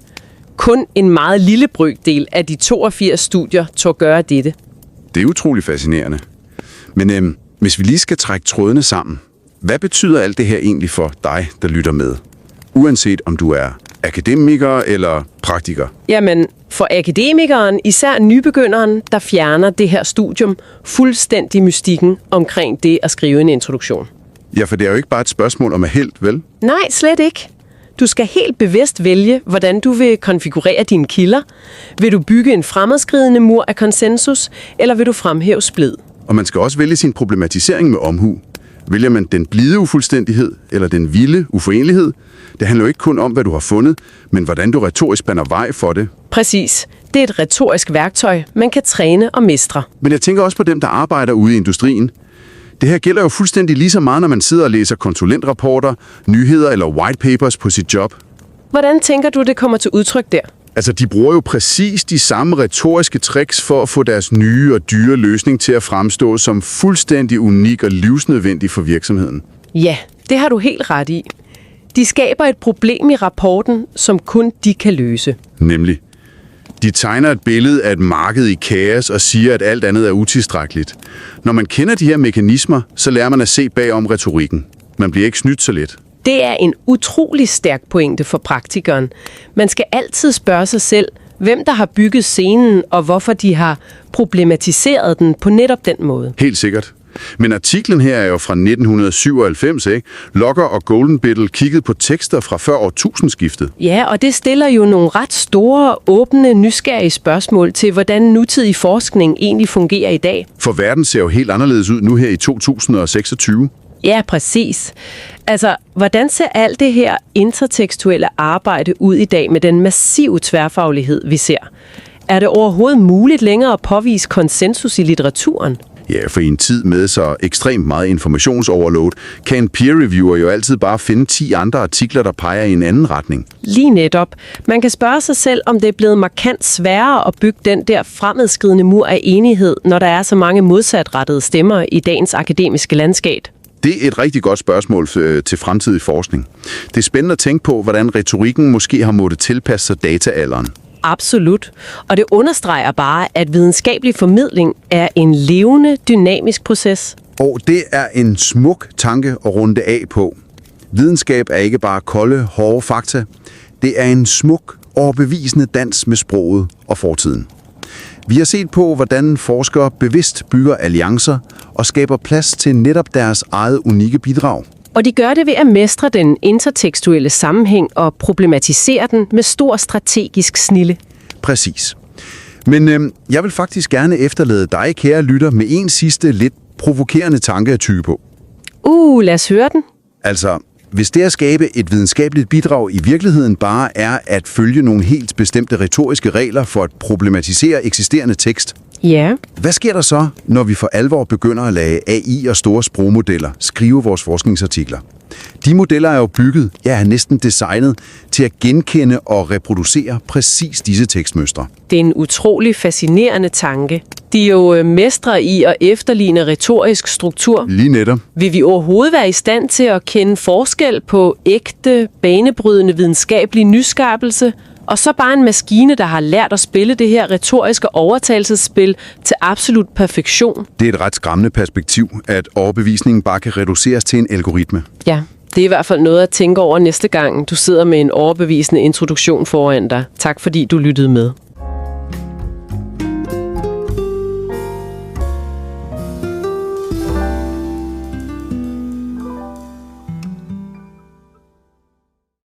Kun en meget lille brøkdel af de 82 studier tør gøre dette. Det er utrolig fascinerende. Men hvis vi lige skal trække trådene sammen, hvad betyder alt det her egentlig for dig, der lytter med? Uanset om du er akademiker eller praktiker. Jamen, for akademikeren, især nybegynderen, der fjerner det her studium fuldstændig mystikken omkring det at skrive en introduktion. Ja, for det er jo ikke bare et spørgsmål om at held, vel? Nej, slet ikke. Du skal helt bevidst vælge, hvordan du vil konfigurere dine kilder. Vil du bygge en fremadskridende mur af konsensus, eller vil du fremhæve splid? Og man skal også vælge sin problematisering med omhu. Vælger man den blide ufuldstændighed eller den vilde uforenlighed? Det handler jo ikke kun om, hvad du har fundet, men hvordan du retorisk baner vej for det. Præcis. Det er et retorisk værktøj, man kan træne og mestre. Men jeg tænker også på dem, der arbejder ude i industrien. Det her gælder jo fuldstændig lige så meget, når man sidder og læser konsulentrapporter, nyheder eller white papers på sit job. Hvordan tænker du, det kommer til udtryk der? Altså, de bruger jo præcis de samme retoriske tricks for at få deres nye og dyre løsning til at fremstå som fuldstændig unik og livsnødvendig for virksomheden. Ja, det har du helt ret i. De skaber et problem i rapporten, som kun de kan løse. Nemlig. De tegner et billede af et marked i kaos og siger, at alt andet er utilstrækkeligt. Når man kender de her mekanismer, så lærer man at se bagom retorikken. Man bliver ikke snydt så let. Det er en utrolig stærk pointe for praktikeren. Man skal altid spørge sig selv, hvem der har bygget scenen, og hvorfor de har problematiseret den på netop den måde. Helt sikkert. Men artiklen her er jo fra 1997, ikke? Locke og Golden-Biddle kiggede på tekster fra før årtusindskiftet. Ja, og det stiller jo nogle ret store, åbne, nysgerrige spørgsmål til, hvordan nutidig forskning egentlig fungerer i dag. For verden ser jo helt anderledes ud nu her i 2026. Ja, præcis. Altså, hvordan ser alt det her intertekstuelle arbejde ud i dag med den massive tværfaglighed, vi ser? Er det overhovedet muligt længere at påvise konsensus i litteraturen? Ja, for i en tid med så ekstremt meget informationsoverload, kan en peer reviewer jo altid bare finde 10 andre artikler, der peger i en anden retning. Lige netop. Man kan spørge sig selv, om det er blevet markant sværere at bygge den der fremadskridende mur af enighed, når der er så mange modsatrettede stemmer i dagens akademiske landskab. Det er et rigtig godt spørgsmål til fremtidig forskning. Det er spændende at tænke på, hvordan retorikken måske har måttet tilpasse sig dataalderen. Absolut. Og det understreger bare, at videnskabelig formidling er en levende, dynamisk proces. Og det er en smuk tanke at runde af på. Videnskab er ikke bare kolde, hårde fakta. Det er en smuk, overbevisende dans med sproget og fortiden. Vi har set på, hvordan forskere bevidst bygger alliancer og skaber plads til netop deres eget unikke bidrag. Og de gør det ved at mestre den intertekstuelle sammenhæng og problematisere den med stor strategisk snilde. Præcis. Men jeg vil faktisk gerne efterlade dig, kære lytter, med en sidste lidt provokerende tanke at tyge på. Lad os høre den. Altså, hvis det at skabe et videnskabeligt bidrag i virkeligheden bare er at følge nogle helt bestemte retoriske regler for at problematisere eksisterende tekst, Ja. hvad sker der så, når vi for alvor begynder at lade AI og store sprogmodeller skrive vores forskningsartikler? De modeller er jo bygget, næsten designet, til at genkende og reproducere præcis disse tekstmønstre. Det er en utrolig fascinerende tanke. De er jo mestre i at efterligne retorisk struktur. Lige netop. Vil vi overhovedet være i stand til at kende forskel på ægte, banebrydende videnskabelig nyskabelse, og så bare en maskine, der har lært at spille det her retoriske overtagelsesspil til absolut perfektion? Det er et ret skræmmende perspektiv, at overbevisningen bare kan reduceres til en algoritme. Ja, det er i hvert fald noget at tænke over næste gang, du sidder med en overbevisende introduktion foran dig. Tak fordi du lyttede med.